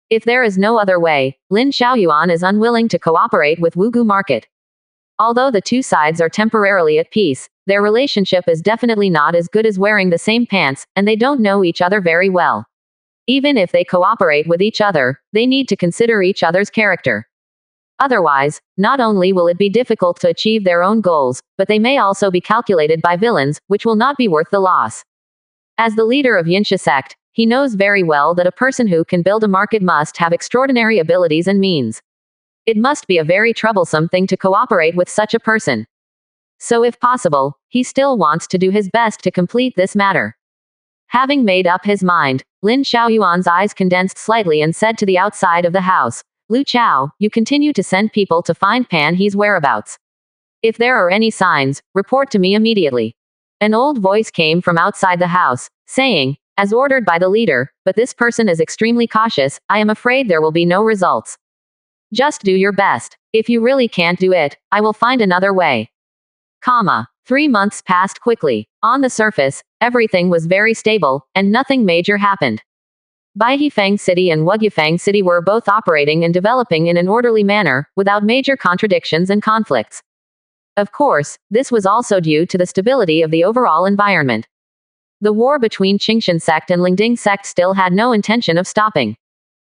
If there is no other way, Lin Xiaoyuan is unwilling to cooperate with Wugu Market. Although the two sides are temporarily at peace, their relationship is definitely not as good as wearing the same pants, and they don't know each other very well. Even if they cooperate with each other, they need to consider each other's character. Otherwise, not only will it be difficult to achieve their own goals, but they may also be calculated by villains, which will not be worth the loss. As the leader of Yinsha sect, he knows very well that a person who can build a market must have extraordinary abilities and means. It must be a very troublesome thing to cooperate with such a person. So if possible, he still wants to do his best to complete this matter. Having made up his mind, Lin Xiaoyuan's eyes condensed slightly and said to the outside of the house, Lu Chao, you continue to send people to find Pan He's whereabouts. If there are any signs, report to me immediately. An old voice came from outside the house, saying, as ordered by the leader, but this person is extremely cautious, I am afraid there will be no results. Just do your best. If you really can't do it, I will find another way. 3 months passed quickly. On the surface, everything was very stable, and nothing major happened. Baihifeng City and Wugyufeng City were both operating and developing in an orderly manner, without major contradictions and conflicts. Of course, this was also due to the stability of the overall environment. The war between Qingshan sect and Lingding sect still had no intention of stopping.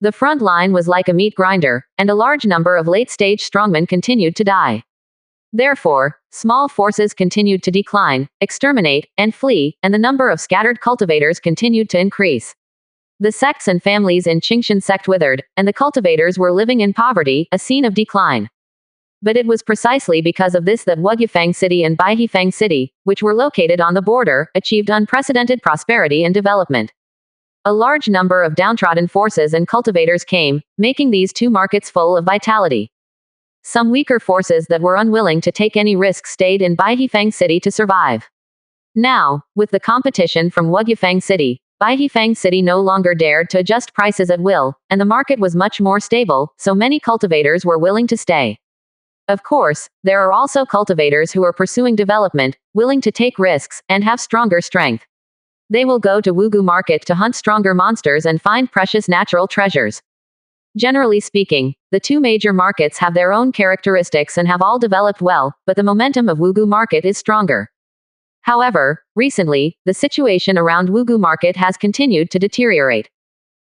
The front line was like a meat grinder, and a large number of late-stage strongmen continued to die. Therefore, small forces continued to decline, exterminate, and flee, and the number of scattered cultivators continued to increase. The sects and families in Qingshan sect withered, and the cultivators were living in poverty, a scene of decline. But it was precisely because of this that Wugyufeng City and Baihifeng City, which were located on the border, achieved unprecedented prosperity and development. A large number of downtrodden forces and cultivators came, making these two markets full of vitality. Some weaker forces that were unwilling to take any risks stayed in Baihifeng City to survive. Now, with the competition from Wugyufeng City, Baihifeng City no longer dared to adjust prices at will, and the market was much more stable, so many cultivators were willing to stay. Of course, there are also cultivators who are pursuing development, willing to take risks, and have stronger strength. They will go to Wugu Market to hunt stronger monsters and find precious natural treasures. Generally speaking, the two major markets have their own characteristics and have all developed well, but the momentum of Wugu Market is stronger. However, recently, the situation around Wugu Market has continued to deteriorate.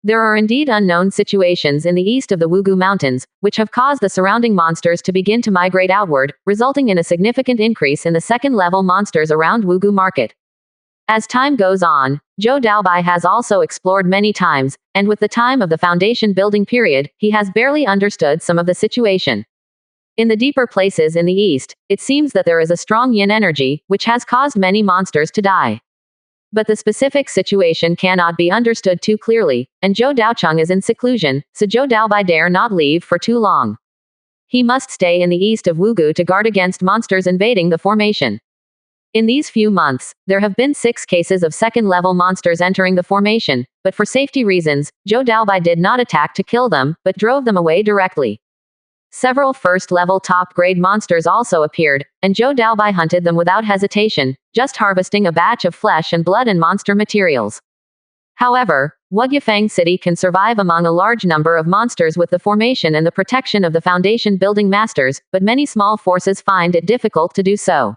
There are indeed unknown situations in the east of the Wugu Mountains, which have caused the surrounding monsters to begin to migrate outward, resulting in a significant increase in the second-level monsters around Wugu Market. As time goes on, Zhou Daobai has also explored many times, and with the time of the foundation building period, he has barely understood some of the situation. In the deeper places in the east, it seems that there is a strong yin energy, which has caused many monsters to die. But the specific situation cannot be understood too clearly, and Zhou Daocheng is in seclusion, so Zhou Daobai dare not leave for too long. He must stay in the east of Wugu to guard against monsters invading the formation. In these few months, there have been 6 cases of second-level monsters entering the formation, but for safety reasons, Zhou Daobai did not attack to kill them, but drove them away directly. Several first-level top-grade monsters also appeared, and Zhou Daobai hunted them without hesitation, just harvesting a batch of flesh and blood and monster materials. However, Wugyufeng City can survive among a large number of monsters with the formation and the protection of the foundation building masters, but many small forces find it difficult to do so.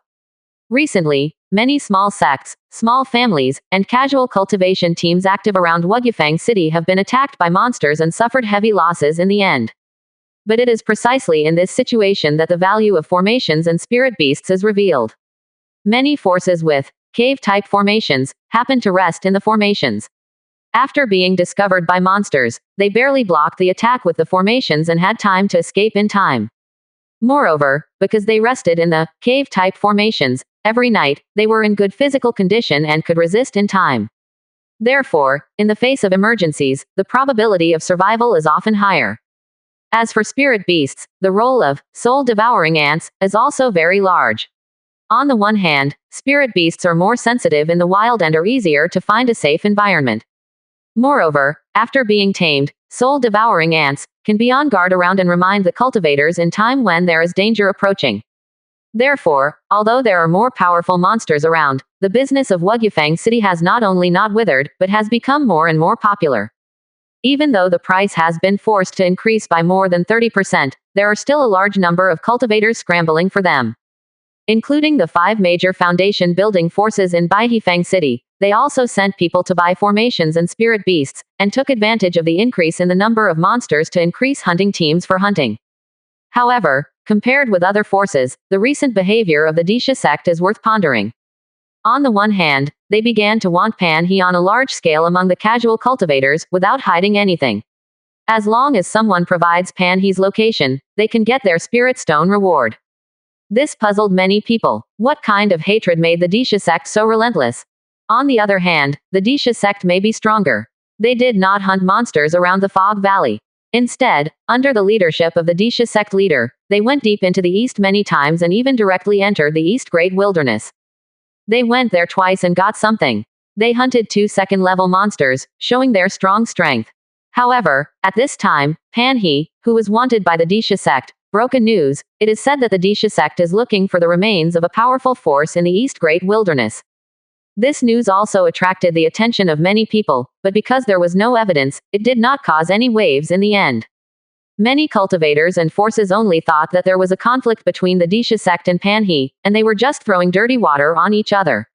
Recently, many small sects, small families, and casual cultivation teams active around Wugyufeng City have been attacked by monsters and suffered heavy losses in the end. But it is precisely in this situation that the value of formations and spirit beasts is revealed. Many forces with cave-type formations happen to rest in the formations. After being discovered by monsters, they barely blocked the attack with the formations and had time to escape in time. Moreover, because they rested in the cave-type formations, every night, they were in good physical condition and could resist in time. Therefore, in the face of emergencies, the probability of survival is often higher. As for spirit beasts, the role of soul-devouring ants is also very large. On the one hand, spirit beasts are more sensitive in the wild and are easier to find a safe environment. Moreover, after being tamed, soul-devouring ants can be on guard around and remind the cultivators in time when there is danger approaching. Therefore, although there are more powerful monsters around, the business of Wugyufeng City has not only not withered, but has become more and more popular. Even though the price has been forced to increase by more than 30%, there are still a large number of cultivators scrambling for them. Including the 5 major foundation building forces in Baihifeng City, they also sent people to buy formations and spirit beasts, and took advantage of the increase in the number of monsters to increase hunting teams for hunting. However, compared with other forces, the recent behavior of the Disha sect is worth pondering. On the one hand, they began to want Pan He on a large scale among the casual cultivators, without hiding anything. As long as someone provides Pan He's location, they can get their spirit stone reward. This puzzled many people. What kind of hatred made the Disha sect so relentless? On the other hand, the Disha sect may be stronger. They did not hunt monsters around the Fog Valley. Instead, under the leadership of the Disha sect leader, they went deep into the east many times and even directly entered the East Great Wilderness. They went there twice and got something. They hunted 2 second-level monsters, showing their strong strength. However, at this time, Pan He, who was wanted by the Disha sect, broke a news. It is said that the Disha sect is looking for the remains of a powerful force in the East Great Wilderness. This news also attracted the attention of many people, but because there was no evidence, it did not cause any waves in the end. Many cultivators and forces only thought that there was a conflict between the Disha sect and Pan He, and they were just throwing dirty water on each other.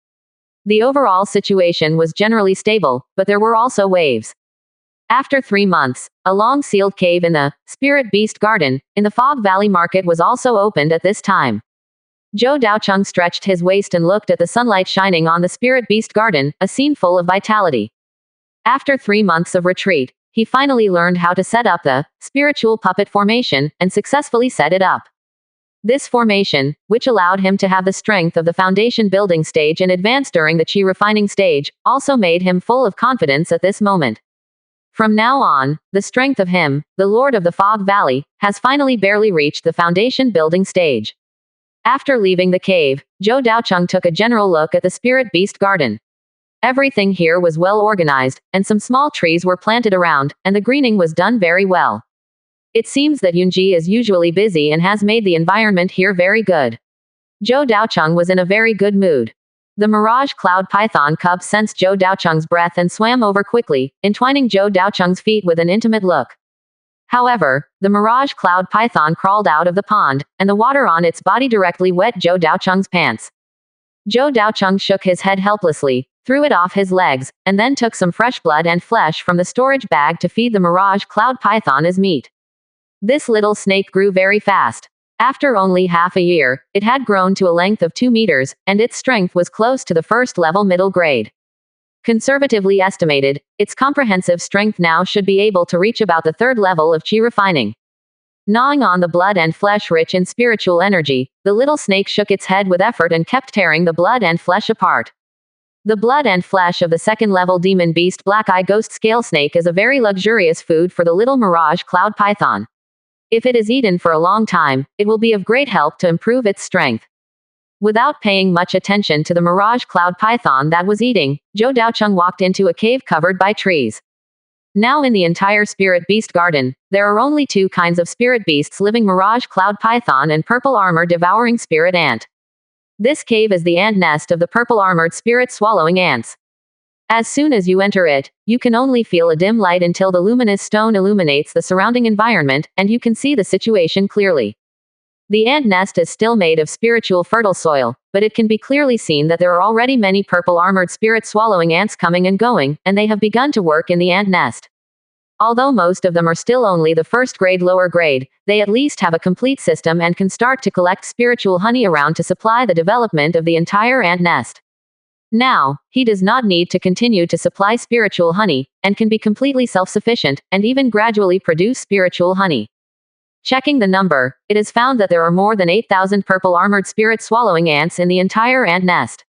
The overall situation was generally stable, but there were also waves. After 3 months, a long-sealed cave in the Spirit Beast Garden, in the Fog Valley Market was also opened at this time. Zhou Daocheng stretched his waist and looked at the sunlight shining on the Spirit Beast Garden, a scene full of vitality. After 3 months of retreat, he finally learned how to set up the spiritual puppet formation, and successfully set it up. This formation, which allowed him to have the strength of the foundation building stage and advance during the chi refining stage, also made him full of confidence at this moment. From now on, the strength of him, the Lord of the Fog Valley, has finally barely reached the foundation building stage. After leaving the cave, Zhou Daocheng took a general look at the Spirit Beast Garden. Everything here was well organized, and some small trees were planted around, and the greening was done very well. It seems that Yunji is usually busy and has made the environment here very good. Zhou Daocheng was in a very good mood. The Mirage Cloud Python cub sensed Zhou Daocheng's breath and swam over quickly, entwining Zhou Daocheng's feet with an intimate look. However, the Mirage Cloud Python crawled out of the pond, and the water on its body directly wet Zhou Daocheng's pants. Zhou Daocheng shook his head helplessly, threw it off his legs, and then took some fresh blood and flesh from the storage bag to feed the Mirage Cloud Python as meat. This little snake grew very fast. After only half a year, it had grown to a length of 2 meters, and its strength was close to the first-level middle grade. Conservatively estimated, its comprehensive strength now should be able to reach about the 3rd level of chi refining. Gnawing on the blood and flesh rich in spiritual energy, the little snake shook its head with effort and kept tearing the blood and flesh apart. The blood and flesh of the 2nd-level demon beast black-eye ghost scale snake is a very luxurious food for the little Mirage Cloud Python. If it is eaten for a long time, it will be of great help to improve its strength. Without paying much attention to the Mirage Cloud Python that was eating, Zhou Daocheng walked into a cave covered by trees. Now in the entire Spirit Beast Garden, there are only 2 kinds of spirit beasts living: Mirage Cloud Python and Purple Armor Devouring Spirit Ant. This cave is the ant nest of the purple armored spirit swallowing ants. As soon as you enter it, you can only feel a dim light until the luminous stone illuminates the surrounding environment, and you can see the situation clearly. The ant nest is still made of spiritual fertile soil, but it can be clearly seen that there are already many purple armored spirit swallowing ants coming and going, and they have begun to work in the ant nest. Although most of them are still only the 1st grade lower grade, they at least have a complete system and can start to collect spiritual honey around to supply the development of the entire ant nest. Now, he does not need to continue to supply spiritual honey, and can be completely self-sufficient, and even gradually produce spiritual honey. Checking the number, it is found that there are more than 8,000 purple armored spirit swallowing ants in the entire ant nest.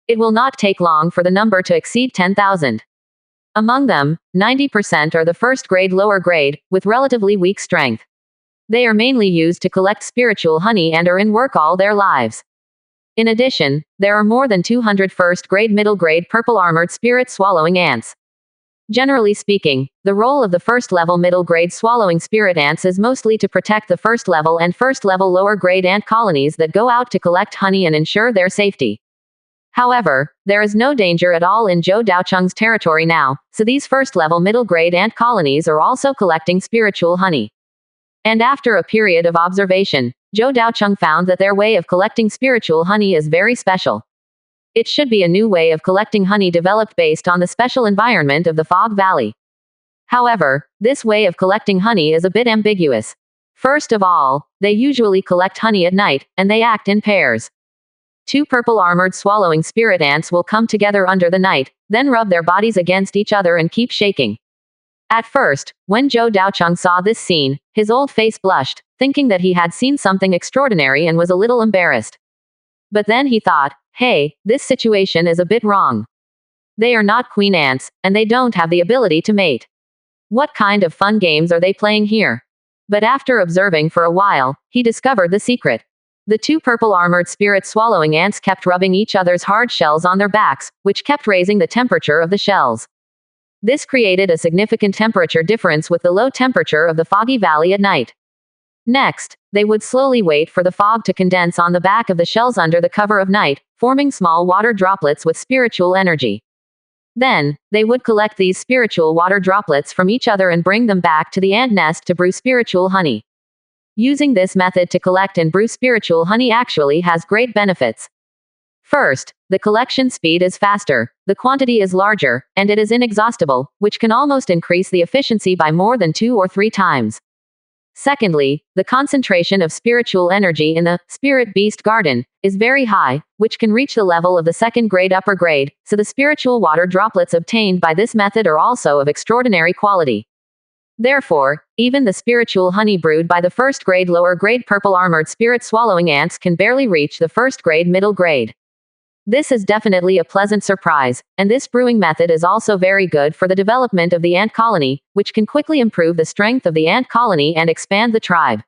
It will not take long for the number to exceed 10,000. Among them, 90% are the 1st grade lower grade, with relatively weak strength. They are mainly used to collect spiritual honey and are in work all their lives. In addition, there are more than 200 1st-grade middle-grade purple armored spirit swallowing ants. Generally speaking, the role of the 1st-level middle-grade swallowing spirit ants is mostly to protect the 1st-level and 1st-level lower-grade ant colonies that go out to collect honey and ensure their safety. However, there is no danger at all in Zhou Daocheng's territory now, so these first-level middle-grade ant colonies are also collecting spiritual honey. And after a period of observation, Zhou Daocheng found that their way of collecting spiritual honey is very special. It should be a new way of collecting honey developed based on the special environment of the Fog Valley. However, this way of collecting honey is a bit ambiguous. First of all, they usually collect honey at night, and they act in pairs. 2 purple armored swallowing spirit ants will come together under the night, then rub their bodies against each other and keep shaking. At first, when Zhou Daocheng saw this scene, his old face blushed, thinking that he had seen something extraordinary and was a little embarrassed. But then he thought, hey, this situation is a bit wrong. They are not queen ants, and they don't have the ability to mate. What kind of fun games are they playing here? But after observing for a while, he discovered the secret. The 2 purple armored spirit swallowing ants kept rubbing each other's hard shells on their backs, which kept raising the temperature of the shells. This created a significant temperature difference with the low temperature of the foggy valley at night. Next, they would slowly wait for the fog to condense on the back of the shells under the cover of night, forming small water droplets with spiritual energy. Then, they would collect these spiritual water droplets from each other and bring them back to the ant nest to brew spiritual honey. Using this method to collect and brew spiritual honey actually has great benefits. First, the collection speed is faster, the quantity is larger, and it is inexhaustible, which can almost increase the efficiency by more than 2 or 3 times. Secondly, the concentration of spiritual energy in the spirit beast garden is very high, which can reach the level of the 2nd grade upper grade, so the spiritual water droplets obtained by this method are also of extraordinary quality. Therefore, even the spiritual honey brewed by the 1st grade lower grade purple armored spirit swallowing ants can barely reach the 1st grade middle grade. This is definitely a pleasant surprise, and this brewing method is also very good for the development of the ant colony, which can quickly improve the strength of the ant colony and expand the tribe.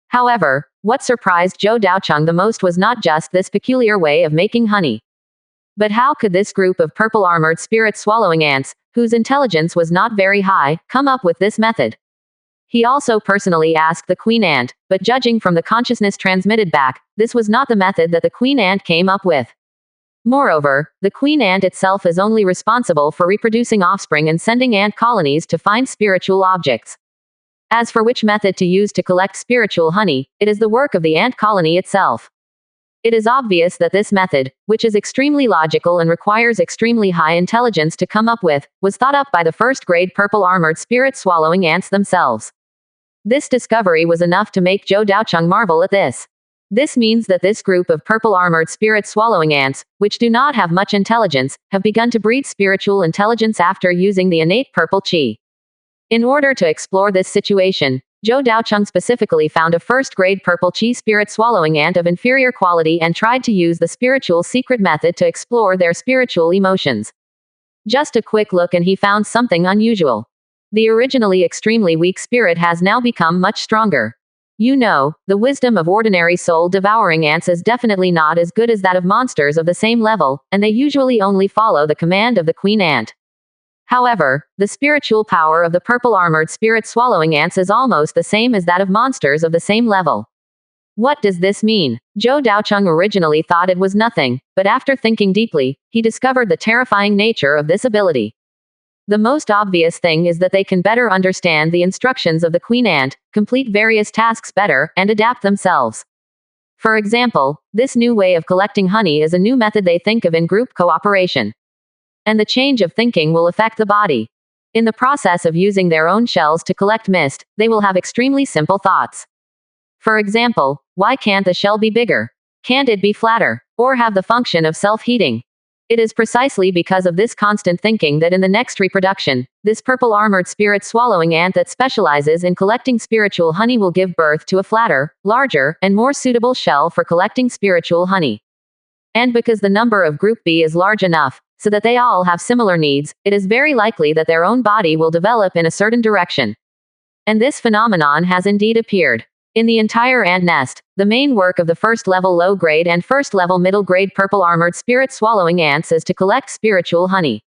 However, what surprised Zhou Daocheng the most was not just this peculiar way of making honey. But how could this group of purple armored spirit swallowing ants, whose intelligence was not very high, come up with this method? He also personally asked the queen ant, but judging from the consciousness transmitted back, this was not the method that the queen ant came up with. Moreover, the queen ant itself is only responsible for reproducing offspring and sending ant colonies to find spiritual objects. As for which method to use to collect spiritual honey, it is the work of the ant colony itself. It is obvious that this method, which is extremely logical and requires extremely high intelligence to come up with, was thought up by the 1st grade purple armored spirit swallowing ants themselves. This discovery was enough to make Zhou Daocheng marvel at this. This means that this group of purple armored spirit swallowing ants, which do not have much intelligence, have begun to breed spiritual intelligence after using the innate purple qi. In order to explore this situation, Zhou Daocheng specifically found a 1st grade purple qi spirit swallowing ant of inferior quality and tried to use the spiritual secret method to explore their spiritual emotions. Just a quick look and he found something unusual. The originally extremely weak spirit has now become much stronger. You know, the wisdom of ordinary soul-devouring ants is definitely not as good as that of monsters of the same level, and they usually only follow the command of the queen ant. However, the spiritual power of the purple armored spirit swallowing ants is almost the same as that of monsters of the same level. What does this mean? Zhou Daocheng originally thought it was nothing, but after thinking deeply, he discovered the terrifying nature of this ability. The most obvious thing is that they can better understand the instructions of the queen ant, complete various tasks better, and adapt themselves. For example, this new way of collecting honey is a new method they think of in group cooperation. And the change of thinking will affect the body. In the process of using their own shells to collect mist, they will have extremely simple thoughts. For example, why can't the shell be bigger? Can't it be flatter? Or have the function of self-heating? It is precisely because of this constant thinking that in the next reproduction, this purple armored spirit swallowing ant that specializes in collecting spiritual honey will give birth to a flatter, larger, and more suitable shell for collecting spiritual honey. And because the number of Group B is large enough, so that they all have similar needs, it is very likely that their own body will develop in a certain direction. And this phenomenon has indeed appeared. In the entire ant nest, the main work of the 1st level low grade and 1st level middle grade purple armored spirit swallowing ants is to collect spiritual honey.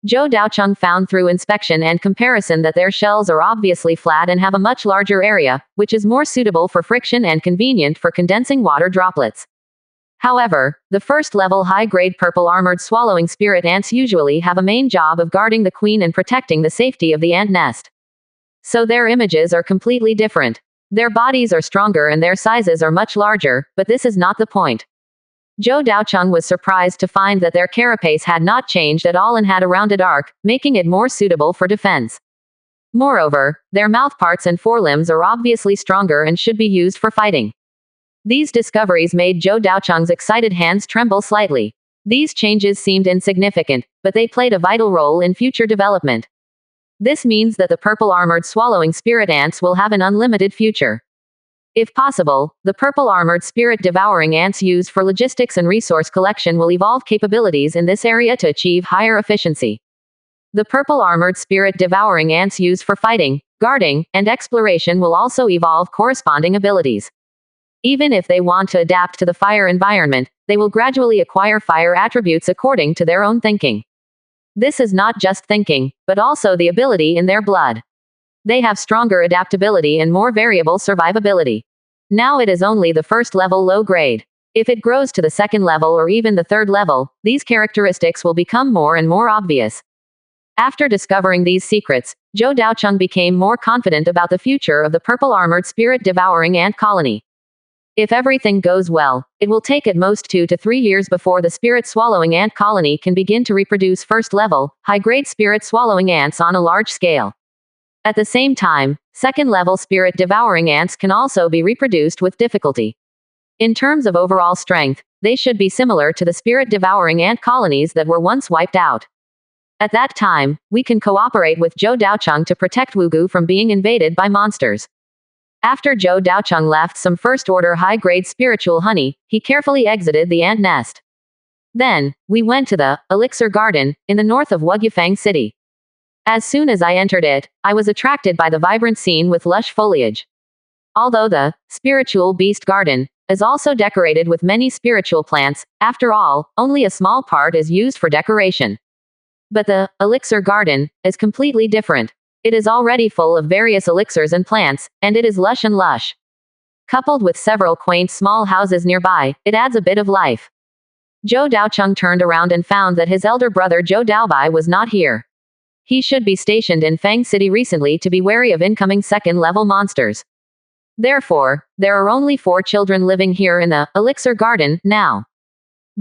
Zhou Daocheng found through inspection and comparison that their shells are obviously flat and have a much larger area, which is more suitable for friction and convenient for condensing water droplets. However, the first-level high-grade purple armored swallowing spirit ants usually have a main job of guarding the queen and protecting the safety of the ant nest. So their images are completely different. Their bodies are stronger and their sizes are much larger, but this is not the point. Zhou Daocheng was surprised to find that their carapace had not changed at all and had a rounded arc, making it more suitable for defense. Moreover, their mouthparts and forelimbs are obviously stronger and should be used for fighting. These discoveries made Zhou Daocheng's excited hands tremble slightly. These changes seemed insignificant, but they played a vital role in future development. This means that the purple armored swallowing spirit ants will have an unlimited future. If possible, the purple armored spirit devouring ants used for logistics and resource collection will evolve capabilities in this area to achieve higher efficiency. The purple armored spirit devouring ants used for fighting, guarding, and exploration will also evolve corresponding abilities. Even if they want to adapt to the fire environment, they will gradually acquire fire attributes according to their own thinking. This is not just thinking, but also the ability in their blood. They have stronger adaptability and more variable survivability. Now it is only the first level low grade. If it grows to the second level or even the third level, these characteristics will become more and more obvious. After discovering these secrets, Zhou Daocheng became more confident about the future of the purple armored spirit devouring ant colony. If everything goes well, it will take at most 2 to 3 years before the spirit swallowing ant colony can begin to reproduce first level, high grade spirit swallowing ants on a large scale. At the same time, second-level spirit devouring ants can also be reproduced with difficulty. In terms of overall strength, they should be similar to the spirit devouring ant colonies that were once wiped out. At that time, we can cooperate with Zhou Daocheng to protect Wugu from being invaded by monsters. After Zhou Daocheng left some first-order high-grade spiritual honey, he carefully exited the ant nest. Then, we went to the Elixir Garden, in the north of Wugyufang City. As soon as I entered it, I was attracted by the vibrant scene with lush foliage. Although the spiritual beast garden is also decorated with many spiritual plants, after all, only a small part is used for decoration. But the elixir garden is completely different. It is already full of various elixirs and plants, and it is lush and lush. Coupled with several quaint small houses nearby, it adds a bit of life. Zhou Daocheng turned around and found that his elder brother Zhou Daobai was not here. He should be stationed in Fang City recently to be wary of incoming second-level monsters. Therefore, there are only 4 children living here in the Elixir Garden now.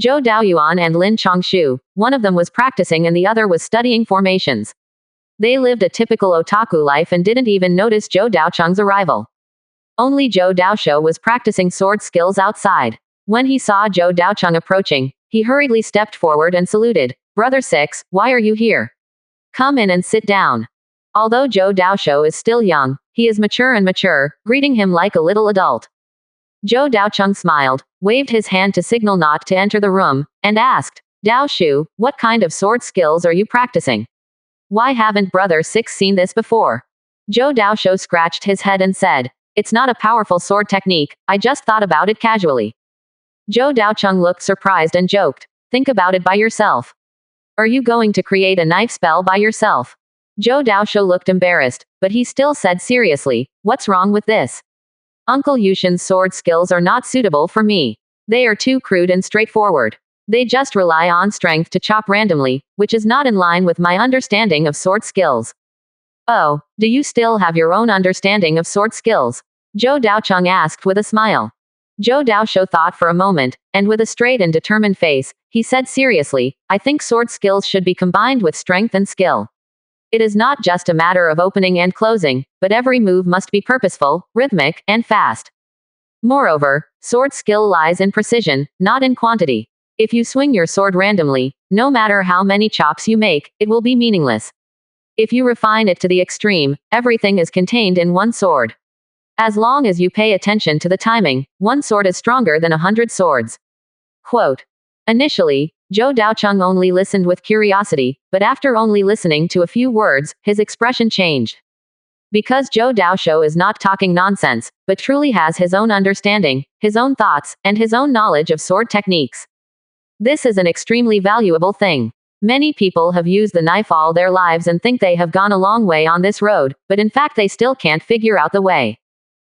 Zhou Daoyuan and Lin Chongshu, one of them was practicing and the other was studying formations. They lived a typical otaku life and didn't even notice Zhou Daocheng's arrival. Only Zhou Daosho was practicing sword skills outside. When he saw Zhou Daocheng approaching, he hurriedly stepped forward and saluted. "Brother Six, why are you here? Come in and sit down." Although Zhou Daosho is still young, he is mature, greeting him like a little adult. Zhou Daocheng smiled, waved his hand to signal not to enter the room, and asked, "Daoshu, what kind of sword skills are you practicing? Why haven't Brother Six seen this before?" Zhou Daosho scratched his head and said, "It's not a powerful sword technique, I just thought about it casually." Zhou Daocheng looked surprised and joked, "Think about it by yourself. Are you going to create a knife spell by yourself?" Zhou Daosho looked embarrassed, but he still said seriously, "What's wrong with this? Uncle Yushin's sword skills are not suitable for me. They are too crude and straightforward. They just rely on strength to chop randomly, which is not in line with my understanding of sword skills." "Oh, do you still have your own understanding of sword skills?" Zhou Daocheng asked with a smile. Zhou Daosho thought for a moment, and with a straight and determined face, he said seriously, "I think sword skills should be combined with strength and skill. It is not just a matter of opening and closing, but every move must be purposeful, rhythmic, and fast. Moreover, sword skill lies in precision, not in quantity. If you swing your sword randomly, no matter how many chops you make, it will be meaningless. If you refine it to the extreme, everything is contained in one sword. As long as you pay attention to the timing, one sword is stronger than 100 swords." Quote. Initially, Zhou Daocheng only listened with curiosity, but after only listening to a few words, his expression changed. Because Zhou Daosho is not talking nonsense, but truly has his own understanding, his own thoughts, and his own knowledge of sword techniques. This is an extremely valuable thing. Many people have used the knife all their lives and think they have gone a long way on this road, but in fact they still can't figure out the way.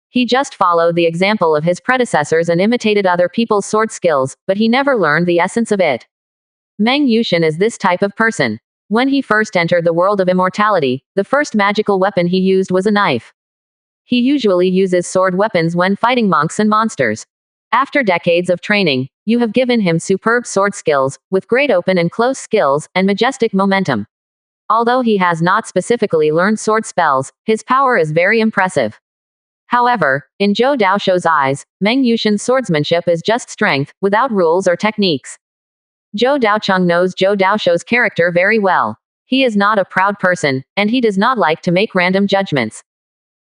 He just followed the example of his predecessors and imitated other people's sword skills, but he never learned the essence of it. Meng Yushin is this type of person. When he first entered the world of immortality, the first magical weapon he used was a knife. He usually uses sword weapons when fighting monks and monsters. After decades of training, you have given him superb sword skills, with great open and close skills, and majestic momentum. Although he has not specifically learned sword spells, his power is very impressive. However, in Zhou Daoshou's eyes, Meng Yushin's swordsmanship is just strength, without rules or techniques. Zhou Daocheng knows Zhou Daoshou's character very well. He is not a proud person, and he does not like to make random judgments.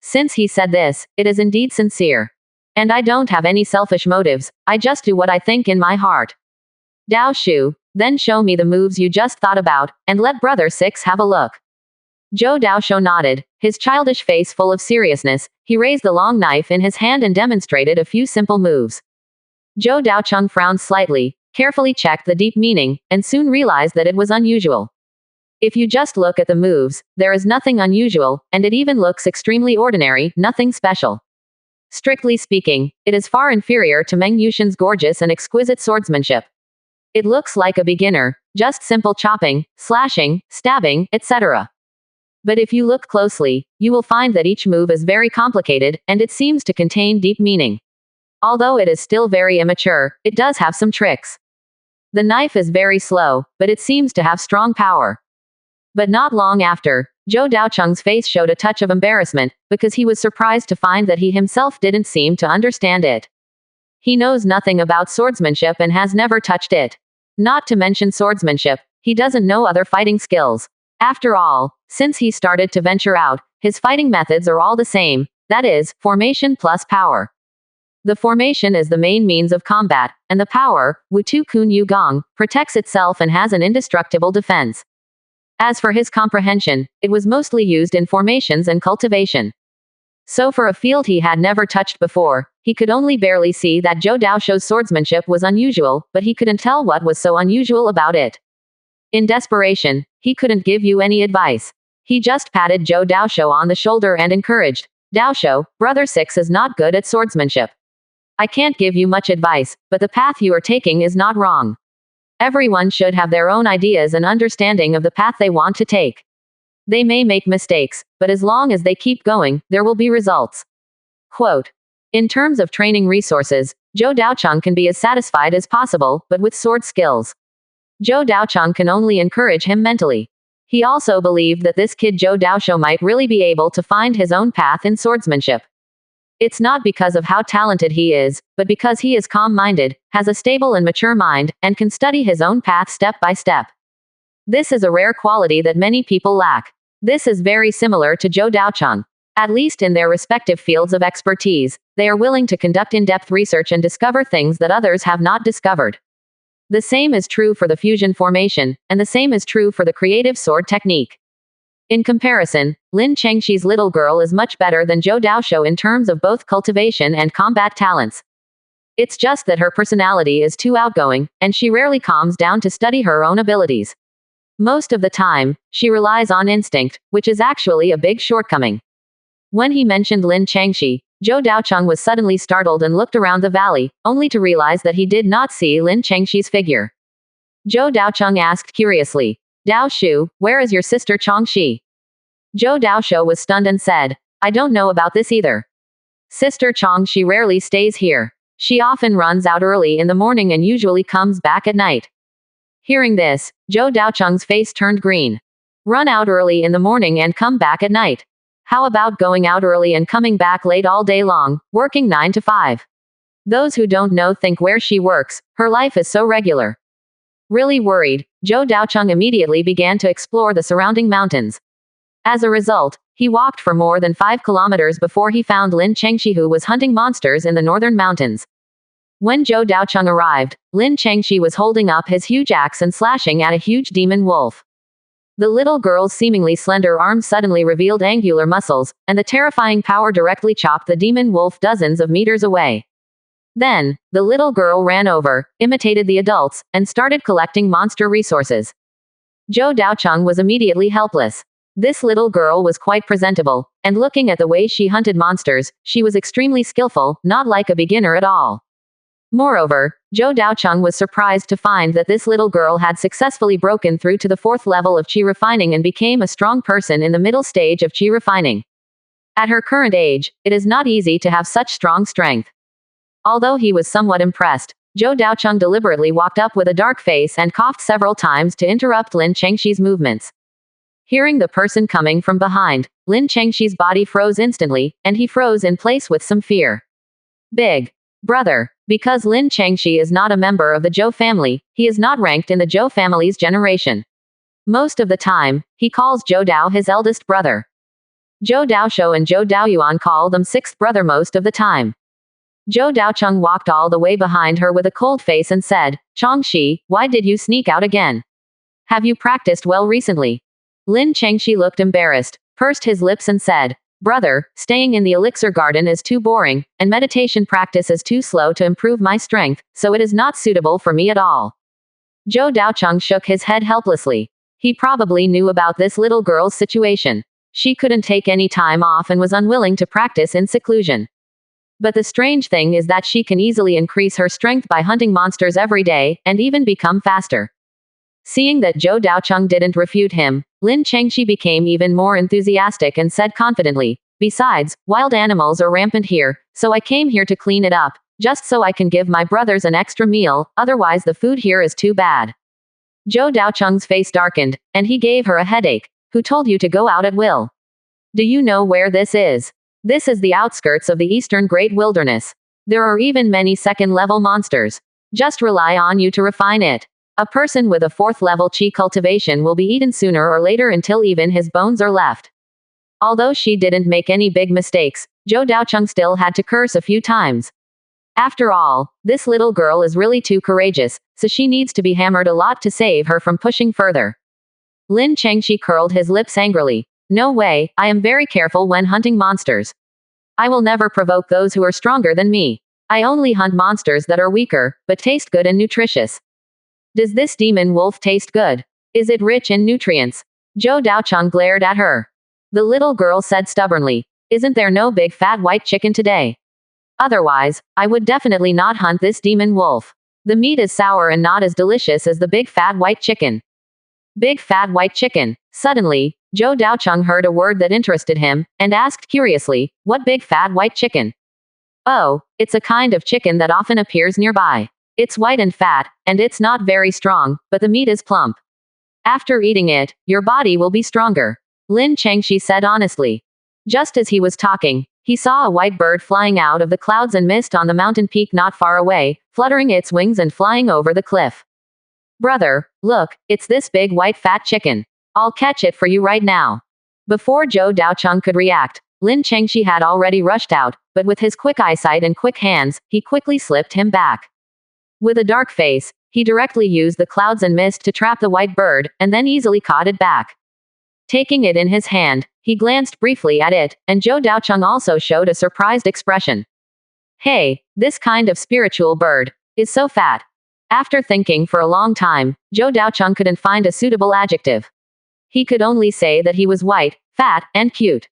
Since he said this, it is indeed sincere. And I don't have any selfish motives, I just do what I think in my heart. Dao Shu, then show me the moves you just thought about, and let Brother Six have a look. Zhou Daoshou nodded, his childish face full of seriousness. He raised the long knife in his hand and demonstrated a few simple moves. Zhou Daocheng frowned slightly, carefully checked the deep meaning, and soon realized that it was unusual. If you just look at the moves, there is nothing unusual, and it even looks extremely ordinary, nothing special. Strictly speaking, it is far inferior to Meng Yushin's gorgeous and exquisite swordsmanship. It looks like a beginner, just simple chopping, slashing, stabbing, etc. But if you look closely, you will find that each move is very complicated, and it seems to contain deep meaning. Although it is still very immature, it does have some tricks. The knife is very slow, but it seems to have strong power. But not long after, Zhou Daocheng's face showed a touch of embarrassment, because he was surprised to find that he himself didn't seem to understand it. He knows nothing about swordsmanship and has never touched it. Not to mention swordsmanship, he doesn't know other fighting skills. After all, since he started to venture out, his fighting methods are all the same, that is, formation plus power. The formation is the main means of combat, and the power, Wutu Kun Yu Gong, protects itself and has an indestructible defense. As for his comprehension, it was mostly used in formations and cultivation. So for a field he had never touched before, he could only barely see that Zhou Daoshou's swordsmanship was unusual, but he couldn't tell what was so unusual about it. In desperation, he couldn't give you any advice. He just patted Zhou Daoshou on the shoulder and encouraged, Daoshou, Brother Six is not good at swordsmanship. I can't give you much advice, but the path you are taking is not wrong. Everyone should have their own ideas and understanding of the path they want to take. They may make mistakes, but as long as they keep going, there will be results. Quote. In terms of training resources, Zhou Daocheng can be as satisfied as possible, but with sword skills. Zhou Daocheng can only encourage him mentally. He also believed that this kid Zhou Daoshou might really be able to find his own path in swordsmanship. It's not because of how talented he is, but because he is calm-minded, has a stable and mature mind, and can study his own path step by step. This is a rare quality that many people lack. This is very similar to Zhou Daocheng. At least in their respective fields of expertise, they are willing to conduct in-depth research and discover things that others have not discovered. The same is true for the fusion formation, and the same is true for the creative sword technique. In comparison, Lin Chengxi's little girl is much better than Zhou Daoshou in terms of both cultivation and combat talents. It's just that her personality is too outgoing, and she rarely calms down to study her own abilities. Most of the time, she relies on instinct, which is actually a big shortcoming. When he mentioned Lin Chengxi, Zhou Daocheng was suddenly startled and looked around the valley, only to realize that he did not see Lin Chengxi's figure. Zhou Daocheng asked curiously, Dao Shu, where is your sister Chongxi? Zhou Daoshou was stunned and said, I don't know about this either. Sister Chongxi rarely stays here. She often runs out early in the morning and usually comes back at night. Hearing this, Zhou Daocheng's face turned green. Run out early in the morning and come back at night. How about going out early and coming back late all day long, working 9 to 5? Those who don't know think where she works, her life is so regular. Really worried, Zhou Daocheng immediately began to explore the surrounding mountains. As a result, he walked for more than 5 kilometers before he found Lin Chengxi, who was hunting monsters in the northern mountains. When Zhou Daocheng arrived, Lin Chengxi was holding up his huge axe and slashing at a huge demon wolf. The little girl's seemingly slender arms suddenly revealed angular muscles, and the terrifying power directly chopped the demon wolf dozens of meters away. Then, the little girl ran over, imitated the adults, and started collecting monster resources. Zhou Daocheng was immediately helpless. This little girl was quite presentable, and looking at the way she hunted monsters, she was extremely skillful, not like a beginner at all. Moreover, Zhou Daocheng was surprised to find that this little girl had successfully broken through to the 4th level of qi refining and became a strong person in the middle stage of qi refining. At her current age, it is not easy to have such strong strength. Although he was somewhat impressed, Zhou Daocheng deliberately walked up with a dark face and coughed several times to interrupt Lin Chengxi's movements. Hearing the person coming from behind, Lin Chengxi's body froze instantly, and he froze in place with some fear. Big brother. Because Lin Chengxi is not a member of the Zhou family, he is not ranked in the Zhou family's generation. Most of the time, he calls Zhou Dao his eldest brother. Zhou Daoshou and Zhou Daoyuan call them 6th brother most of the time. Zhou Daocheng walked all the way behind her with a cold face and said, "Chongxi, why did you sneak out again? Have you practiced well recently?" Lin Chengxi looked embarrassed, pursed his lips and said, "Brother, staying in the elixir garden is too boring, and meditation practice is too slow to improve my strength, so it is not suitable for me at all." Zhou Daocheng shook his head helplessly. He probably knew about this little girl's situation. She couldn't take any time off and was unwilling to practice in seclusion. But the strange thing is that she can easily increase her strength by hunting monsters every day, and even become faster. Seeing that Zhou Daocheng didn't refute him, Lin Chengxi became even more enthusiastic and said confidently, "Besides, wild animals are rampant here, so I came here to clean it up, just so I can give my brothers an extra meal, otherwise the food here is too bad." Zhou Daocheng's face darkened, and he gave her a headache. "Who told you to go out at will? Do you know where this is? This is the outskirts of the eastern Great Wilderness. There are even many second-level monsters. Just rely on you to refine it. A person with a 4th level qi cultivation will be eaten sooner or later until even his bones are left." Although she didn't make any big mistakes, Zhou Daocheng still had to curse a few times. After all, this little girl is really too courageous, so she needs to be hammered a lot to save her from pushing further. Lin Chengxi curled his lips angrily. "No way, I am very careful when hunting monsters. I will never provoke those who are stronger than me. I only hunt monsters that are weaker, but taste good and nutritious. Does this demon wolf taste good? Is it rich in nutrients?" Zhou Daocheng glared at her. The little girl said stubbornly, "Isn't there no big fat white chicken today? Otherwise, I would definitely not hunt this demon wolf. The meat is sour and not as delicious as the big fat white chicken." Big fat white chicken. Suddenly, Zhou Daocheng heard a word that interested him, and asked curiously, "What big fat white chicken?" "Oh, it's a kind of chicken that often appears nearby. It's white and fat, and it's not very strong, but the meat is plump. After eating it, your body will be stronger," Lin Chengxi said honestly. Just as he was talking, he saw a white bird flying out of the clouds and mist on the mountain peak not far away, fluttering its wings and flying over the cliff. "Brother, look, it's this big white fat chicken. I'll catch it for you right now." Before Zhou Daocheng could react, Lin Chengxi had already rushed out, but with his quick eyesight and quick hands, he quickly slipped him back. With a dark face, he directly used the clouds and mist to trap the white bird, and then easily caught it back. Taking it in his hand, he glanced briefly at it, and Zhou Daocheng also showed a surprised expression. "Hey, this kind of spiritual bird is so fat." After thinking for a long time, Zhou Daocheng couldn't find a suitable adjective. He could only say that he was white, fat, and cute.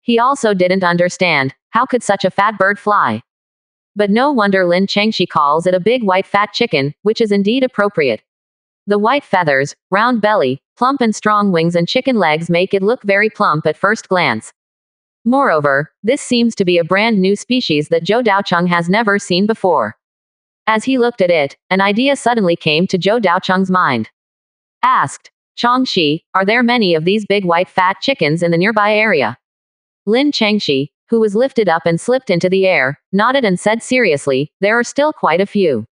He also didn't understand, how could such a fat bird fly? But no wonder Lin Chengxi calls it a big white fat chicken, which is indeed appropriate. The white feathers, round belly, plump and strong wings and chicken legs make it look very plump at first glance. Moreover, this seems to be a brand new species that Zhou Daocheng has never seen before. As he looked at it, an idea suddenly came to Zhou Daocheng's mind. Asked, "Chongxi, are there many of these big white fat chickens in the nearby area?" Lin Chengxi, who was lifted up and slipped into the air, nodded and said seriously, "There are still quite a few.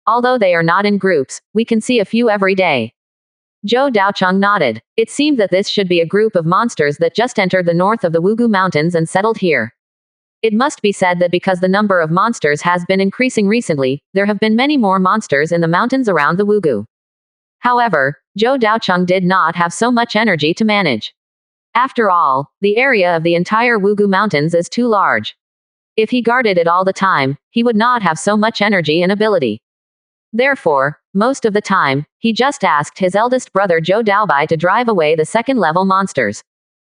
Although they are not in groups, we can see a few every day." Zhou Daocheng nodded. It seemed that this should be a group of monsters that just entered the north of the Wugu Mountains and settled here. It must be said that because the number of monsters has been increasing recently, there have been many more monsters in the mountains around the Wugu. However, Zhou Daocheng did not have so much energy to manage. After all, the area of the entire Wugu Mountains is too large. If he guarded it all the time, he would not have so much energy and ability. Therefore, Most of the time, he just asked his eldest brother Zhou Daobai to drive away the second-level monsters.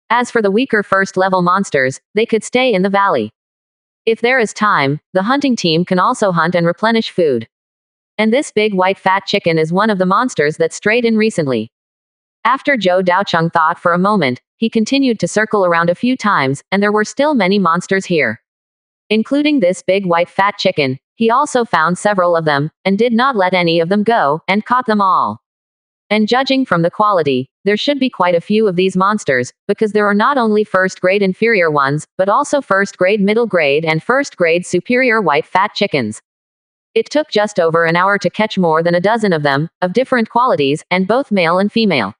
As for the weaker first-level monsters, they could stay in the valley. If there is time, the hunting team can also hunt and replenish food. And this big white fat chicken is one of the monsters that strayed in recently. After Zhou Daocheng thought for a moment, he continued to circle around a few times, and there were still many monsters here. Including this big white fat chicken, he also found several of them, and did not let any of them go, and caught them all. And judging from the quality, there should be quite a few of these monsters, because there are not only first-grade inferior ones, but also first-grade middle-grade and first-grade superior white fat chickens. It took just over an hour to catch more than a dozen of them, of different qualities, and both male and female.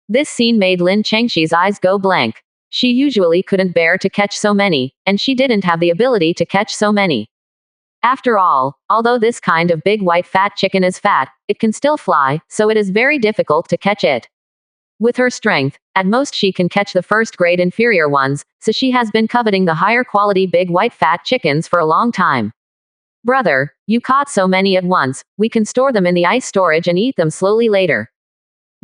This scene made Lin Chengxi's eyes go blank. She usually couldn't bear to catch so many, and she didn't have the ability to catch so many. After all, although this kind of big white fat chicken is fat, it can still fly, so it is very difficult to catch it. With her strength, at most she can catch the first-grade inferior ones, so she has been coveting the higher quality big white fat chickens for a long time. Brother, you caught so many at once, we can store them in the ice storage and eat them slowly later.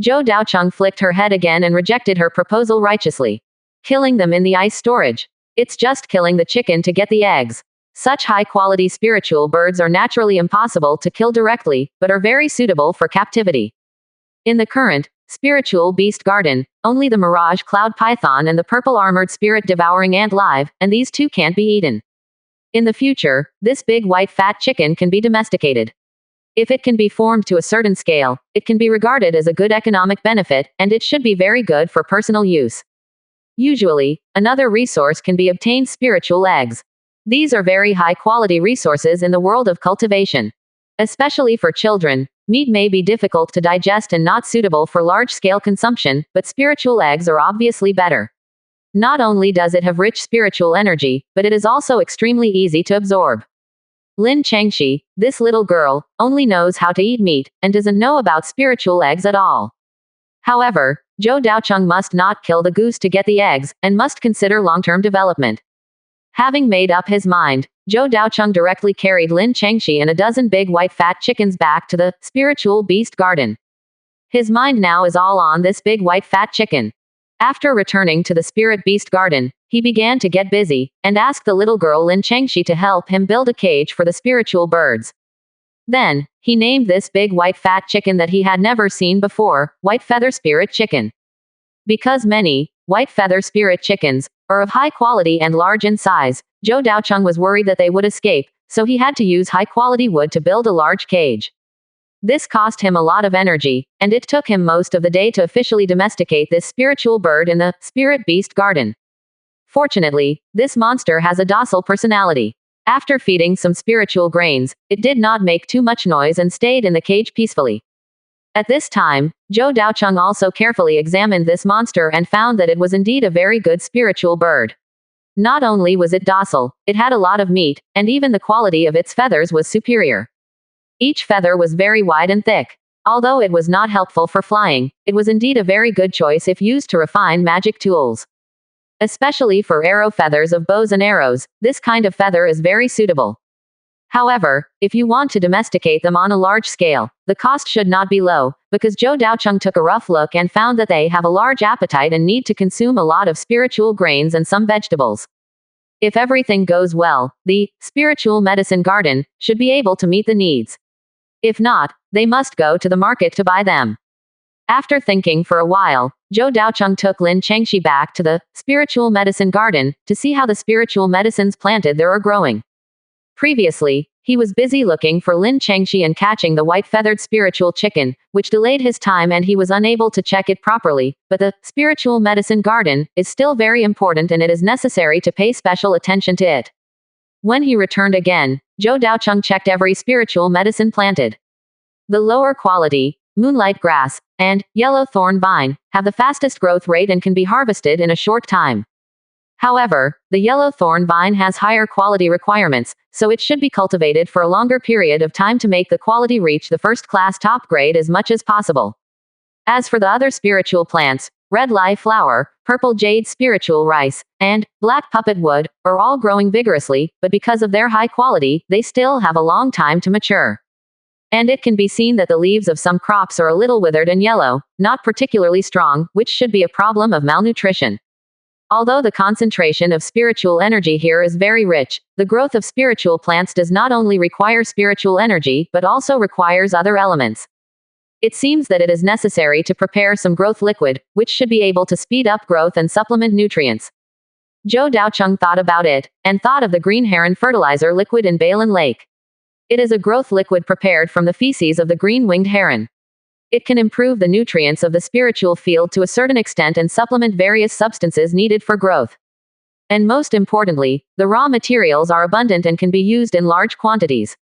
Zhou Daocheng flicked her head again and rejected her proposal righteously. Killing them in the ice storage. It's just killing the chicken to get the eggs. Such high-quality spiritual birds are naturally impossible to kill directly, but are very suitable for captivity. In the current, spiritual beast garden, only the mirage cloud python and the purple armored spirit devouring ant live, and these two can't be eaten. In the future, this big white fat chicken can be domesticated. If it can be formed to a certain scale, it can be regarded as a good economic benefit, and it should be very good for personal use. Usually, another resource can be obtained: spiritual eggs. These are very high-quality resources in the world of cultivation. Especially for children, meat may be difficult to digest and not suitable for large-scale consumption, but spiritual eggs are obviously better. Not only does it have rich spiritual energy, but it is also extremely easy to absorb. Lin Chengxi, this little girl, only knows how to eat meat, and doesn't know about spiritual eggs at all. However, Zhou Daocheng must not kill the goose to get the eggs, and must consider long-term development. Having made up his mind, Zhou Daocheng directly carried Lin Chengxi and a dozen big white fat chickens back to the spiritual beast garden. His mind now is all on this big white fat chicken. After returning to the spirit beast garden, he began to get busy, and asked the little girl Lin Chengxi to help him build a cage for the spiritual birds. Then, he named this big white fat chicken that he had never seen before, White Feather Spirit Chicken. Because many white feather spirit chickens are of high quality and large in size, Zhou Daocheng was worried that they would escape, so he had to use high-quality wood to build a large cage. This cost him a lot of energy, and it took him most of the day to officially domesticate this spiritual bird in the spirit beast garden. Fortunately, this monster has a docile personality. After feeding some spiritual grains, it did not make too much noise and stayed in the cage peacefully. At this time, Zhou Daocheng also carefully examined this monster and found that it was indeed a very good spiritual bird. Not only was it docile, it had a lot of meat, and even the quality of its feathers was superior. Each feather was very wide and thick. Although it was not helpful for flying, it was indeed a very good choice if used to refine magic tools. Especially for arrow feathers of bows and arrows, this kind of feather is very suitable. However, if you want to domesticate them on a large scale, the cost should not be low, because Zhou Daocheng took a rough look and found that they have a large appetite and need to consume a lot of spiritual grains and some vegetables. If everything goes well, the spiritual medicine garden should be able to meet the needs. If not, they must go to the market to buy them. After thinking for a while, Zhou Daocheng took Lin Chengxi back to the spiritual medicine garden to see how the spiritual medicines planted there are growing. Previously, he was busy looking for Lin Chengxi and catching the white-feathered spiritual chicken, which delayed his time and he was unable to check it properly, but the spiritual medicine garden is still very important and it is necessary to pay special attention to it. When he returned again, Zhou Daocheng checked every spiritual medicine planted. The lower quality, moonlight grass, and yellow thorn vine have the fastest growth rate and can be harvested in a short time. However, the yellow thorn vine has higher quality requirements, so it should be cultivated for a longer period of time to make the quality reach the first-class top grade as much as possible. As for the other spiritual plants, red lye flower, purple jade spiritual rice, and black puppet wood are all growing vigorously, but because of their high quality, they still have a long time to mature. And it can be seen that the leaves of some crops are a little withered and yellow, not particularly strong, which should be a problem of malnutrition. Although the concentration of spiritual energy here is very rich, the growth of spiritual plants does not only require spiritual energy but also requires other elements. It seems that it is necessary to prepare some growth liquid, which should be able to speed up growth and supplement nutrients. Zhou Daocheng thought about it, and thought of the green heron fertilizer liquid in Balin Lake. It is a growth liquid prepared from the feces of the green-winged heron. It can improve the nutrients of the spiritual field to a certain extent and supplement various substances needed for growth. And most importantly, the raw materials are abundant and can be used in large quantities.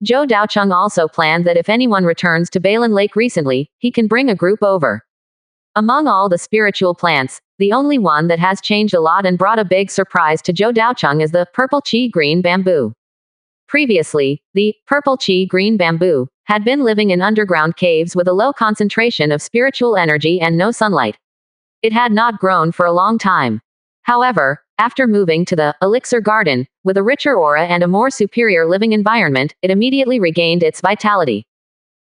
Zhou Daocheng also planned that if anyone returns to Balin Lake recently, he can bring a group over. Among all the spiritual plants, the only one that has changed a lot and brought a big surprise to Zhou Daocheng is the purple qi green bamboo. Previously, the purple qi green bamboo had been living in underground caves with a low concentration of spiritual energy and no sunlight. It had not grown for a long time. However, after moving to the elixir garden, with a richer aura and a more superior living environment, it immediately regained its vitality.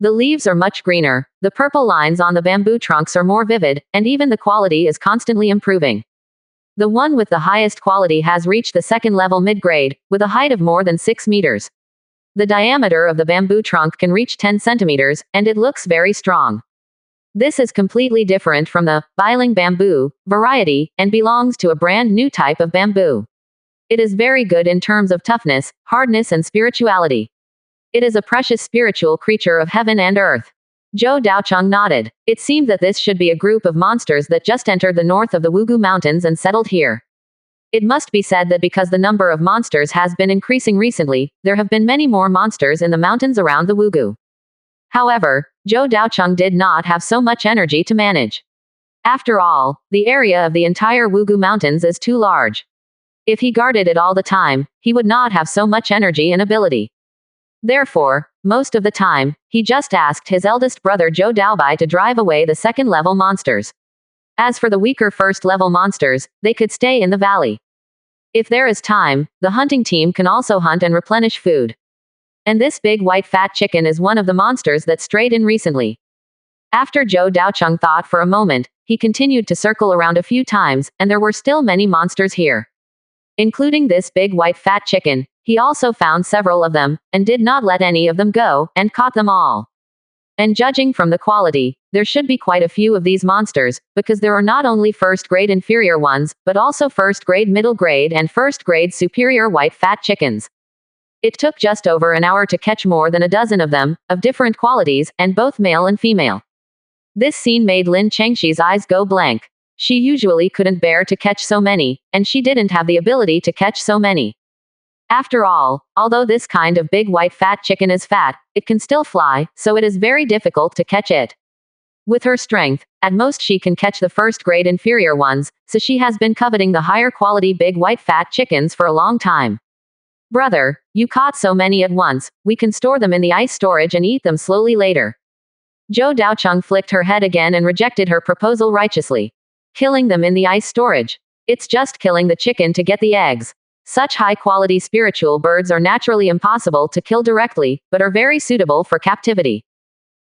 The leaves are much greener, the purple lines on the bamboo trunks are more vivid, and even the quality is constantly improving. The one with the highest quality has reached the second level mid-grade, with a height of more than 6 meters. The diameter of the bamboo trunk can reach 10 centimeters, and it looks very strong. This is completely different from the biling bamboo variety, and belongs to a brand new type of bamboo. It is very good in terms of toughness, hardness and spirituality. It is a precious spiritual creature of heaven and earth. Zhou Daocheng nodded. It seemed that this should be a group of monsters that just entered the north of the Wugu Mountains and settled here. It must be said that because the number of monsters has been increasing recently, there have been many more monsters in the mountains around the Wugu. However, Zhou Daocheng did not have so much energy to manage. After all, the area of the entire Wugu Mountains is too large. If he guarded it all the time, he would not have so much energy and ability. Therefore, most of the time, he just asked his eldest brother Zhou Daobai to drive away the second-level monsters. As for the weaker first-level monsters, they could stay in the valley. If there is time, the hunting team can also hunt and replenish food. And this big white fat chicken is one of the monsters that strayed in recently. After Zhou Daocheng thought for a moment, he continued to circle around a few times, and there were still many monsters here. Including this big white fat chicken, he also found several of them, and did not let any of them go, and caught them all. And judging from the quality, there should be quite a few of these monsters, because there are not only first-grade inferior ones, but also first-grade middle-grade and first-grade superior white fat chickens. It took just over an hour to catch more than a dozen of them, of different qualities, and both male and female. This scene made Lin Chengxi's eyes go blank. She usually couldn't bear to catch so many, and she didn't have the ability to catch so many. After all, although this kind of big white fat chicken is fat, it can still fly, so it is very difficult to catch it. With her strength, at most she can catch the first-grade inferior ones, so she has been coveting the higher quality big white fat chickens for a long time. Brother, you caught so many at once, we can store them in the ice storage and eat them slowly later. Zhou Daocheng flicked her head again and rejected her proposal righteously. Killing them in the ice storage. It's just killing the chicken to get the eggs. Such high-quality spiritual birds are naturally impossible to kill directly, but are very suitable for captivity.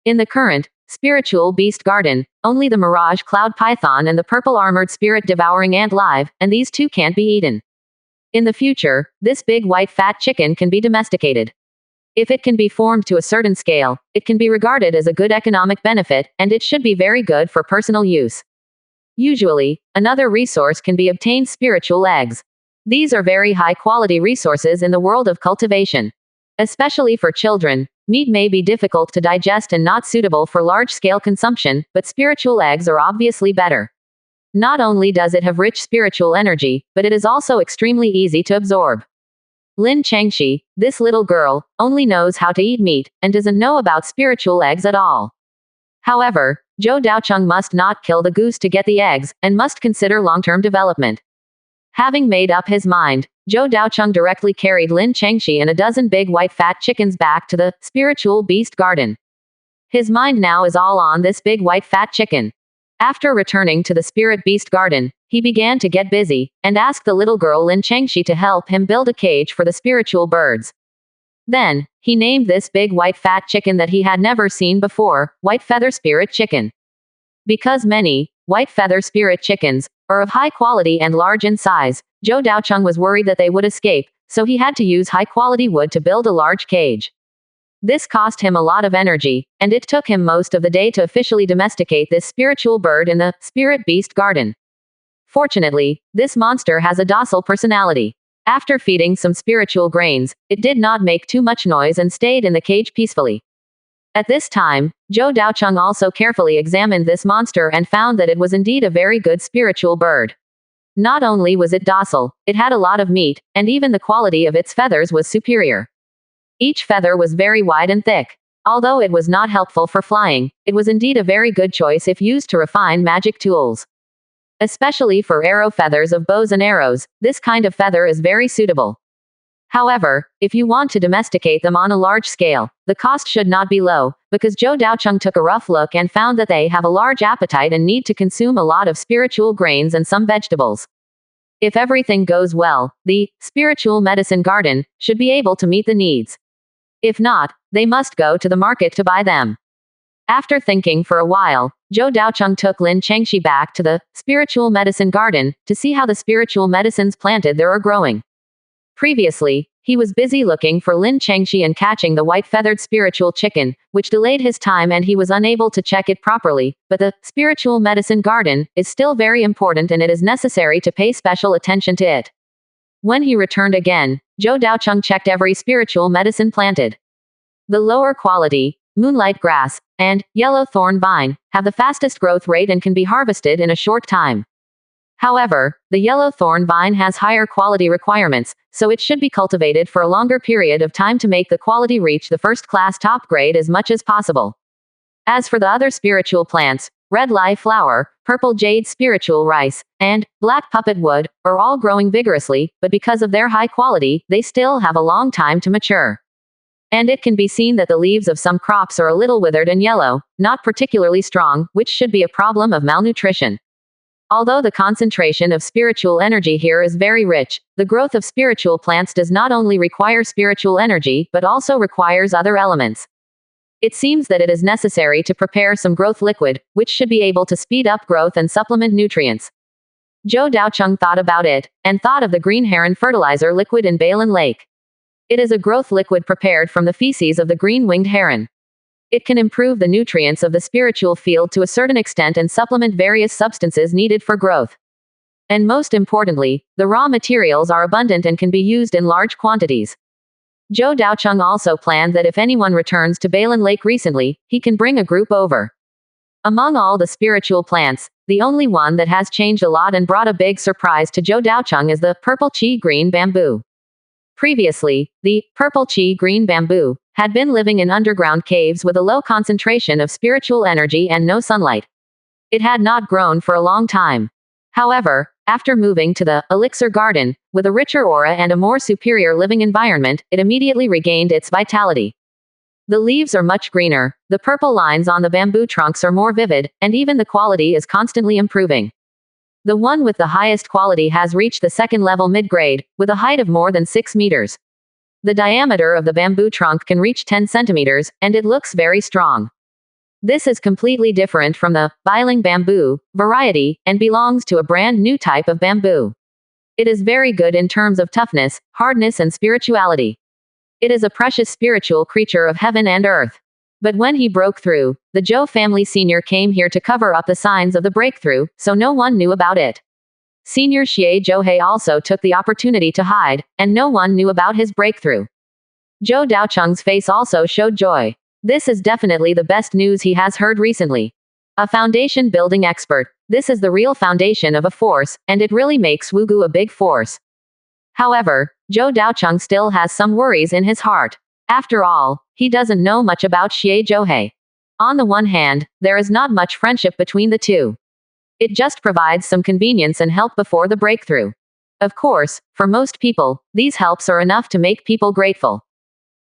In the current, spiritual beast garden, only the mirage cloud python and the purple armored spirit devouring ant live, and these two can't be eaten. In the future, this big white fat chicken can be domesticated. If it can be formed to a certain scale, it can be regarded as a good economic benefit, and it should be very good for personal use. Usually, another resource can be obtained: spiritual eggs. These are very high-quality resources in the world of cultivation. Especially for children, meat may be difficult to digest and not suitable for large-scale consumption, but spiritual eggs are obviously better. Not only does it have rich spiritual energy, but it is also extremely easy to absorb. Lin Chengxi, this little girl, only knows how to eat meat, and doesn't know about spiritual eggs at all. However, Zhou Daocheng must not kill the goose to get the eggs, and must consider long-term development. Having made up his mind, Zhou Daocheng directly carried Lin Chengxi and a dozen big white fat chickens back to the spiritual beast garden. His mind now is all on this big white fat chicken. After returning to the spirit beast garden, he began to get busy, and asked the little girl Lin Chengxi to help him build a cage for the spiritual birds. Then, he named this big white fat chicken that he had never seen before, White Feather Spirit Chicken. Because many white feather spirit chickens are of high quality and large in size, Zhou Daocheng was worried that they would escape, so he had to use high-quality wood to build a large cage. This cost him a lot of energy, and it took him most of the day to officially domesticate this spiritual bird in the Spirit Beast Garden. Fortunately, this monster has a docile personality. After feeding some spiritual grains, it did not make too much noise and stayed in the cage peacefully. At this time, Zhou Daocheng also carefully examined this monster and found that it was indeed a very good spiritual bird. Not only was it docile, it had a lot of meat, and even the quality of its feathers was superior. Each feather was very wide and thick. Although it was not helpful for flying, it was indeed a very good choice if used to refine magic tools. Especially for arrow feathers of bows and arrows, this kind of feather is very suitable. However, if you want to domesticate them on a large scale, the cost should not be low, because Zhou Daocheng took a rough look and found that they have a large appetite and need to consume a lot of spiritual grains and some vegetables. If everything goes well, the spiritual medicine garden should be able to meet the needs. If not, they must go to the market to buy them. After thinking for a while, Zhou Daocheng took Lin Chengxi back to the spiritual medicine garden to see how the spiritual medicines planted there are growing. Previously, he was busy looking for Lin Chengxi and catching the white-feathered spiritual chicken, which delayed his time and he was unable to check it properly, but the spiritual medicine garden is still very important and it is necessary to pay special attention to it. When he returned again, Zhou Daocheng checked every spiritual medicine planted. The lower quality, moonlight grass, and yellow thorn vine have the fastest growth rate and can be harvested in a short time. However, the yellow thorn vine has higher quality requirements, so it should be cultivated for a longer period of time to make the quality reach the first-class top grade as much as possible. As for the other spiritual plants, red lye flower, purple jade spiritual rice, and black puppet wood are all growing vigorously, but because of their high quality, they still have a long time to mature. And it can be seen that the leaves of some crops are a little withered and yellow, not particularly strong, which should be a problem of malnutrition. Although the concentration of spiritual energy here is very rich, the growth of spiritual plants does not only require spiritual energy but also requires other elements. It seems that it is necessary to prepare some growth liquid, which should be able to speed up growth and supplement nutrients. Zhou Daocheng thought about it, and thought of the green heron fertilizer liquid in Balin Lake. It is a growth liquid prepared from the feces of the green-winged heron. It can improve the nutrients of the spiritual field to a certain extent and supplement various substances needed for growth. And most importantly, the raw materials are abundant and can be used in large quantities. Zhou Daocheng also planned that if anyone returns to Balin Lake recently, he can bring a group over. Among all the spiritual plants, the only one that has changed a lot and brought a big surprise to Zhou Daocheng is the purple chi green bamboo. Previously, the purple chi green bamboo had been living in underground caves with a low concentration of spiritual energy and no sunlight. It had not grown for a long time. However, after moving to the elixir garden, with a richer aura and a more superior living environment, it immediately regained its vitality. The leaves are much greener, the purple lines on the bamboo trunks are more vivid, and even the quality is constantly improving. The one with the highest quality has reached the second-level mid-grade, with a height of more than 6 meters. The diameter of the bamboo trunk can reach 10 centimeters, and it looks very strong. This is completely different from the biling bamboo variety, and belongs to a brand new type of bamboo. It is very good in terms of toughness, hardness and spirituality. It is a precious spiritual creature of heaven and earth. But when he broke through, the Zhou family senior came here to cover up the signs of the breakthrough, so no one knew about it. Senior Xie Zhouhei also took the opportunity to hide, and no one knew about his breakthrough. Zhou Daocheng's face also showed joy. This is definitely the best news he has heard recently. A foundation building expert. This is the real foundation of a force, and it really makes Wugu a big force. However, Zhou Daocheng still has some worries in his heart. After all, he doesn't know much about Xie Zhouhei. On the one hand, there is not much friendship between the two. It just provides some convenience and help before the breakthrough. Of course, for most people, these helps are enough to make people grateful.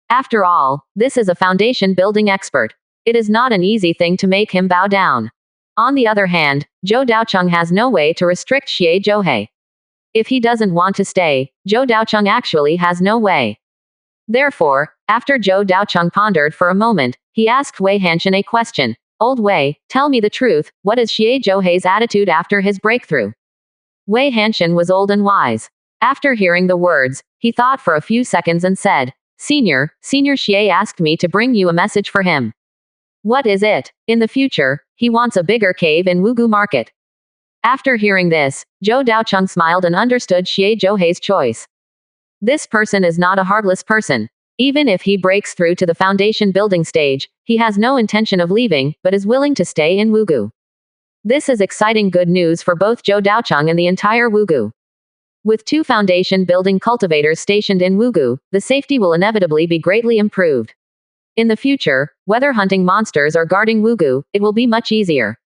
After all, this is a foundation building expert. It is not an easy thing to make him bow down. On the other hand, Zhou Daocheng has no way to restrict Xie Zhouhei. If he doesn't want to stay, Zhou Daocheng actually has no way. Therefore, After Zhou Daocheng pondered for a moment, he asked Wei Hanshan a question. Old Wei, tell me the truth, what is Xie Zhouhei's attitude after his breakthrough? Wei Hanshan was old and wise. After hearing the words, he thought for a few seconds and said, Senior Xie asked me to bring you a message for him. What is it? In the future, he wants a bigger cave in Wugu Market. After hearing this, Zhou Daocheng smiled and understood Xie Zhouhei's choice. This person is not a heartless person. Even if he breaks through to the foundation building stage, he has no intention of leaving, but is willing to stay in Wugu. This is exciting good news for both Zhou Daocheng and the entire Wugu. With 2 foundation building cultivators stationed in Wugu, the safety will inevitably be greatly improved. In the future, whether hunting monsters or guarding Wugu, it will be much easier.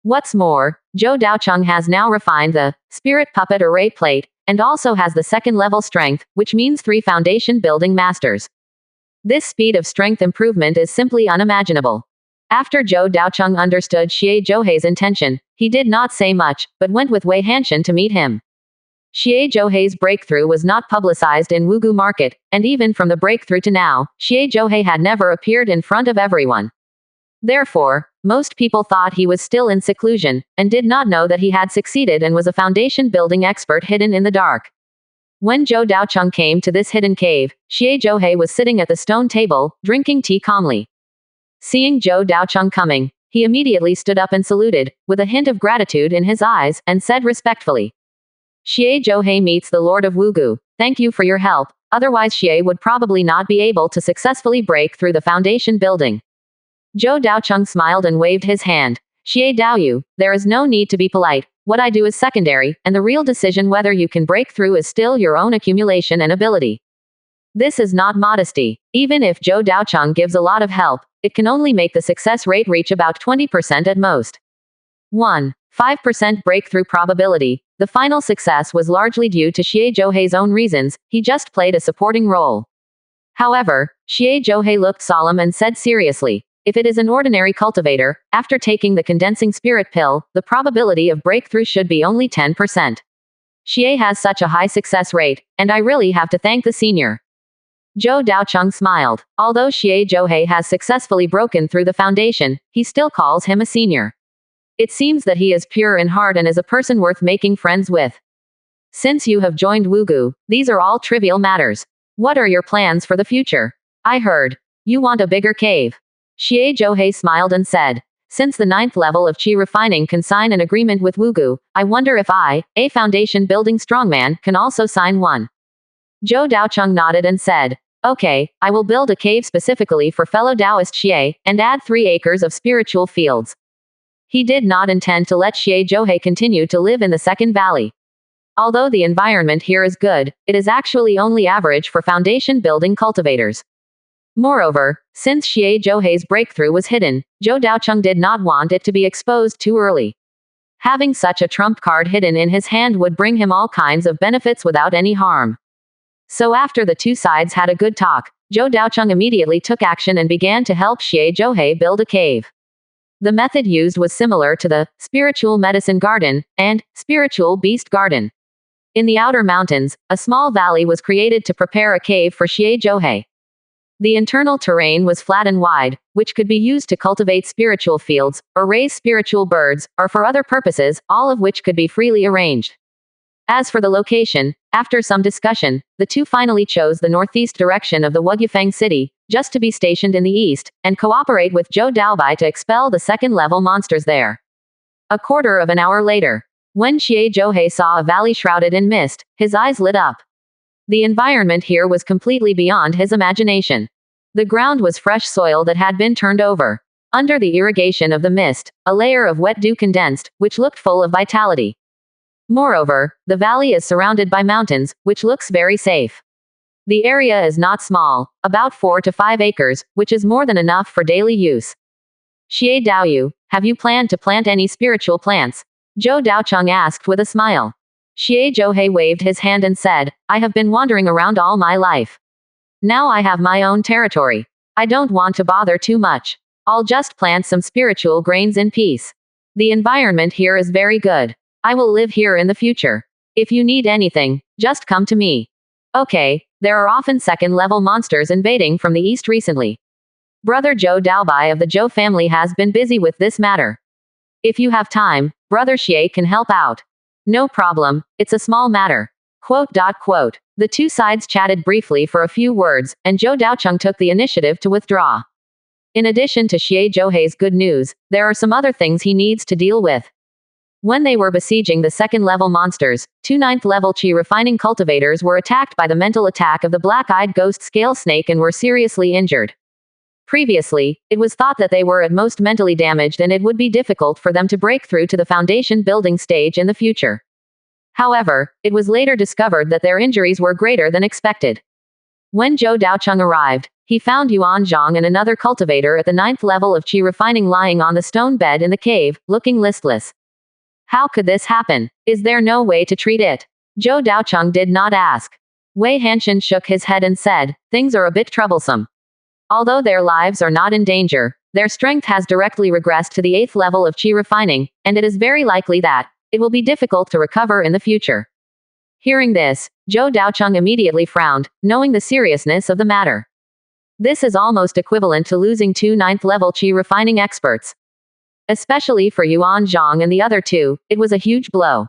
What's more, Zhou Daocheng has now refined the Spirit Puppet Array Plate, and also has the 2nd level strength, which means 3 foundation building masters. This speed of strength improvement is simply unimaginable. After Zhou Daocheng understood Xie Zhouhei's intention, he did not say much, but went with Wei Hanshan to meet him. Xie Zhouhei's breakthrough was not publicized in Wugu Market, and even from the breakthrough to now, Xie Zhouhei had never appeared in front of everyone. Therefore, most people thought he was still in seclusion, and did not know that he had succeeded and was a foundation building expert hidden in the dark. When Zhou Daocheng came to this hidden cave, Xie Zhouhei was sitting at the stone table, drinking tea calmly. Seeing Zhou Daocheng coming, he immediately stood up and saluted, with a hint of gratitude in his eyes, and said respectfully, Xie Zhouhei meets the Lord of Wugu, thank you for your help, otherwise Xie would probably not be able to successfully break through the foundation building. Zhou Daocheng smiled and waved his hand. Xie Daoyu, there is no need to be polite, what I do is secondary, and the real decision whether you can break through is still your own accumulation and ability. This is not modesty. Even if Zhou Daocheng gives a lot of help, it can only make the success rate reach about 20% at most. 1. 5% breakthrough probability. The final success was largely due to Xie Zhouhei's own reasons, he just played a supporting role. However, Xie Zhouhei looked solemn and said seriously, if it is an ordinary cultivator, after taking the condensing spirit pill, the probability of breakthrough should be only 10%. Xie has such a high success rate, and I really have to thank the senior. Zhou Daocheng smiled. Although Xie Zhouhei has successfully broken through the foundation, he still calls him a senior. It seems that he is pure in heart and is a person worth making friends with. Since you have joined Wugu, these are all trivial matters. What are your plans for the future? I heard you want a bigger cave. Xie Zhouhei smiled and said, since the 9th level of Qi refining can sign an agreement with Wugu, I wonder if I, a foundation building strongman, can also sign one. Zhou Daocheng nodded and said, okay, I will build a cave specifically for fellow Taoist Xie, and add 3 acres of spiritual fields. He did not intend to let Xie Zhouhei continue to live in the Second Valley. Although the environment here is good, it is actually only average for foundation building cultivators. Moreover, since Xie Zhouhei's breakthrough was hidden, Zhou Daocheng did not want it to be exposed too early. Having such a trump card hidden in his hand would bring him all kinds of benefits without any harm. So after the 2 sides had a good talk, Zhou Daocheng immediately took action and began to help Xie Zhouhei build a cave. The method used was similar to the Spiritual Medicine Garden and Spiritual Beast Garden. In the outer mountains, a small valley was created to prepare a cave for Xie Zhouhei. The internal terrain was flat and wide, which could be used to cultivate spiritual fields, or raise spiritual birds, or for other purposes, all of which could be freely arranged. As for the location, after some discussion, the 2 finally chose the northeast direction of the Wugyufeng city, just to be stationed in the east, and cooperate with Zhou Daobai to expel the 2nd-level monsters there. A quarter of an hour later, when Xie Zhouhei saw a valley shrouded in mist, his eyes lit up. The environment here was completely beyond his imagination. The ground was fresh soil that had been turned over. Under the irrigation of the mist, a layer of wet dew condensed, which looked full of vitality. Moreover, the valley is surrounded by mountains, which looks very safe. The area is not small, about 4 to 5 acres, which is more than enough for daily use. Xie Daoyu, have you planned to plant any spiritual plants? Zhou Daocheng asked with a smile. Xie Zhouhei waved his hand and said, I have been wandering around all my life. Now I have my own territory. I don't want to bother too much. I'll just plant some spiritual grains in peace. The environment here is very good. I will live here in the future. If you need anything, just come to me. Okay, there are often second-level monsters invading from the east recently. Brother Zhou Daobai of the Zhou family has been busy with this matter. If you have time, Brother Xie can help out. No problem, it's a small matter. Quote. The two sides chatted briefly for a few words, and Zhou Daocheng took the initiative to withdraw. In addition to Xie Zhouhei's good news, there are some other things he needs to deal with. When they were besieging the second-level monsters, two ninth-level Qi refining cultivators were attacked by the mental attack of the black-eyed ghost scale snake and were seriously injured. Previously, it was thought that they were at most mentally damaged and it would be difficult for them to break through to the foundation building stage in the future. However, it was later discovered that their injuries were greater than expected. When Zhou Daocheng arrived, he found Yuan Zhang and another cultivator at the ninth level of Qi refining lying on the stone bed in the cave, looking listless. How could this happen? Is there no way to treat it? Zhou Daocheng did not ask. Wei Hanshan shook his head and said, things are a bit troublesome. Although their lives are not in danger, their strength has directly regressed to the 8th level of Qi refining, and it is very likely that it will be difficult to recover in the future. Hearing this, Zhou Daocheng immediately frowned, knowing the seriousness of the matter. This is almost equivalent to losing two 9th level Qi refining experts. Especially for Yuan Zhang and the other two, it was a huge blow.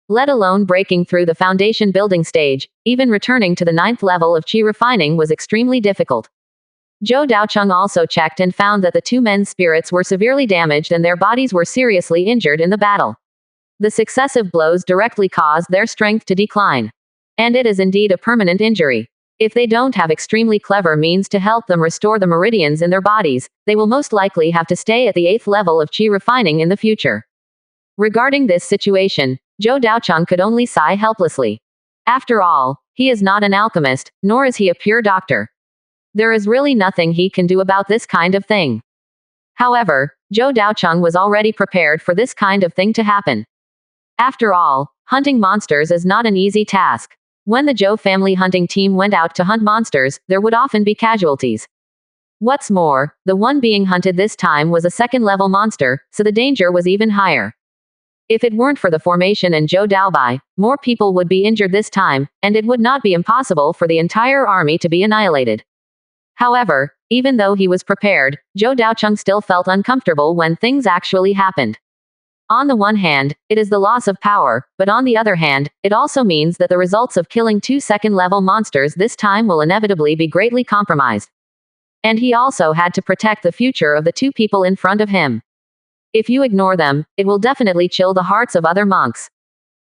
Let alone breaking through the foundation building stage, even returning to the 9th level of Qi refining was extremely difficult. Zhou Daocheng also checked and found that the two men's spirits were severely damaged and their bodies were seriously injured in the battle. The successive blows directly caused their strength to decline. And it is indeed a permanent injury. If they don't have extremely clever means to help them restore the meridians in their bodies, they will most likely have to stay at the 8th level of Qi refining in the future. Regarding this situation, Zhou Daocheng could only sigh helplessly. After all, he is not an alchemist, nor is he a pure doctor. There is really nothing he can do about this kind of thing. However, Zhou Daocheng was already prepared for this kind of thing to happen. After all, hunting monsters is not an easy task. When the Zhou family hunting team went out to hunt monsters, there would often be casualties. What's more, the one being hunted this time was a second-level monster, so the danger was even higher. If it weren't for the formation and Zhou Daobai, more people would be injured this time, and it would not be impossible for the entire army to be annihilated. However, even though he was prepared, Zhou Daocheng still felt uncomfortable when things actually happened. On the one hand, it is the loss of power, but on the other hand, it also means that the results of killing two second-level monsters this time will inevitably be greatly compromised. And he also had to protect the future of the two people in front of him. If you ignore them, it will definitely chill the hearts of other monks.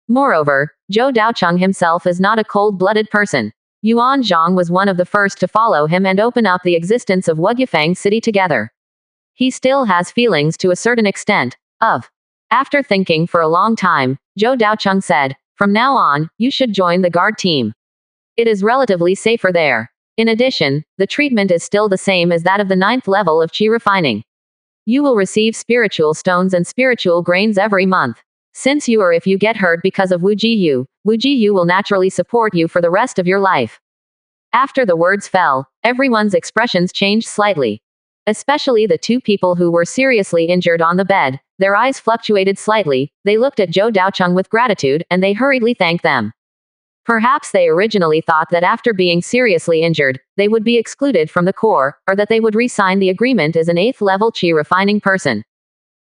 Moreover, Zhou Daocheng himself is not a cold-blooded person. Yuan Zhang was one of the first to follow him and open up the existence of Wugyufang City together. He still has feelings to a certain extent. After thinking for a long time, Zhou Daocheng said, from now on, you should join the guard team. It is relatively safer there. In addition, the treatment is still the same as that of the 9th level of Qi refining. You will receive spiritual stones and spiritual grains every month. Since you or if you get hurt because of Wu Ji Yu will naturally support you for the rest of your life. After the words fell, everyone's expressions changed slightly. Especially the two people who were seriously injured on the bed, their eyes fluctuated slightly, they looked at Zhou Daocheng with gratitude, and they hurriedly thanked them. Perhaps they originally thought that after being seriously injured, they would be excluded from the Corps, or that they would re-sign the agreement as an 8th level Qi refining person.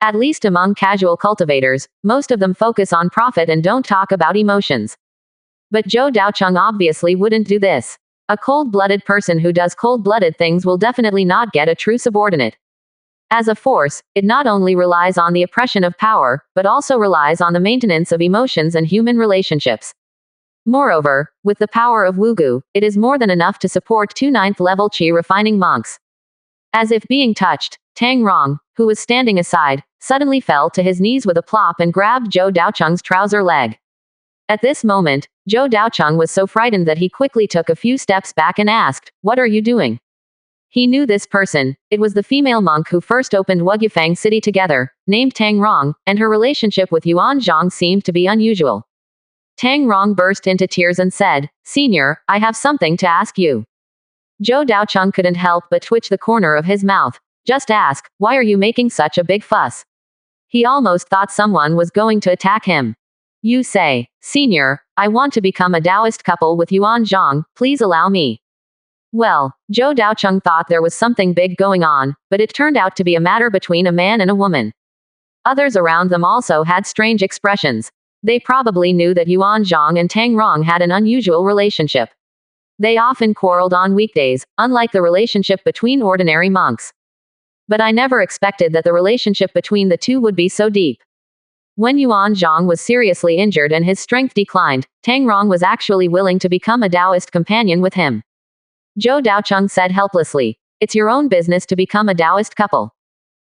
At least among casual cultivators, most of them focus on profit and don't talk about emotions. But Zhou Daocheng obviously wouldn't do this. A cold-blooded person who does cold-blooded things will definitely not get a true subordinate. As a force, it not only relies on the oppression of power, but also relies on the maintenance of emotions and human relationships. Moreover, with the power of Wugu, it is more than enough to support two 9th level Qi refining monks. As if being touched, Tang Rong, who was standing aside, suddenly fell to his knees with a plop and grabbed Zhou Daocheng's trouser leg. At this moment, Zhou Daocheng was so frightened that he quickly took a few steps back and asked, "What are you doing?" He knew this person. It was the female monk who first opened Wugyufang City together, named Tang Rong, and her relationship with Yuan Zhang seemed to be unusual. Tang Rong burst into tears and said, "Senior, I have something to ask you." Zhou Daocheng couldn't help but twitch the corner of his mouth. Just ask, why are you making such a big fuss? He almost thought someone was going to attack him. You say, Senior, I want to become a Taoist couple with Yuan Zhang, please allow me. Well, Zhou Daocheng thought there was something big going on, but it turned out to be a matter between a man and a woman. Others around them also had strange expressions. They probably knew that Yuan Zhang and Tang Rong had an unusual relationship. They often quarreled on weekdays, unlike the relationship between ordinary monks. But I never expected that the relationship between the two would be so deep. When Yuan Zhang was seriously injured and his strength declined, Tang Rong was actually willing to become a Taoist companion with him. Zhou Daocheng said helplessly, It's your own business to become a Taoist couple.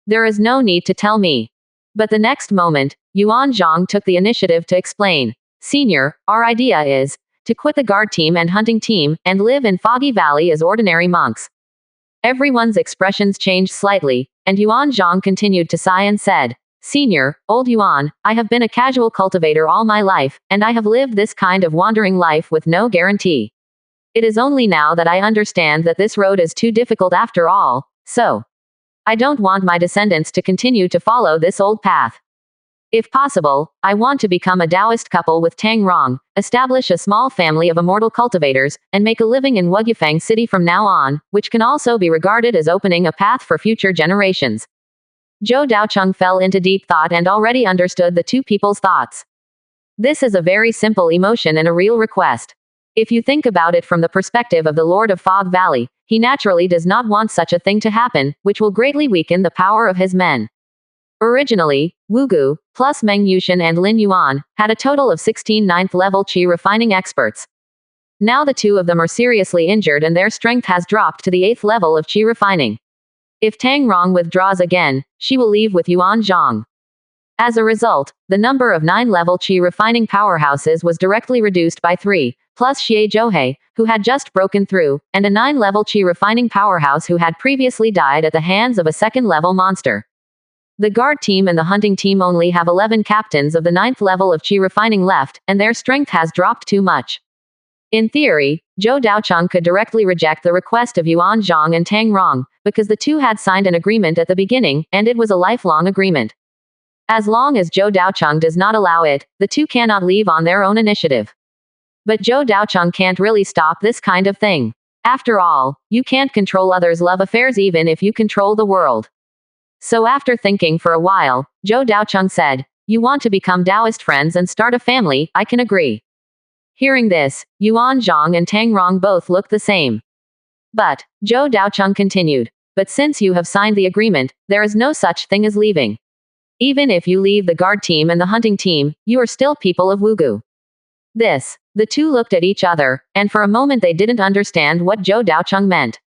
There is no need to tell me. But the next moment, Yuan Zhang took the initiative to explain. Senior, our idea is to quit the guard team and hunting team, and live in Foggy Valley as ordinary monks. Everyone's expressions changed slightly, and Yuan Zhang continued to sigh and said, Senior, old Yuan, I have been a casual cultivator all my life, and I have lived this kind of wandering life with no guarantee. It is only now that I understand that this road is too difficult after all, so I don't want my descendants to continue to follow this old path. If possible, I want to become a Taoist couple with Tang Rong, establish a small family of immortal cultivators, and make a living in Wugufang City from now on, which can also be regarded as opening a path for future generations. Zhou Daocheng fell into deep thought and already understood the two people's thoughts. This is a very simple emotion and a real request. If you think about it from the perspective of the Lord of Fog Valley, he naturally does not want such a thing to happen, which will greatly weaken the power of his men. Originally, Wu Gu, plus Meng Yushan and Lin Yuan, had a total of 16 ninth-level qi refining experts. Now the two of them are seriously injured and their strength has dropped to the 8th level of qi refining. If Tang Rong withdraws again, she will leave with Yuan Zhang. As a result, the number of 9-level qi refining powerhouses was directly reduced by 3, plus Xie Zhouhei, who had just broken through, and a 9-level qi refining powerhouse who had previously died at the hands of a 2nd-level monster. The guard team and the hunting team only have 11 captains of the 9th level of qi refining left, and their strength has dropped too much. In theory, Zhou Daocheng could directly reject the request of Yuan Zhang and Tang Rong, because the two had signed an agreement at the beginning, and it was a lifelong agreement. As long as Zhou Daocheng does not allow it, the two cannot leave on their own initiative. But Zhou Daocheng can't really stop this kind of thing. After all, you can't control others' love affairs even if you control the world. So after thinking for a while, Zhou Daocheng said, You want to become Taoist friends and start a family, I can agree. Hearing this, Yuan Zhang and Tang Rong both looked the same. But, Zhou Daocheng continued, But since you have signed the agreement, there is no such thing as leaving. Even if you leave the guard team and the hunting team, you are still people of Wugu. The two looked at each other, and for a moment they didn't understand what Zhou Daocheng meant.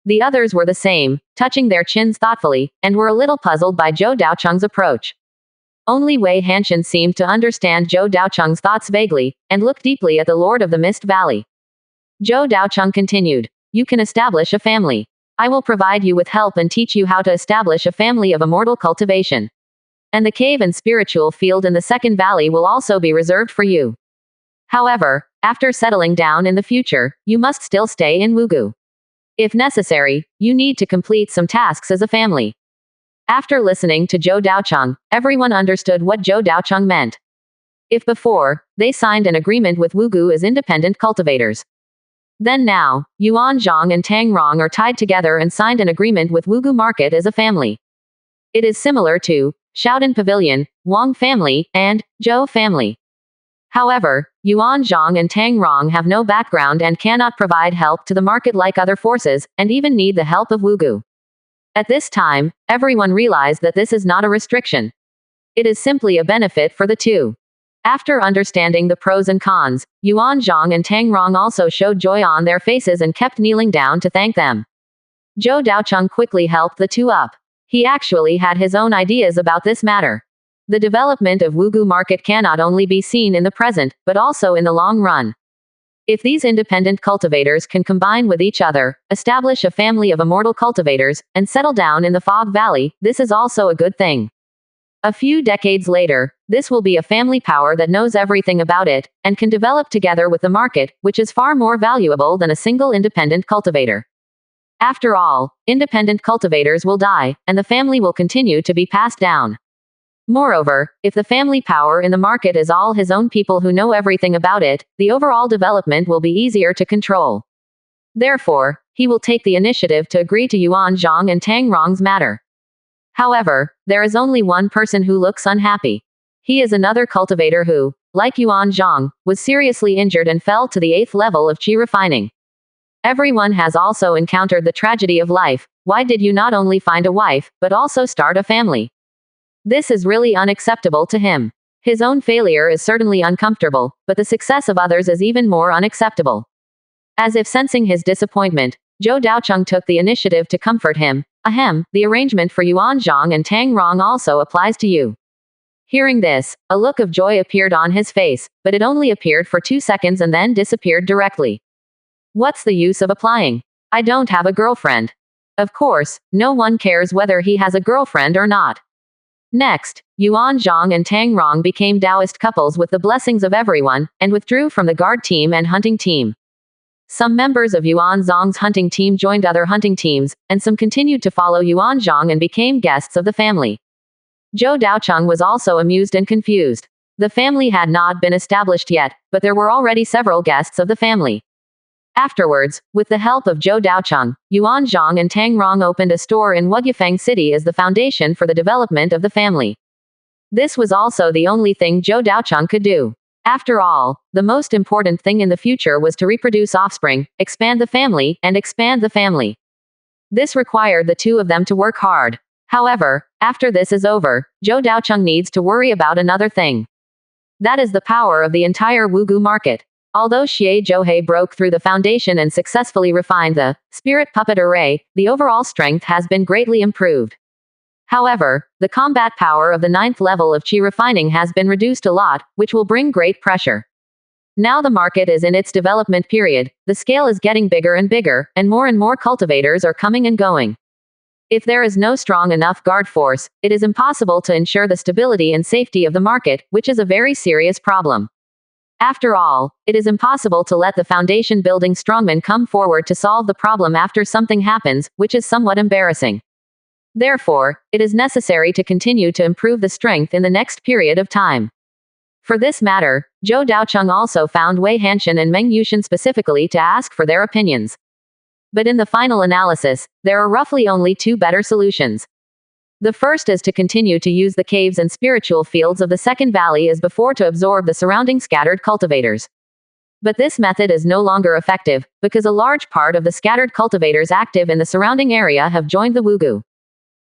The others were the same, touching their chins thoughtfully, and were a little puzzled by Zhou Daocheng's approach. Only Wei Hanshan seemed to understand Zhou Daocheng's thoughts vaguely, and looked deeply at the Lord of the Mist Valley. Zhou Daocheng continued, You can establish a family. I will provide you with help and teach you how to establish a family of immortal cultivation. And the cave and spiritual field in the 2nd valley will also be reserved for you. However, after settling down in the future, you must still stay in Wugu. If necessary, you need to complete some tasks as a family. After listening to Zhou Daocheng, everyone understood what Zhou Daocheng meant. If before, they signed an agreement with Wugu as independent cultivators. Then now, Yuan Zhang and Tang Rong are tied together and signed an agreement with Wugu Market as a family. It is similar to Shaodin Pavilion, Wang family, and Zhou family. However, Yuan Zhang and Tang Rong have no background and cannot provide help to the market like other forces, and even need the help of Wugu. At this time, everyone realized that this is not a restriction. It is simply a benefit for the two. After understanding the pros and cons, Yuan Zhang and Tang Rong also showed joy on their faces and kept kneeling down to thank them. Zhou Daocheng quickly helped the two up. He actually had his own ideas about this matter. The development of Wugu Market cannot only be seen in the present, but also in the long run. If these independent cultivators can combine with each other, establish a family of immortal cultivators, and settle down in the Fog Valley, this is also a good thing. A few decades later, this will be a family power that knows everything about it, and can develop together with the market, which is far more valuable than a single independent cultivator. After all, independent cultivators will die, and the family will continue to be passed down. Moreover, if the family power in the market is all his own people who know everything about it, the overall development will be easier to control. Therefore, he will take the initiative to agree to Yuan Zhang and Tang Rong's matter. However, there is only one person who looks unhappy. He is another cultivator who, like Yuan Zhang, was seriously injured and fell to the 8th level of qi refining. Everyone has also encountered the tragedy of life. Why did you not only find a wife, but also start a family? This is really unacceptable to him. His own failure is certainly uncomfortable, but the success of others is even more unacceptable. As if sensing his disappointment, Zhou Daocheng took the initiative to comfort him. Ahem, the arrangement for Yuan Zhang and Tang Rong also applies to you. Hearing this, a look of joy appeared on his face, but it only appeared for 2 seconds and then disappeared directly. What's the use of applying? I don't have a girlfriend. Of course, no one cares whether he has a girlfriend or not. Next, Yuan Zhang and Tang Rong became Taoist couples with the blessings of everyone, and withdrew from the guard team and hunting team. Some members of Yuan Zhang's hunting team joined other hunting teams, and some continued to follow Yuan Zhang and became guests of the family. Zhou Daocheng was also amused and confused. The family had not been established yet, but there were already several guests of the family. Afterwards, with the help of Zhou Daocheng, Yuan Zhang and Tang Rong opened a store in Wugyufeng City as the foundation for the development of the family. This was also the only thing Zhou Daocheng could do. After all, the most important thing in the future was to reproduce offspring, expand the family, and expand the family. This required the two of them to work hard. However, after this is over, Zhou Daocheng needs to worry about another thing. That is the power of the entire Wugu market. Although Xie Zhouhe broke through the foundation and successfully refined the spirit puppet array, the overall strength has been greatly improved. However, the combat power of the 9th level of qi refining has been reduced a lot, which will bring great pressure. Now the market is in its development period, the scale is getting bigger and bigger, and more cultivators are coming and going. If there is no strong enough guard force, it is impossible to ensure the stability and safety of the market, which is a very serious problem. After all, it is impossible to let the foundation building strongmen come forward to solve the problem after something happens, which is somewhat embarrassing. Therefore, it is necessary to continue to improve the strength in the next period of time. For this matter, Zhou Daocheng also found Wei Hanshan and Meng Yushan specifically to ask for their opinions. But in the final analysis, there are roughly only 2 better solutions. The first is to continue to use the caves and spiritual fields of the second valley as before to absorb the surrounding scattered cultivators. But this method is no longer effective, because a large part of the scattered cultivators active in the surrounding area have joined the Wugu.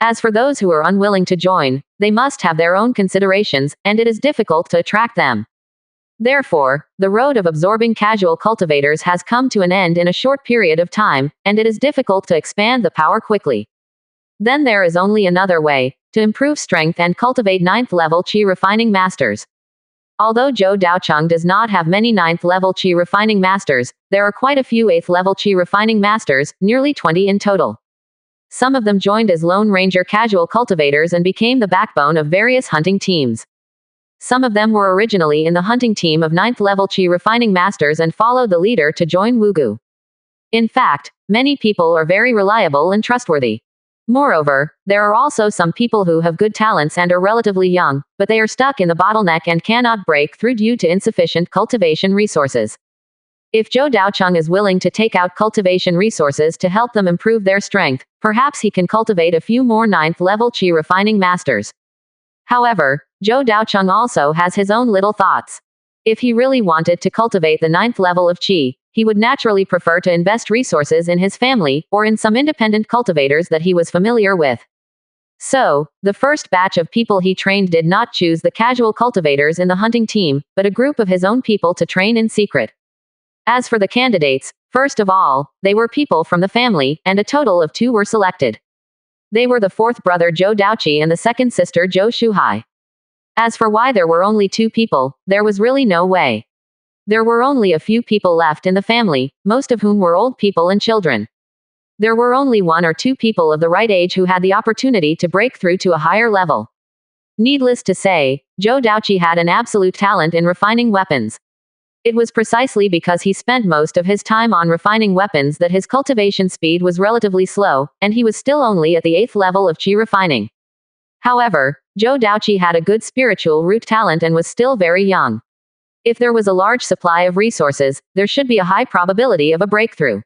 As for those who are unwilling to join, they must have their own considerations, and it is difficult to attract them. Therefore, the road of absorbing casual cultivators has come to an end in a short period of time, and it is difficult to expand the power quickly. Then there is only another way, to improve strength and cultivate 9th level qi refining masters. Although Zhou Daocheng does not have many 9th level qi refining masters, there are quite a few 8th level qi refining masters, nearly 20 in total. Some of them joined as Lone Ranger casual cultivators and became the backbone of various hunting teams. Some of them were originally in the hunting team of 9th level qi refining masters and followed the leader to join Wugu. In fact, many people are very reliable and trustworthy. Moreover, there are also some people who have good talents and are relatively young, but they are stuck in the bottleneck and cannot break through due to insufficient cultivation resources. If Zhou Daocheng is willing to take out cultivation resources to help them improve their strength, perhaps he can cultivate a few more 9th level qi refining masters. However, Zhou Daocheng also has his own little thoughts. If he really wanted to cultivate the 9th level of qi, he would naturally prefer to invest resources in his family, or in some independent cultivators that he was familiar with. So, the first batch of people he trained did not choose the casual cultivators in the hunting team, but a group of his own people to train in secret. As for the candidates, first of all, they were people from the family, and a total of 2 were selected. They were the 4th brother Zhou Daoqi and the 2nd sister Zhou Shuhai. As for why there were only 2 people, there was really no way. There were only a few people left in the family, most of whom were old people and children. There were only 1 or 2 people of the right age who had the opportunity to break through to a higher level. Needless to say, Zhou Daoqi had an absolute talent in refining weapons. It was precisely because he spent most of his time on refining weapons that his cultivation speed was relatively slow, and he was still only at the 8th level of qi refining. However, Zhou Daoqi had a good spiritual root talent and was still very young. If there was a large supply of resources, there should be a high probability of a breakthrough.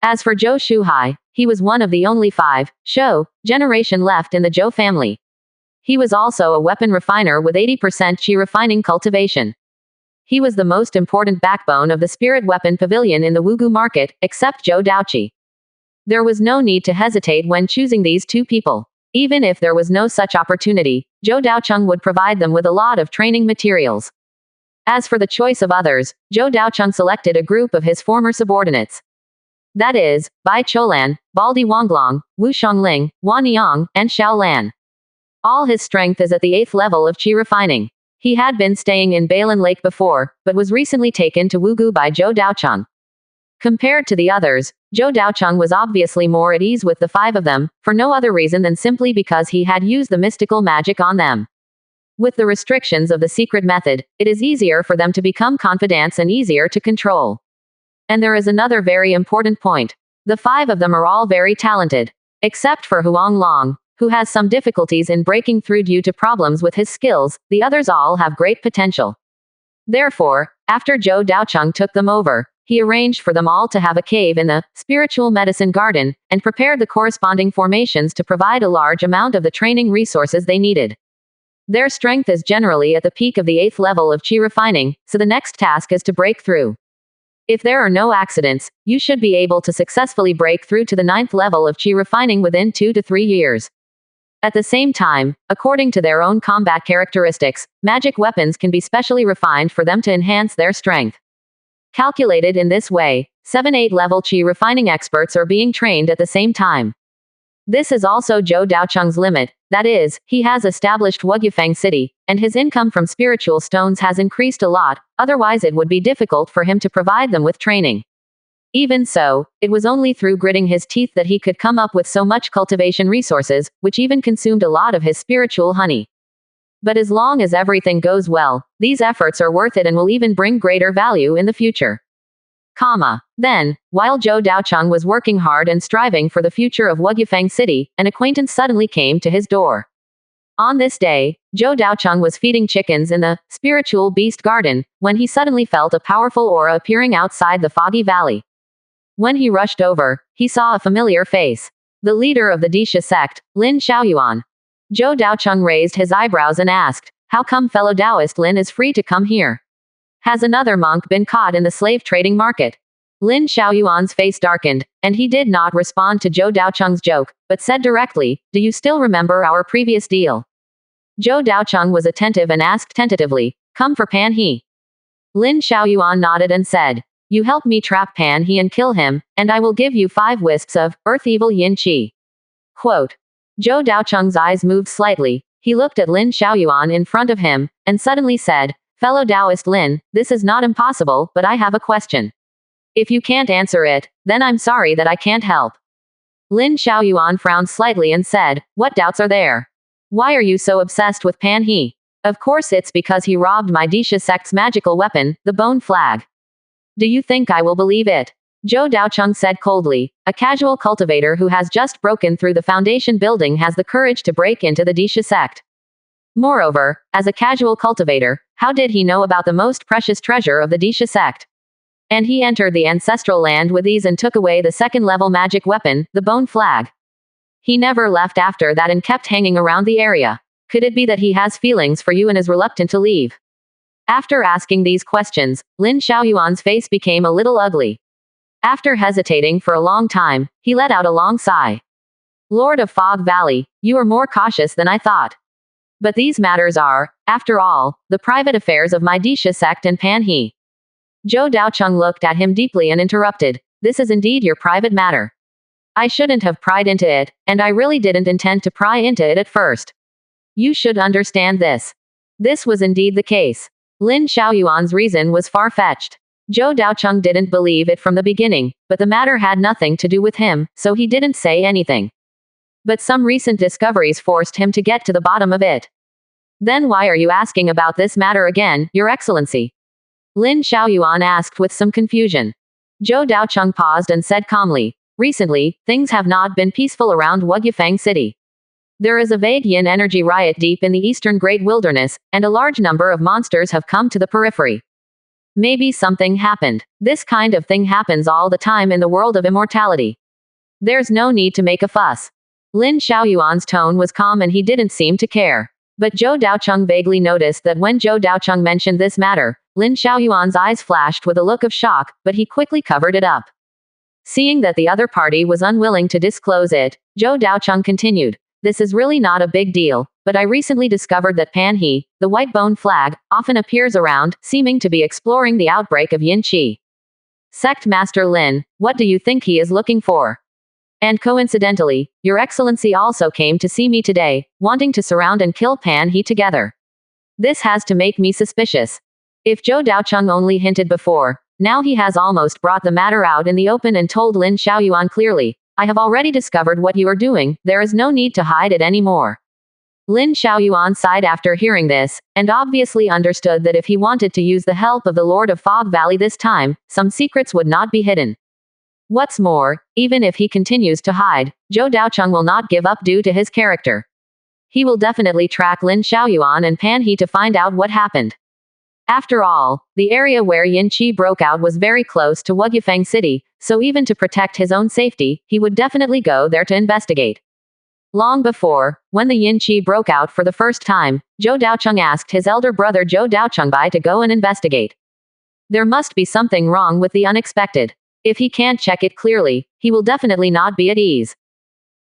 As for Zhou Shuhai, he was one of the only 5 Shou generation left in the Zhou family. He was also a weapon refiner with 80% qi refining cultivation. He was the most important backbone of the spirit weapon pavilion in the Wugu market, except Zhou Daoqi. There was no need to hesitate when choosing these 2 people. Even if there was no such opportunity, Zhou Daocheng would provide them with a lot of training materials. As for the choice of others, Zhou Daocheng selected a group of his former subordinates. That is, Bai Cholan, Baldi Wanglong, Wu Shangling, Wan Yang, and Xiao Lan. All his strength is at the 8th level of qi refining. He had been staying in Balan Lake before, but was recently taken to Wugu by Zhou Daocheng. Compared to the others, Zhou Daocheng was obviously more at ease with the 5 of them, for no other reason than simply because he had used the mystical magic on them. With the restrictions of the secret method, it is easier for them to become confidants and easier to control. And there is another very important point. The 5 of them are all very talented. Except for Huang Long, who has some difficulties in breaking through due to problems with his skills, the others all have great potential. Therefore, after Zhou Daocheng took them over, he arranged for them all to have a cave in the spiritual medicine garden, and prepared the corresponding formations to provide a large amount of the training resources they needed. Their strength is generally at the peak of the 8th level of qi refining, so the next task is to break through. If there are no accidents, you should be able to successfully break through to the 9th level of qi refining within 2 to 3 years. At the same time, according to their own combat characteristics, magic weapons can be specially refined for them to enhance their strength. Calculated in this way, 7-8 level qi refining experts are being trained at the same time. This is also Zhou Daocheng's limit, that is, he has established Wugyufang City, and his income from spiritual stones has increased a lot, otherwise it would be difficult for him to provide them with training. Even so, it was only through gritting his teeth that he could come up with so much cultivation resources, which even consumed a lot of his spiritual honey. But as long as everything goes well, these efforts are worth it and will even bring greater value in the future. Then, while Zhou Daocheng was working hard and striving for the future of Wugyufang City, an acquaintance suddenly came to his door. On this day, Zhou Daocheng was feeding chickens in the spiritual beast garden, when he suddenly felt a powerful aura appearing outside the foggy valley. When he rushed over, he saw a familiar face. The leader of the Disha sect, Lin Xiaoyuan. Zhou Daocheng raised his eyebrows and asked, "How come fellow Taoist Lin is free to come here? Has another monk been caught in the slave trading market?" Lin Xiaoyuan's face darkened, and he did not respond to Zhou Daocheng's joke, but said directly, "Do you still remember our previous deal?" Zhou Daocheng was attentive and asked tentatively, "Come for Pan He?" Lin Xiaoyuan nodded and said, "You help me trap Pan He and kill him, and I will give you 5 wisps of earth evil yin qi." Quote. Zhou Daocheng's eyes moved slightly. He looked at Lin Xiaoyuan in front of him, and suddenly said, "Fellow Taoist Lin, this is not impossible, but I have a question. If you can't answer it, then I'm sorry that I can't help." Lin Xiaoyuan frowned slightly and said, "What doubts are there? Why are you so obsessed with Pan He?" "Of course it's because he robbed my Disha sect's magical weapon, the bone flag." "Do you think I will believe it?" Zhou Daocheng said coldly. "A casual cultivator who has just broken through the foundation building has the courage to break into the Disha sect. Moreover, as a casual cultivator, how did he know about the most precious treasure of the Disha sect? And he entered the ancestral land with ease and took away the 2nd-level magic weapon, the bone flag. He never left after that and kept hanging around the area. Could it be that he has feelings for you and is reluctant to leave?" After asking these questions, Lin Xiaoyuan's face became a little ugly. After hesitating for a long time, he let out a long sigh. "Lord of Fog Valley, you are more cautious than I thought. But these matters are, after all, the private affairs of my Disha sect and Pan He." Zhou Daocheng looked at him deeply and interrupted, "This is indeed your private matter. I shouldn't have pried into it, and I really didn't intend to pry into it at first. You should understand this." This was indeed the case. Lin Xiaoyuan's reason was far-fetched. Zhou Daocheng didn't believe it from the beginning, but the matter had nothing to do with him, so he didn't say anything. But some recent discoveries forced him to get to the bottom of it. "Then why are you asking about this matter again, Your Excellency?" Lin Xiaoyuan asked with some confusion. Zhou Daocheng paused and said calmly, "Recently, things have not been peaceful around Wugyufang City. There is a vague yin energy riot deep in the eastern Great Wilderness, and a large number of monsters have come to the periphery. Maybe something happened. This kind of thing happens all the time in the world of immortality. There's no need to make a fuss. Lin Xiaoyuan's tone was calm and he didn't seem to care. But Zhou Daocheng vaguely noticed that when Zhou Daocheng mentioned this matter, Lin Xiaoyuan's eyes flashed with a look of shock, but he quickly covered it up. Seeing that the other party was unwilling to disclose it, Zhou Daocheng continued, "This is really not a big deal, but I recently discovered that Pan He, the white bone flag, often appears around, seeming to be exploring the outbreak of Yin Qi. Sect Master Lin, what do you think he is looking for? And coincidentally, Your Excellency also came to see me today, wanting to surround and kill Pan He together. This has to make me suspicious. If Zhou Daocheng only hinted before, now he has almost brought the matter out in the open and told Lin Xiaoyuan clearly, I have already discovered what you are doing, there is no need to hide it anymore." Lin Xiaoyuan sighed after hearing this, and obviously understood that if he wanted to use the help of the Lord of Fog Valley this time, some secrets would not be hidden. What's more, even if he continues to hide, Zhou Daocheng will not give up due to his character. He will definitely track Lin Xiaoyuan and Pan He to find out what happened. After all, the area where Yin Qi broke out was very close to Wugufeng City, so even to protect his own safety, he would definitely go there to investigate. Long before, when the Yin Qi broke out for the first time, Zhou Daocheng asked his elder brother Zhou Daochengbai to go and investigate. There must be something wrong with the unexpected. If he can't check it clearly, he will definitely not be at ease.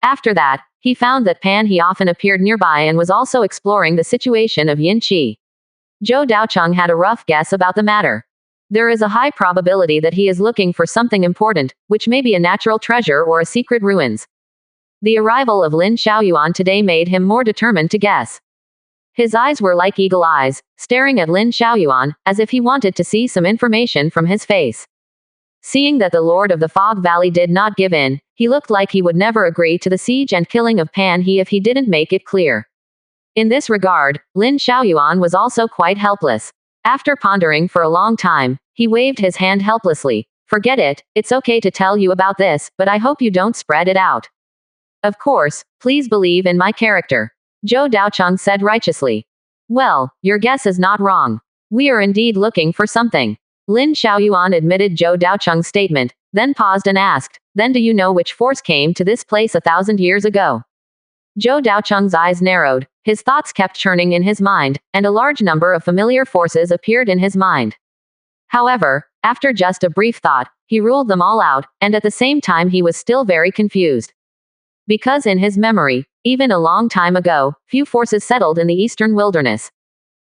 After that, he found that Pan He often appeared nearby and was also exploring the situation of Yin Qi. Zhou Daocheng had a rough guess about the matter. There is a high probability that he is looking for something important, which may be a natural treasure or a secret ruins. The arrival of Lin Xiaoyuan today made him more determined to guess. His eyes were like eagle eyes, staring at Lin Xiaoyuan, as if he wanted to see some information from his face. Seeing that the Lord of the Fog Valley did not give in, he looked like he would never agree to the siege and killing of Pan He if he didn't make it clear. In this regard, Lin Xiaoyuan was also quite helpless. After pondering for a long time, he waved his hand helplessly. Forget it, it's okay to tell you about this, but I hope you don't spread it out. Of course, please believe in my character. Zhou Daocheng said righteously. Well, your guess is not wrong. We are indeed looking for something. Lin Xiaoyuan admitted Zhou Daocheng's statement, then paused and asked, then do you know which force came to this place 1,000 years ago? Zhou Daocheng's eyes narrowed, his thoughts kept churning in his mind, and a large number of familiar forces appeared in his mind. However, after just a brief thought, he ruled them all out, and at the same time he was still very confused. Because in his memory, even a long time ago, few forces settled in the eastern wilderness.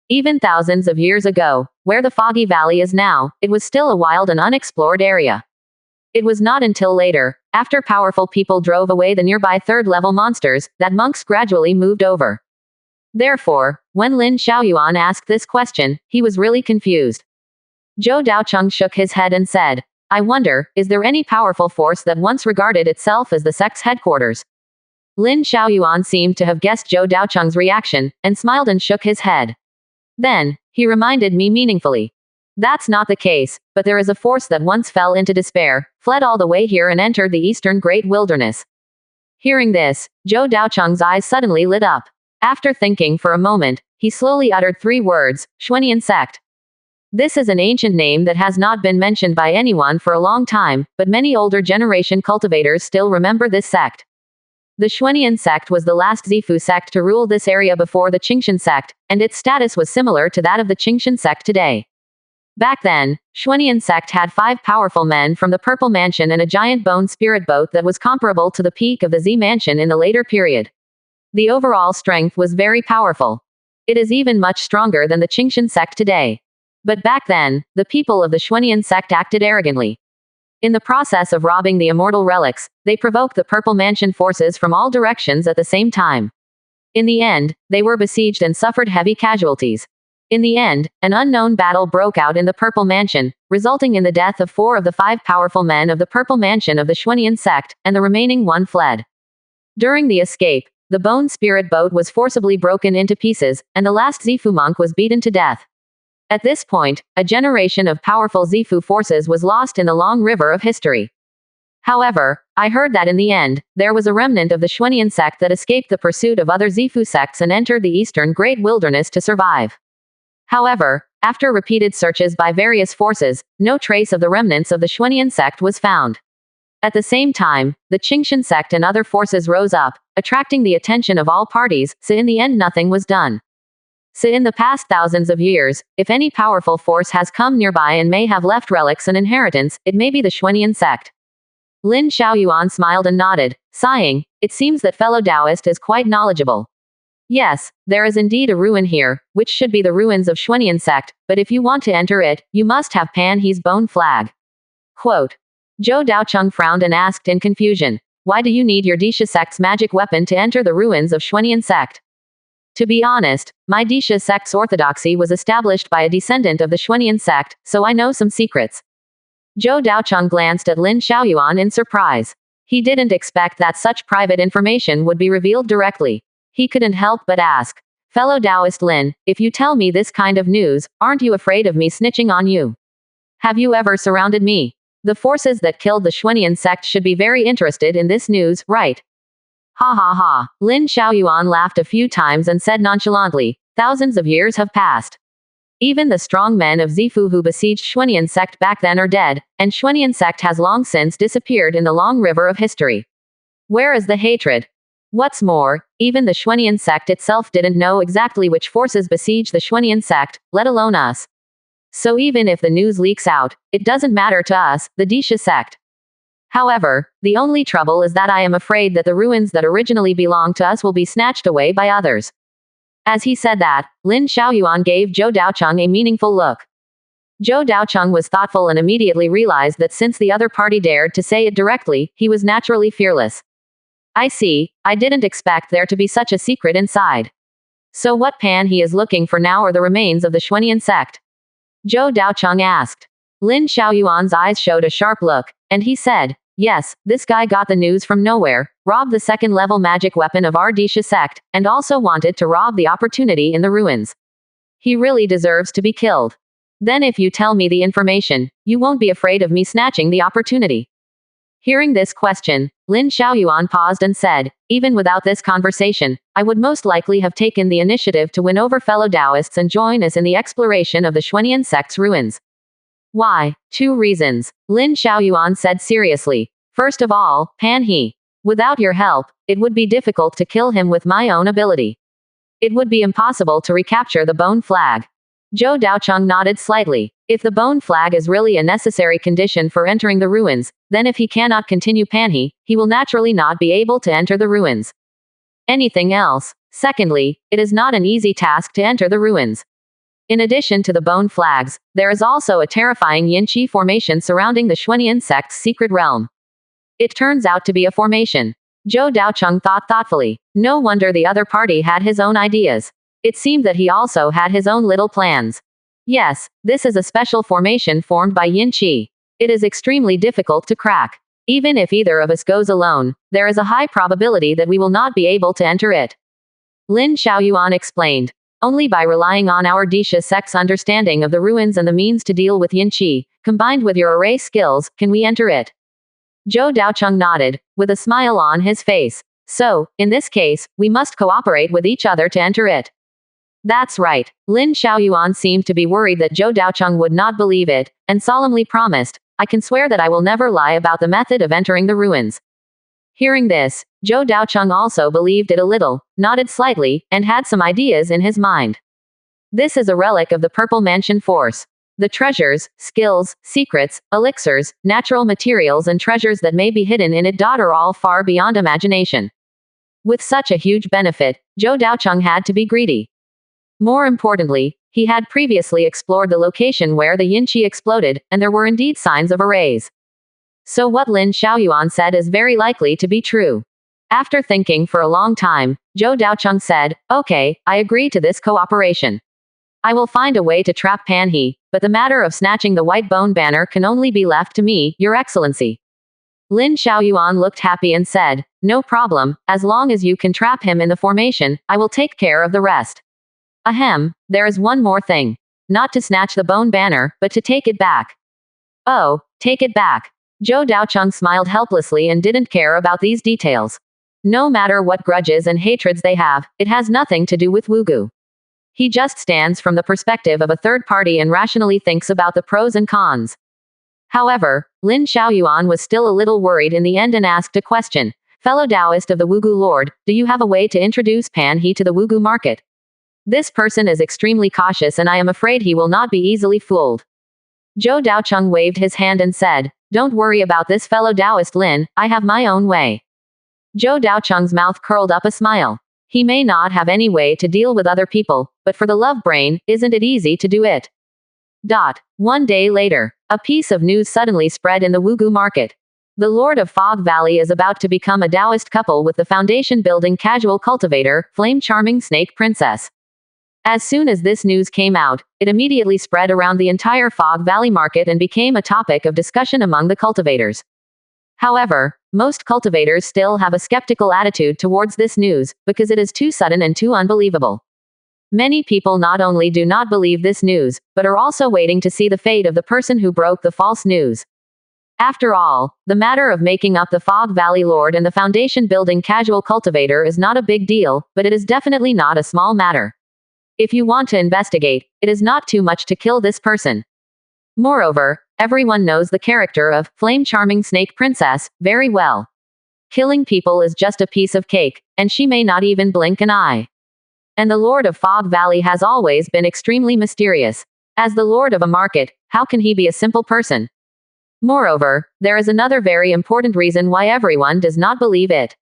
Even thousands of years ago, where the Foggy Valley is now, it was still a wild and unexplored area. It was not until later, after powerful people drove away the nearby third-level monsters, that monks gradually moved over. Therefore, when Lin Xiaoyuan asked this question, he was really confused. Zhou Daocheng shook his head and said, I wonder, is there any powerful force that once regarded itself as the sect's headquarters? Lin Xiaoyuan seemed to have guessed Zhou Daocheng's reaction, and smiled and shook his head. Then, he reminded me meaningfully. That's not the case, but there is a force that once fell into despair, fled all the way here and entered the eastern Great Wilderness. Hearing this, Zhou Daocheng's eyes suddenly lit up. After thinking for a moment, he slowly uttered 3 words, Xuanian sect. This is an ancient name that has not been mentioned by anyone for a long time, but many older generation cultivators still remember this sect. The Xuanian sect was the last Zifu sect to rule this area before the Qingshan sect, and its status was similar to that of the Qingshan sect today. Back then, Xuanian sect had 5 powerful men from the Purple Mansion and a giant bone spirit boat that was comparable to the peak of the Z Mansion in the later period. The overall strength was very powerful. It is even much stronger than the Qingshan sect today. But back then, the people of the Xuanian sect acted arrogantly. In the process of robbing the immortal relics, they provoked the Purple Mansion forces from all directions at the same time. In the end, they were besieged and suffered heavy casualties. In the end, an unknown battle broke out in the Purple Mansion, resulting in the death of 4 of the 5 powerful men of the Purple Mansion of the Xuanian sect, and the remaining 1 fled. During the escape, the bone spirit boat was forcibly broken into pieces, and the last Zifu monk was beaten to death. At this point, a generation of powerful Zifu forces was lost in the long river of history. However, I heard that in the end, there was a remnant of the Xuanian sect that escaped the pursuit of other Zifu sects and entered the eastern Great Wilderness to survive. However, after repeated searches by various forces, no trace of the remnants of the Xuanian sect was found. At the same time, the Qingshan sect and other forces rose up, attracting the attention of all parties, so in the end nothing was done. So in the past thousands of years, if any powerful force has come nearby and may have left relics and inheritance, it may be the Xuanian sect. Lin Xiaoyuan smiled and nodded, sighing. It seems that fellow Taoist is quite knowledgeable. Yes, there is indeed a ruin here, which should be the ruins of Xuanian sect, but if you want to enter it, you must have Pan He's bone flag. Quote. Zhou Daocheng frowned and asked in confusion, why do you need your Disha sect's magic weapon to enter the ruins of Xuanian sect? To be honest, my Disha sect's orthodoxy was established by a descendant of the Xuanian sect, so I know some secrets. Zhou Daocheng glanced at Lin Xiaoyuan in surprise. He didn't expect that such private information would be revealed directly. He couldn't help but ask, fellow Taoist Lin, if you tell me this kind of news, aren't you afraid of me snitching on you? Have you ever surrounded me? The forces that killed the Xuanian sect should be very interested in this news, right? Ha ha ha. Lin Xiaoyuan laughed a few times and said nonchalantly, thousands of years have passed. Even the strong men of Zifu who besieged Xuanian sect back then are dead, and Xuanian sect has long since disappeared in the long river of history. Where is the hatred? What's more, even the Xuanian sect itself didn't know exactly which forces besieged the Xuanian sect, let alone us. So even if the news leaks out, it doesn't matter to us, the Disha sect. However, the only trouble is that I am afraid that the ruins that originally belonged to us will be snatched away by others. As he said that, Lin Xiaoyuan gave Zhou Daocheng a meaningful look. Zhou Daocheng was thoughtful and immediately realized that since the other party dared to say it directly, he was naturally fearless. I see, I didn't expect there to be such a secret inside. So what Pan he is looking for now are the remains of the Xuanian sect? Zhou Daocheng asked. Lin Xiaoyuan's eyes showed a sharp look, and he said, yes, this guy got the news from nowhere, robbed the second-level magic weapon of our Disha sect, and also wanted to rob the opportunity in the ruins. He really deserves to be killed. Then if you tell me the information, you won't be afraid of me snatching the opportunity. Hearing this question, Lin Xiaoyuan paused and said, even without this conversation, I would most likely have taken the initiative to win over fellow Taoists and join us in the exploration of the Xuanian sect's ruins. Why? 2 reasons, Lin Xiaoyuan said seriously. First of all, Pan He. Without your help, it would be difficult to kill him with my own ability. It would be impossible to recapture the bone flag. Zhou Daocheng nodded slightly. If the bone flag is really a necessary condition for entering the ruins, then if he cannot continue Pan He will naturally not be able to enter the ruins. Anything else? Secondly, it is not an easy task to enter the ruins. In addition to the bone flags, there is also a terrifying Yin-Chi formation surrounding the Xuanian sect's secret realm. It turns out to be a formation. Zhou Daocheng thought thoughtfully. No wonder the other party had his own ideas. It seemed that he also had his own little plans. Yes, this is a special formation formed by Yin-Chi. It is extremely difficult to crack. Even if either of us goes alone, there is a high probability that we will not be able to enter it. Lin Xiaoyuan explained. Only by relying on our Disha sect's understanding of the ruins and the means to deal with Yin-Chi, combined with your array skills, can we enter it. Zhou Daocheng nodded, with a smile on his face. So, in this case, we must cooperate with each other to enter it. That's right. Lin Xiaoyuan seemed to be worried that Zhou Daocheng would not believe it, and solemnly promised, I can swear that I will never lie about the method of entering the ruins. Hearing this, Zhou Daocheng also believed it a little, nodded slightly, and had some ideas in his mind. This is a relic of the Purple Mansion Force. The treasures, skills, secrets, elixirs, natural materials and treasures that may be hidden in it are all far beyond imagination. With such a huge benefit, Zhou Daocheng had to be greedy. More importantly, he had previously explored the location where the Yin-Chi exploded, and there were indeed signs of arrays. So what Lin Xiaoyuan said is very likely to be true. After thinking for a long time, Zhou Daocheng said, okay, I agree to this cooperation. I will find a way to trap Pan He, but the matter of snatching the white bone banner can only be left to me, Your Excellency. Lin Xiaoyuan looked happy and said, no problem, as long as you can trap him in the formation, I will take care of the rest. Ahem, there is one more thing. Not to snatch the bone banner, but to take it back. Oh, take it back. Zhou Daocheng smiled helplessly and didn't care about these details. No matter what grudges and hatreds they have, it has nothing to do with Wugu. He just stands from the perspective of a third party and rationally thinks about the pros and cons. However, Lin Xiaoyuan was still a little worried in the end and asked a question. Fellow Taoist of the Wugu Lord, do you have a way to introduce Pan He to the Wugu market? This person is extremely cautious and I am afraid he will not be easily fooled. Zhou Daocheng waved his hand and said, don't worry about this fellow Taoist Lin, I have my own way. Zhou Daocheng's mouth curled up a smile. He may not have any way to deal with other people, but for the love brain, isn't it easy to do it? 1 day later, a piece of news suddenly spread in the Wugu market. The Lord of Fog Valley is about to become a Taoist couple with the foundation building casual cultivator, flame charming snake princess. As soon as this news came out, it immediately spread around the entire Fog Valley market and became a topic of discussion among the cultivators. However, most cultivators still have a skeptical attitude towards this news, because it is too sudden and too unbelievable. Many people not only do not believe this news, but are also waiting to see the fate of the person who broke the false news. After all, the matter of making up the Fog Valley Lord and the foundation building casual cultivator is not a big deal, but it is definitely not a small matter. If you want to investigate, it is not too much to kill this person. Moreover, everyone knows the character of Flame Charming Snake Princess very well. Killing people is just a piece of cake, and she may not even blink an eye. And the Lord of Fog Valley has always been extremely mysterious. As the Lord of a market, how can he be a simple person? Moreover, there is another very important reason why everyone does not believe it.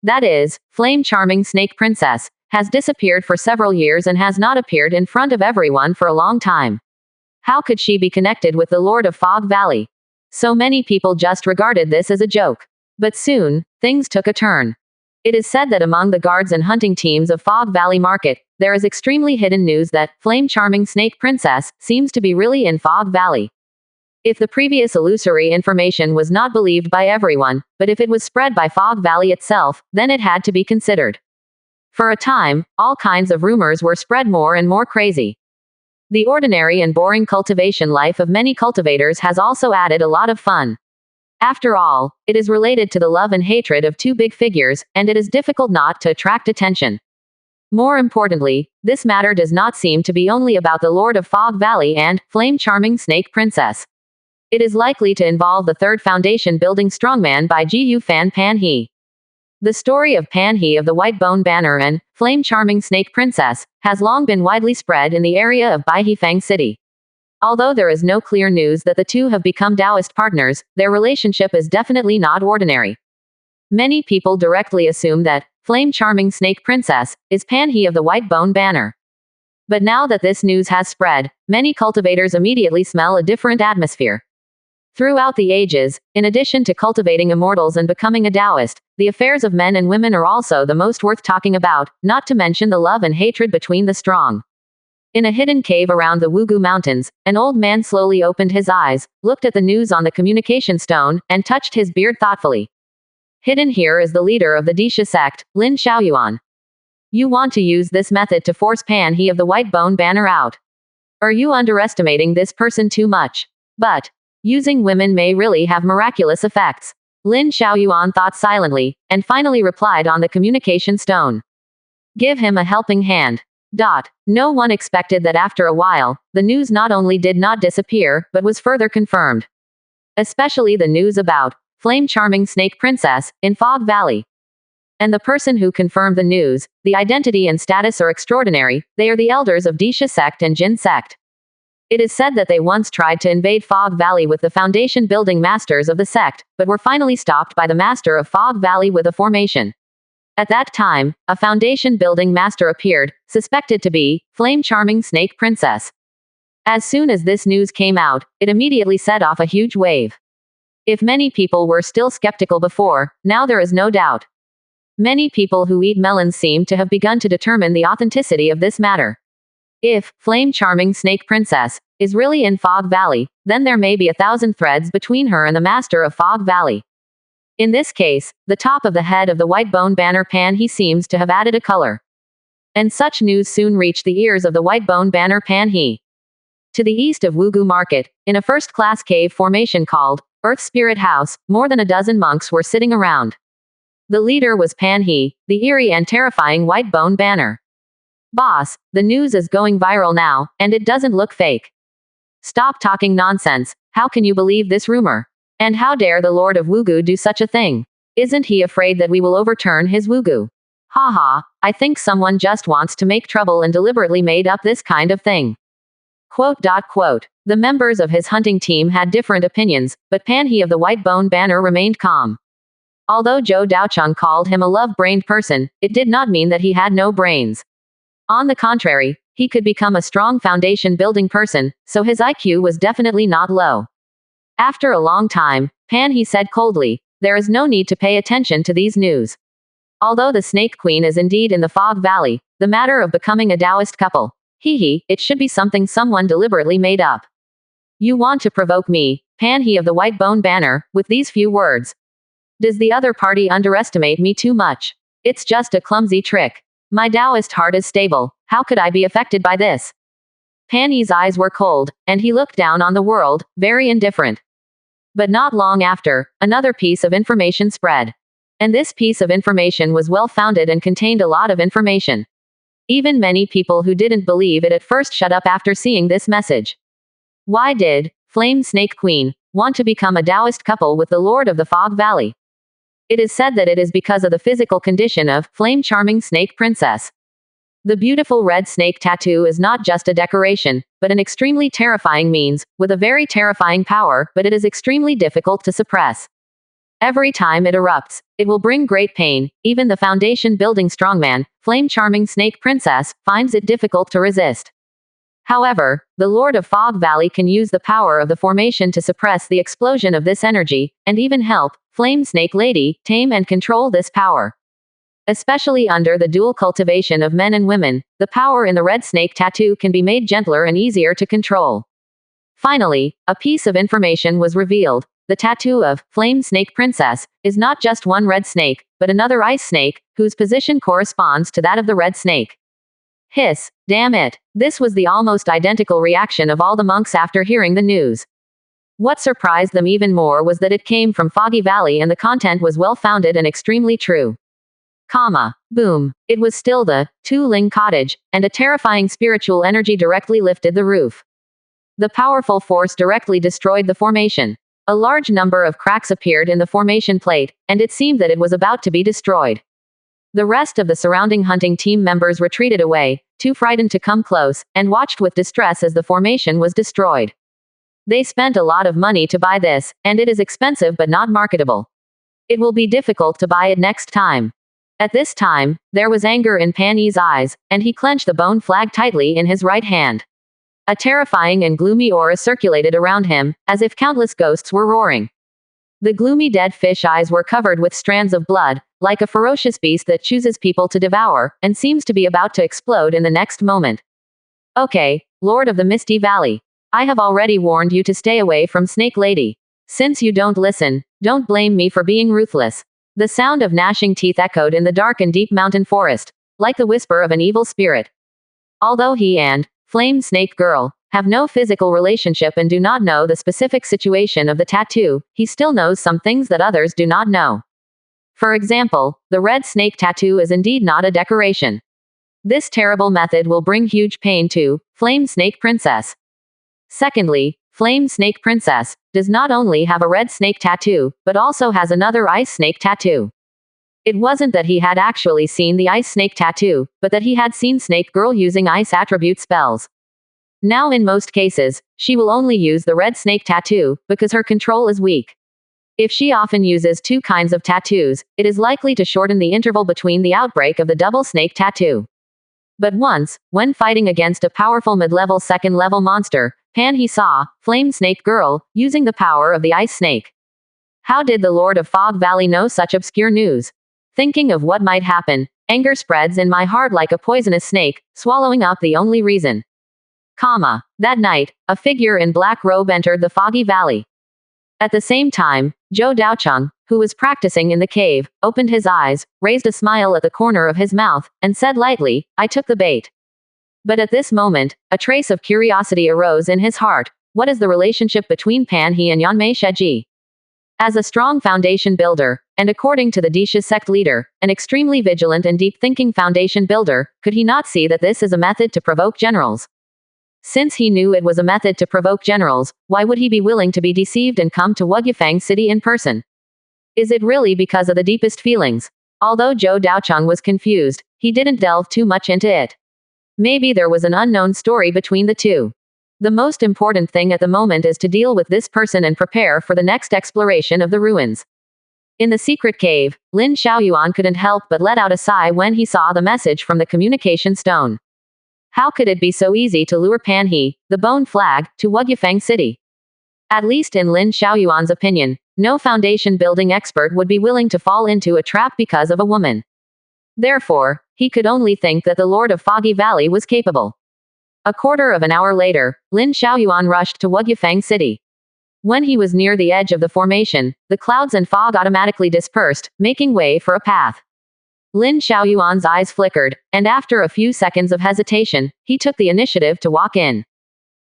That is, Flame Charming Snake Princess has disappeared for several years and has not appeared in front of everyone for a long time. How could she be connected with the Lord of Fog Valley? So many people just regarded this as a joke. But soon, things took a turn. It is said that among the guards and hunting teams of Fog Valley Market, there is extremely hidden news that Flame Charming Snake Princess seems to be really in Fog Valley. If the previous illusory information was not believed by everyone, but if it was spread by Fog Valley itself, then it had to be considered. For a time, all kinds of rumors were spread more and more crazy. The ordinary and boring cultivation life of many cultivators has also added a lot of fun. After all, it is related to the love and hatred of two big figures, and it is difficult not to attract attention. More importantly, this matter does not seem to be only about the Lord of Fog Valley and Flame Charming Snake Princess. It is likely to involve the third foundation building strongman by Jiu Fan Pan He. The story of Pan He of the White Bone Banner and Flame Charming Snake Princess has long been widely spread in the area of Baihifang City. Although there is no clear news that the two have become Taoist partners, their relationship is definitely not ordinary. Many people directly assume that Flame Charming Snake Princess is Pan He of the White Bone Banner. But now that this news has spread, many cultivators immediately smell a different atmosphere. Throughout the ages, in addition to cultivating immortals and becoming a Taoist, the affairs of men and women are also the most worth talking about, not to mention the love and hatred between the strong. In a hidden cave around the Wugu Mountains, an old man slowly opened his eyes, looked at the news on the communication stone, and touched his beard thoughtfully. Hidden here is the leader of the Disha sect, Lin Xiaoyuan. You want to use this method to force Pan He of the White Bone Banner out. Are you underestimating this person too much? But using women may really have miraculous effects. Lin Xiaoyuan thought silently, and finally replied on the communication stone. Give him a helping hand. No one expected that after a while, the news not only did not disappear, but was further confirmed. Especially the news about Flame Charming Snake Princess in Fog Valley. And the person who confirmed the news, the identity and status are extraordinary. They are the elders of Disha sect and Jin sect. It is said that they once tried to invade Fog Valley with the foundation building masters of the sect, but were finally stopped by the master of Fog Valley with a formation. At that time, a foundation building master appeared, suspected to be Flame Charming Snake Princess. As soon as this news came out, it immediately set off a huge wave. If many people were still skeptical before, now there is no doubt. Many people who eat melons seem to have begun to determine the authenticity of this matter. If Flame Charming Snake Princess is really in Fog Valley, then there may be 1,000 threads between her and the master of Fog Valley. In this case, the top of the head of the White Bone Banner Pan He seems to have added a color. And such news soon reached the ears of the White Bone Banner Pan He. To the east of Wugu Market, in a first-class cave formation called Earth Spirit House, more than a dozen monks were sitting around. The leader was Pan He, the eerie and terrifying white bone banner. Boss, the news is going viral now, and it doesn't look fake. Stop talking nonsense. How can you believe this rumor? And how dare the Lord of Wugu do such a thing? Isn't he afraid that we will overturn his Wugu? Ha ha, I think someone just wants to make trouble and deliberately made up this kind of thing. Quote. The members of his hunting team had different opinions, but Pan He of the white bone banner remained calm. Although Zhou Daocheng called him a love-brained person, it did not mean that he had no brains. On the contrary, he could become a strong foundation-building person, so his IQ was definitely not low. After a long time, Pan He said coldly, "There is no need to pay attention to these news. Although the Snake Queen is indeed in the Fog Valley, the matter of becoming a Taoist couple, it should be something someone deliberately made up. You want to provoke me, Pan He of the white bone banner, with these few words. Does the other party underestimate me too much? It's just a clumsy trick. My Taoist heart is stable. How could I be affected by this?" Pan He's eyes were cold, and he looked down on the world, very indifferent. But not long after, another piece of information spread. And this piece of information was well-founded and contained a lot of information. Even many people who didn't believe it at first shut up after seeing this message. Why did Flame Snake Queen want to become a Taoist couple with the Lord of the Fog Valley? It is said that it is because of the physical condition of Flame Charming Snake Princess. The beautiful red snake tattoo is not just a decoration, but an extremely terrifying means, with a very terrifying power, but it is extremely difficult to suppress. Every time it erupts, it will bring great pain. Even the foundation-building strongman, Flame Charming Snake Princess, finds it difficult to resist. However, the Lord of Fog Valley can use the power of the formation to suppress the explosion of this energy, and even help Flame Snake Lady tame and control this power. Especially under the dual cultivation of men and women, the power in the red snake tattoo can be made gentler and easier to control. Finally, a piece of information was revealed. The tattoo of Flame Snake Princess is not just one red snake, but another ice snake, whose position corresponds to that of the red snake. Hiss, damn it. This was the almost identical reaction of all the monks after hearing the news. What surprised them even more was that it came from Foggy Valley and the content was well-founded and extremely true. Boom. It was still the Tu Ling cottage, and a terrifying spiritual energy directly lifted the roof. The powerful force directly destroyed the formation. A large number of cracks appeared in the formation plate, and it seemed that it was about to be destroyed. The rest of the surrounding hunting team members retreated away, too frightened to come close, and watched with distress as the formation was destroyed. They spent a lot of money to buy this, and it is expensive but not marketable. It will be difficult to buy it next time. At this time, there was anger in Pan He's eyes, and he clenched the bone flag tightly in his right hand. A terrifying and gloomy aura circulated around him, as if countless ghosts were roaring. The gloomy dead fish eyes were covered with strands of blood, like a ferocious beast that chooses people to devour, and seems to be about to explode in the next moment. Okay, Lord of the Misty Valley. I have already warned you to stay away from Snake Lady. Since you don't listen, don't blame me for being ruthless. The sound of gnashing teeth echoed in the dark and deep mountain forest, like the whisper of an evil spirit. Although he and Flame Snake Girl have no physical relationship and do not know the specific situation of the tattoo, he still knows some things that others do not know. For example, the red snake tattoo is indeed not a decoration. This terrible method will bring huge pain to Flame Snake Princess. Secondly, Flame Snake Princess does not only have a red snake tattoo, but also has another ice snake tattoo. It wasn't that he had actually seen the ice snake tattoo, but that he had seen Snake Girl using ice attribute spells. Now in most cases, she will only use the red snake tattoo, because her control is weak. If she often uses two kinds of tattoos, it is likely to shorten the interval between the outbreak of the double snake tattoo. But once, when fighting against a powerful mid-level second-level monster, Pan He saw Flame Snake Girl using the power of the ice snake. How did the Lord of Fog Valley know such obscure news? Thinking of what might happen, anger spreads in my heart like a poisonous snake, swallowing up the only reason. That night, a figure in black robe entered the Foggy Valley. At the same time, Zhou Daocheng, who was practicing in the cave, opened his eyes, raised a smile at the corner of his mouth, and said lightly, "I took the bait." But at this moment, a trace of curiosity arose in his heart. What is the relationship between Pan He and Yanmei Sheji? As a strong foundation builder, and according to the Disha sect leader, an extremely vigilant and deep-thinking foundation builder, could he not see that this is a method to provoke generals? Since he knew it was a method to provoke generals, why would he be willing to be deceived and come to Wugyufang City in person? Is it really because of the deepest feelings? Although Zhou Daocheng was confused, he didn't delve too much into it. Maybe there was an unknown story between the two. The most important thing at the moment is to deal with this person and prepare for the next exploration of the ruins. In the secret cave, Lin Xiaoyuan couldn't help but let out a sigh when he saw the message from the communication stone. How could it be so easy to lure Pan He, the bone flag, to Wugyufang City? At least in Lin Xiaoyuan's opinion, no foundation building expert would be willing to fall into a trap because of a woman. Therefore, he could only think that the Lord of Foggy Valley was capable. A quarter of an hour later, Lin Xiaoyuan rushed to Wugyufang City. When he was near the edge of the formation, the clouds and fog automatically dispersed, making way for a path. Lin Xiaoyuan's eyes flickered, and after a few seconds of hesitation, he took the initiative to walk in.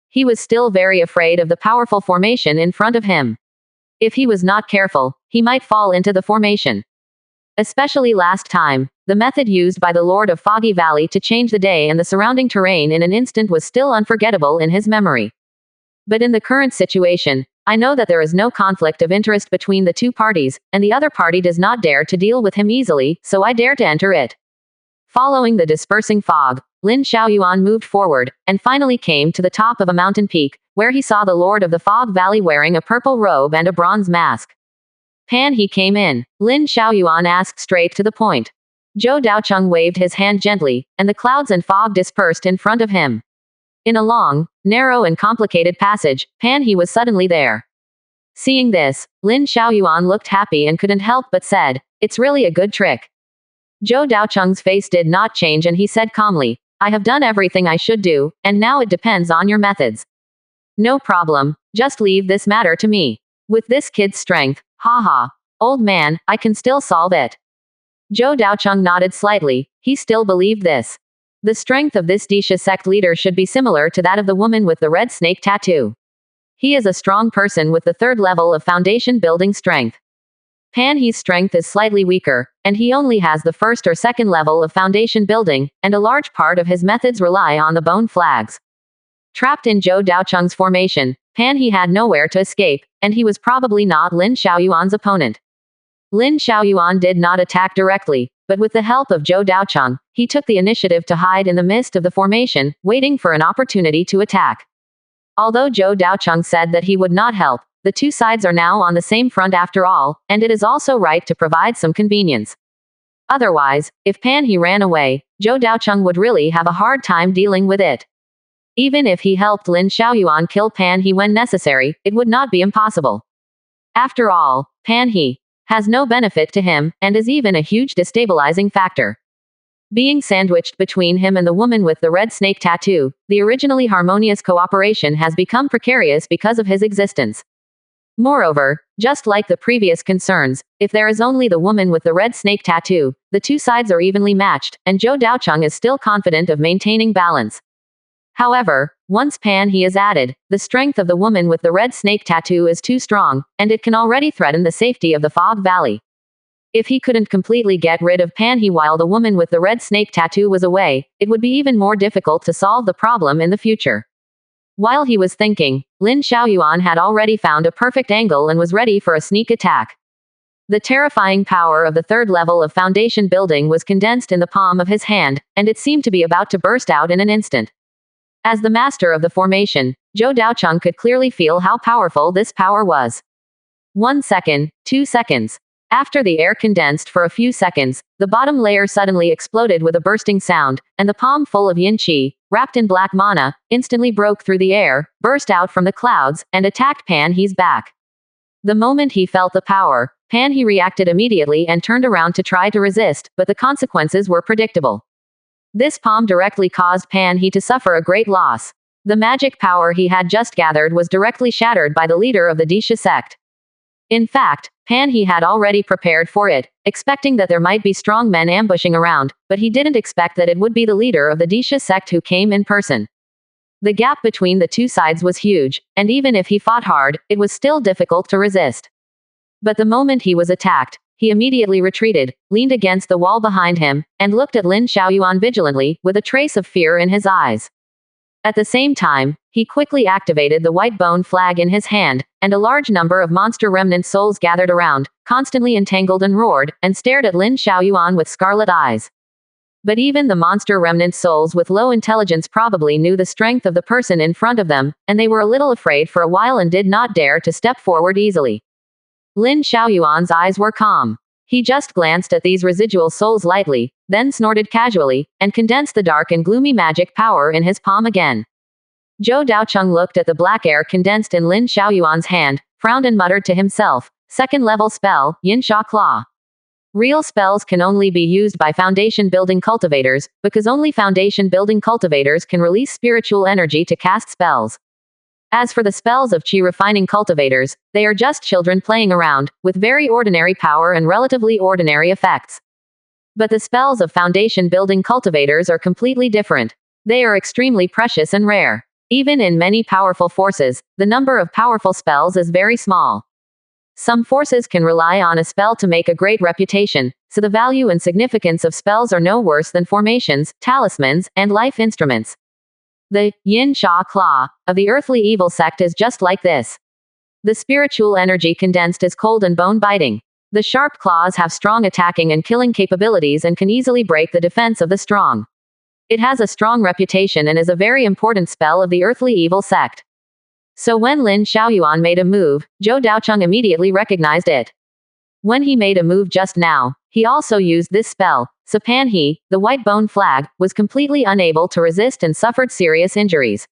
He was still very afraid of the powerful formation in front of him. If he was not careful, he might fall into the formation. Especially last time, the method used by the Lord of Foggy Valley to change the day and the surrounding terrain in an instant was still unforgettable in his memory. But in the current situation, I know that there is no conflict of interest between the two parties, and the other party does not dare to deal with him easily, so I dare to enter it. Following the dispersing fog, Lin Xiaoyuan moved forward, and finally came to the top of a mountain peak, where he saw the Lord of the Fog Valley wearing a purple robe and a bronze mask. Pan He came in. Lin Xiaoyuan asked straight to the point. Zhou Daocheng waved his hand gently, and the clouds and fog dispersed in front of him. In a long, narrow and complicated passage, Pan He was suddenly there. Seeing this, Lin Xiaoyuan looked happy and couldn't help but said, "It's really a good trick." Zhou Daocheng's face did not change and he said calmly, "I have done everything I should do, and now it depends on your methods." "No problem, just leave this matter to me. With this kid's strength, haha, old man, I can still solve it." Zhou Daocheng nodded slightly, he still believed this. The strength of this Disha sect leader should be similar to that of the woman with the red snake tattoo. He is a strong person with the third level of foundation building strength. Pan He's strength is slightly weaker, and he only has the first or second level of foundation building, and a large part of his methods rely on the bone flags. Trapped in Zhou Daocheng's formation, Pan He had nowhere to escape, and he was probably not Lin Xiaoyuan's opponent. Lin Xiaoyuan did not attack directly, but with the help of Zhou Daocheng, he took the initiative to hide in the midst of the formation, waiting for an opportunity to attack. Although Zhou Daocheng said that he would not help, the two sides are now on the same front after all, and it is also right to provide some convenience. Otherwise, if Pan He ran away, Zhou Daocheng would really have a hard time dealing with it. Even if he helped Lin Xiaoyuan kill Pan He when necessary, it would not be impossible. After all, Pan He has no benefit to him, and is even a huge destabilizing factor. Being sandwiched between him and the woman with the red snake tattoo, the originally harmonious cooperation has become precarious because of his existence. Moreover, just like the previous concerns, if there is only the woman with the red snake tattoo, the two sides are evenly matched, and Zhou Daocheng is still confident of maintaining balance. However, once Pan He is added, the strength of the woman with the red snake tattoo is too strong, and it can already threaten the safety of the Fog Valley. If he couldn't completely get rid of Pan He while the woman with the red snake tattoo was away, it would be even more difficult to solve the problem in the future. While he was thinking, Lin Xiaoyuan had already found a perfect angle and was ready for a sneak attack. The terrifying power of the third level of foundation building was condensed in the palm of his hand, and it seemed to be about to burst out in an instant. As the master of the formation, Zhou Daocheng could clearly feel how powerful this power was. 1 second, 2 seconds. After the air condensed for a few seconds, the bottom layer suddenly exploded with a bursting sound, and the palm full of yin qi, wrapped in black mana, instantly broke through the air, burst out from the clouds, and attacked Pan He's back. The moment he felt the power, Pan He reacted immediately and turned around to try to resist, but the consequences were predictable. This palm directly caused Pan He to suffer a great loss. The magic power he had just gathered was directly shattered by the leader of the Disha sect. In fact, Pan He had already prepared for it, expecting that there might be strong men ambushing around, but he didn't expect that it would be the leader of the Disha sect who came in person. The gap between the two sides was huge, and even if he fought hard, it was still difficult to resist. But the moment he was attacked, he immediately retreated, leaned against the wall behind him, and looked at Lin Xiaoyuan vigilantly, with a trace of fear in his eyes. At the same time, he quickly activated the white bone flag in his hand, and a large number of monster remnant souls gathered around, constantly entangled and roared, and stared at Lin Xiaoyuan with scarlet eyes. But even the monster remnant souls with low intelligence probably knew the strength of the person in front of them, and they were a little afraid for a while and did not dare to step forward easily. Lin Xiaoyuan's eyes were calm. He just glanced at these residual souls lightly, then snorted casually, and condensed the dark and gloomy magic power in his palm again. Zhou Daocheng looked at the black air condensed in Lin Xiaoyuan's hand, frowned and muttered to himself, second-level spell, Yin Sha Claw. Real spells can only be used by foundation-building cultivators, because only foundation-building cultivators can release spiritual energy to cast spells. As for the spells of chi-refining cultivators, they are just children playing around, with very ordinary power and relatively ordinary effects. But the spells of foundation-building cultivators are completely different. They are extremely precious and rare. Even in many powerful forces, the number of powerful spells is very small. Some forces can rely on a spell to make a great reputation, so the value and significance of spells are no worse than formations, talismans, and life instruments. The Yin Sha Claw of the earthly evil sect is just like this. The spiritual energy condensed is cold and bone-biting. The sharp claws have strong attacking and killing capabilities and can easily break the defense of the strong. It has a strong reputation and is a very important spell of the earthly evil sect. So when Lin Xiaoyuan made a move, Zhou Daocheng immediately recognized it. When he made a move just now, he also used this spell, so Pan He, the white bone flag, was completely unable to resist and suffered serious injuries.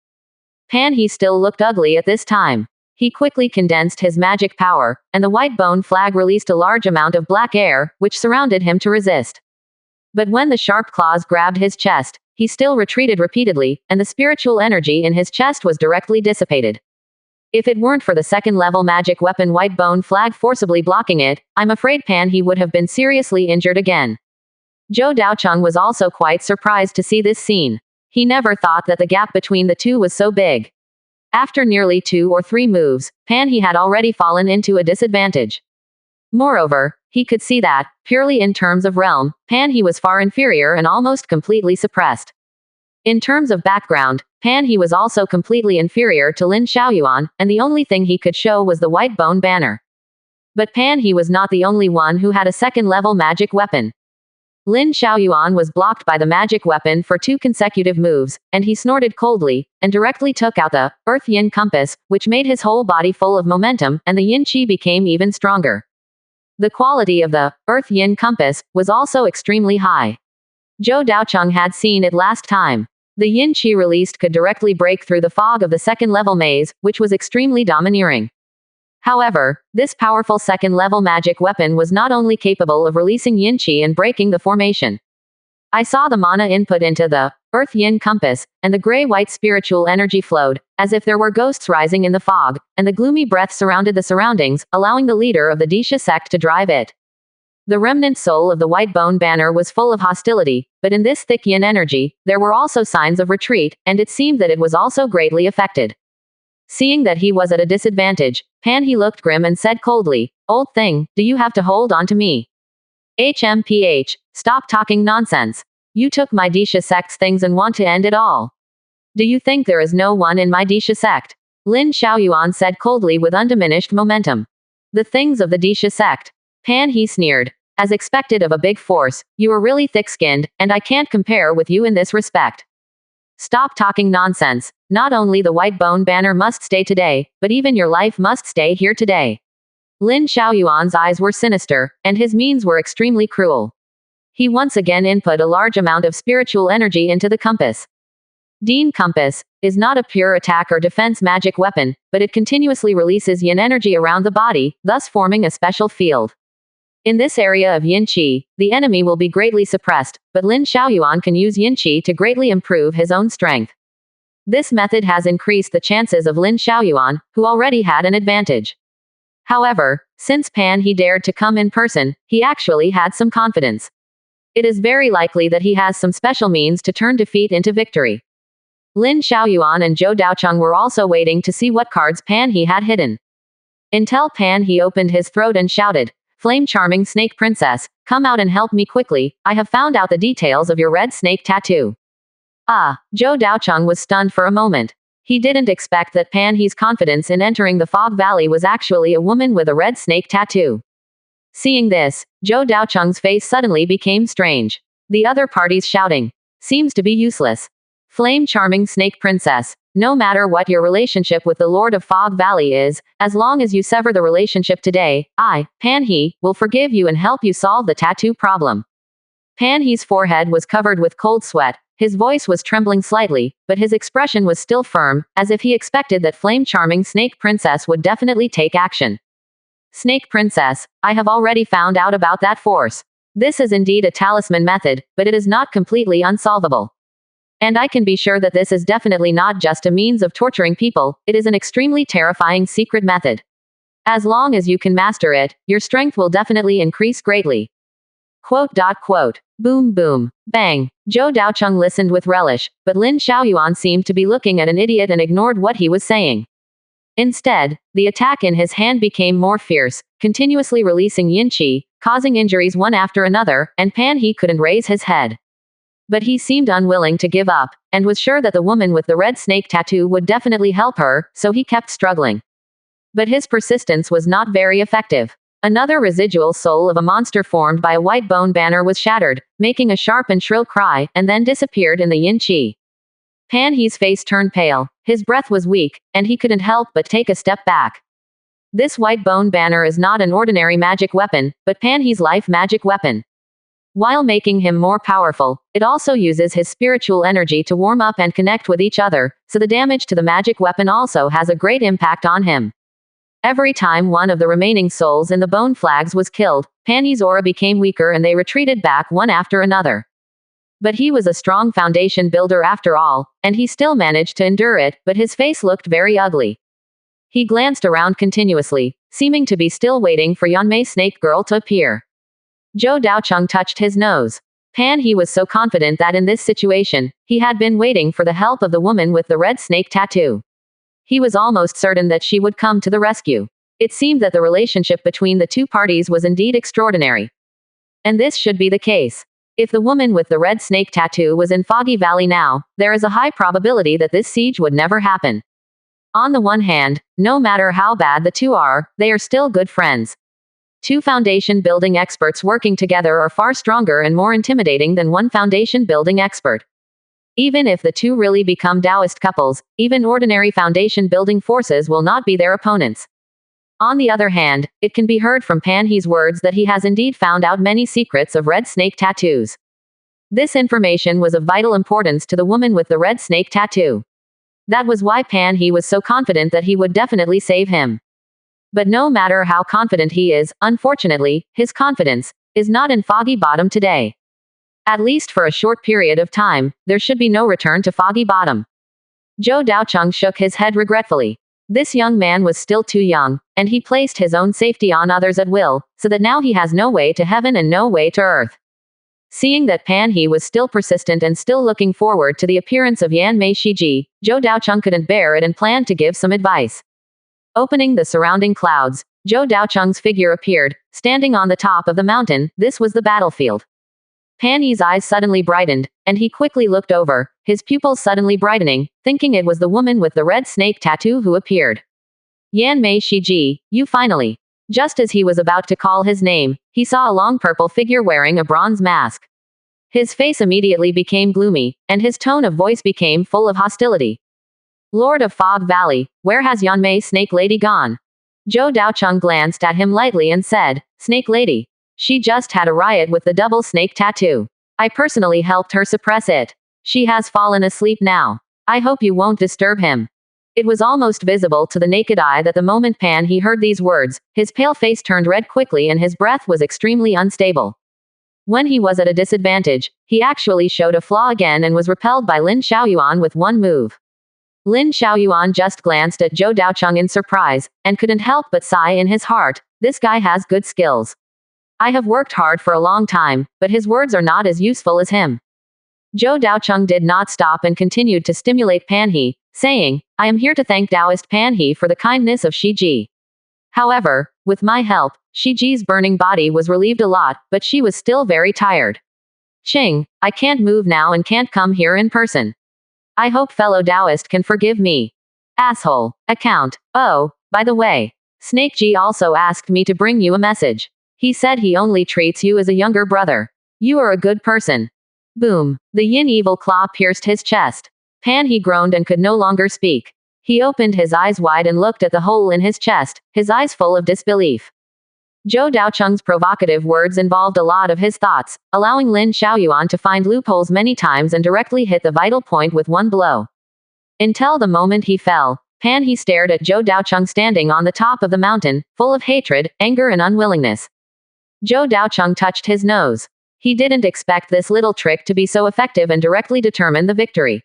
Pan He still looked ugly at this time. He quickly condensed his magic power, and the white bone flag released a large amount of black air, which surrounded him to resist. But when the sharp claws grabbed his chest, he still retreated repeatedly, and the spiritual energy in his chest was directly dissipated. If it weren't for the second-level magic weapon white bone flag forcibly blocking it, I'm afraid Pan He would have been seriously injured again. Zhou Daocheng was also quite surprised to see this scene. He never thought that the gap between the two was so big. After nearly 2 or 3 moves, Pan He had already fallen into a disadvantage. Moreover, he could see that, purely in terms of realm, Pan He was far inferior and almost completely suppressed. In terms of background, Pan He was also completely inferior to Lin Xiaoyuan, and the only thing he could show was the white bone banner. But Pan He was not the only one who had a second-level magic weapon. Lin Xiaoyuan was blocked by the magic weapon for 2 consecutive moves, and he snorted coldly, and directly took out the Earth Yin compass, which made his whole body full of momentum, and the Yin Qi became even stronger. The quality of the Earth Yin compass was also extremely high. Zhou Daocheng had seen it last time. The Yin Qi released could directly break through the fog of the second-level maze, which was extremely domineering. However, this powerful second-level magic weapon was not only capable of releasing Yin Qi and breaking the formation. I saw the mana input into the Earth Yin compass, and the gray-white spiritual energy flowed, as if there were ghosts rising in the fog, and the gloomy breath surrounded the surroundings, allowing the leader of the Disha sect to drive it. The remnant soul of the white bone banner was full of hostility, but in this thick yin energy, there were also signs of retreat, and it seemed that it was also greatly affected. Seeing that he was at a disadvantage, Pan He looked grim and said coldly, "Old thing, do you have to hold on to me? HMPH, stop talking nonsense. You took my Disha sect's things and want to end it all. Do you think there is no one in my Disha sect?" Lin Xiaoyuan said coldly with undiminished momentum. "The things of the Disha sect." Pan He sneered. "As expected of a big force, you are really thick-skinned, and I can't compare with you in this respect. Stop talking nonsense. Not only the white bone banner must stay today, but even your life must stay here today." Lin Xiaoyuan's eyes were sinister, and his means were extremely cruel. He once again input a large amount of spiritual energy into the compass. Dean Compass is not a pure attack or defense magic weapon, but it continuously releases yin energy around the body, thus forming a special field. In this area of Yin Qi, the enemy will be greatly suppressed, but Lin Xiaoyuan can use Yin Qi to greatly improve his own strength. This method has increased the chances of Lin Xiaoyuan, who already had an advantage. However, since Pan He dared to come in person, he actually had some confidence. It is very likely that he has some special means to turn defeat into victory. Lin Xiaoyuan and Zhou Daocheng were also waiting to see what cards Pan He had hidden. Until Pan He opened his throat and shouted, "Flame charming snake princess, come out and help me quickly, I have found out the details of your red snake tattoo." Ah, Zhou Daocheng was stunned for a moment. He didn't expect that Pan He's confidence in entering the Fog Valley was actually a woman with a red snake tattoo. Seeing this, Zhou Daocheng's face suddenly became strange. The other party's shouting seems to be useless. Flame charming snake princess, no matter what your relationship with the Lord of Fog Valley is, as long as you sever the relationship today, I, Pan He, will forgive you and help you solve the tattoo problem. Pan He's forehead was covered with cold sweat, his voice was trembling slightly, but his expression was still firm, as if he expected that Flame Charming Snake Princess would definitely take action. Snake Princess, I have already found out about that force. This is indeed a talisman method, but it is not completely unsolvable. And I can be sure that this is definitely not just a means of torturing people, it is an extremely terrifying secret method. As long as you can master it, your strength will definitely increase greatly. Quote. Boom boom. Bang. Zhou Daocheng listened with relish, but Lin Xiaoyuan seemed to be looking at an idiot and ignored what he was saying. Instead, the attack in his hand became more fierce, continuously releasing yin qi, causing injuries one after another, and Pan He couldn't raise his head. But he seemed unwilling to give up, and was sure that the woman with the red snake tattoo would definitely help her, so he kept struggling. But his persistence was not very effective. Another residual soul of a monster formed by a white bone banner was shattered, making a sharp and shrill cry, and then disappeared in the yin qi. Pan He's face turned pale, his breath was weak, and he couldn't help but take a step back. This white bone banner is not an ordinary magic weapon, but Pan He's life magic weapon. While making him more powerful, it also uses his spiritual energy to warm up and connect with each other, so the damage to the magic weapon also has a great impact on him. Every time one of the remaining souls in the bone flags was killed, Pan He's aura became weaker and they retreated back one after another. But he was a strong foundation builder after all, and he still managed to endure it, but his face looked very ugly. He glanced around continuously, seeming to be still waiting for Yanmei Snake Girl to appear. Zhou Daocheng touched his nose. Pan He was so confident that in this situation, he had been waiting for the help of the woman with the red snake tattoo. He was almost certain that she would come to the rescue. It seemed that the relationship between the two parties was indeed extraordinary. And this should be the case. If the woman with the red snake tattoo was in Foggy Valley now, there is a high probability that this siege would never happen. On the one hand, no matter how bad the two are, they are still good friends. Two foundation building experts working together are far stronger and more intimidating than one foundation building expert. Even if the two really become Taoist couples, even ordinary foundation building forces will not be their opponents. On the other hand, it can be heard from Pan He's words that he has indeed found out many secrets of red snake tattoos. This information was of vital importance to the woman with the red snake tattoo. That was why Pan He was so confident that he would definitely save him. But no matter how confident he is, unfortunately, his confidence is not in Foggy Bottom today. At least for a short period of time, there should be no return to Foggy Bottom. Zhou Daocheng shook his head regretfully. This young man was still too young, and he placed his own safety on others at will, so that now he has no way to heaven and no way to earth. Seeing that Pan He was still persistent and still looking forward to the appearance of Yanmei Shiji, Zhou Daocheng couldn't bear it and planned to give some advice. Opening the surrounding clouds, Zhou Daocheng's figure appeared, standing on the top of the mountain. This was the battlefield. Pan He's eyes suddenly brightened, and he quickly looked over, his pupils suddenly brightening, thinking it was the woman with the red snake tattoo who appeared. Yanmei Shiji, you finally. Just as he was about to call his name, he saw a long purple figure wearing a bronze mask. His face immediately became gloomy, and his tone of voice became full of hostility. Lord of Fog Valley, where has Yanmei Snake Lady gone? Zhou Daocheng glanced at him lightly and said, Snake Lady. She just had a riot with the double snake tattoo. I personally helped her suppress it. She has fallen asleep now. I hope you won't disturb him. It was almost visible to the naked eye that the moment Pan He heard these words, his pale face turned red quickly and his breath was extremely unstable. When he was at a disadvantage, he actually showed a flaw again and was repelled by Lin Xiaoyuan with one move. Lin Xiaoyuan just glanced at Zhou Daocheng in surprise, and couldn't help but sigh in his heart, this guy has good skills. I have worked hard for a long time, but his words are not as useful as him. Zhou Daocheng did not stop and continued to stimulate Pan He, saying, I am here to thank Taoist Pan He for the kindness of Shiji. However, with my help, Shiji's burning body was relieved a lot, but she was still very tired. Ching, I can't move now and can't come here in person. I hope fellow Taoist can forgive me. Asshole. Account. Oh, by the way, Snake Ji also asked me to bring you a message. He said he only treats you as a younger brother. You are a good person. Boom. The yin evil claw pierced his chest. Pan he groaned and could no longer speak. He opened his eyes wide and looked at the hole in his chest, his eyes full of disbelief. Zhou Daocheng's provocative words involved a lot of his thoughts, allowing Lin Xiaoyuan to find loopholes many times and directly hit the vital point with one blow. Until the moment he fell, Pan he stared at Zhou Daocheng standing on the top of the mountain, full of hatred, anger and unwillingness. Zhou Daocheng touched his nose. He didn't expect this little trick to be so effective and directly determine the victory.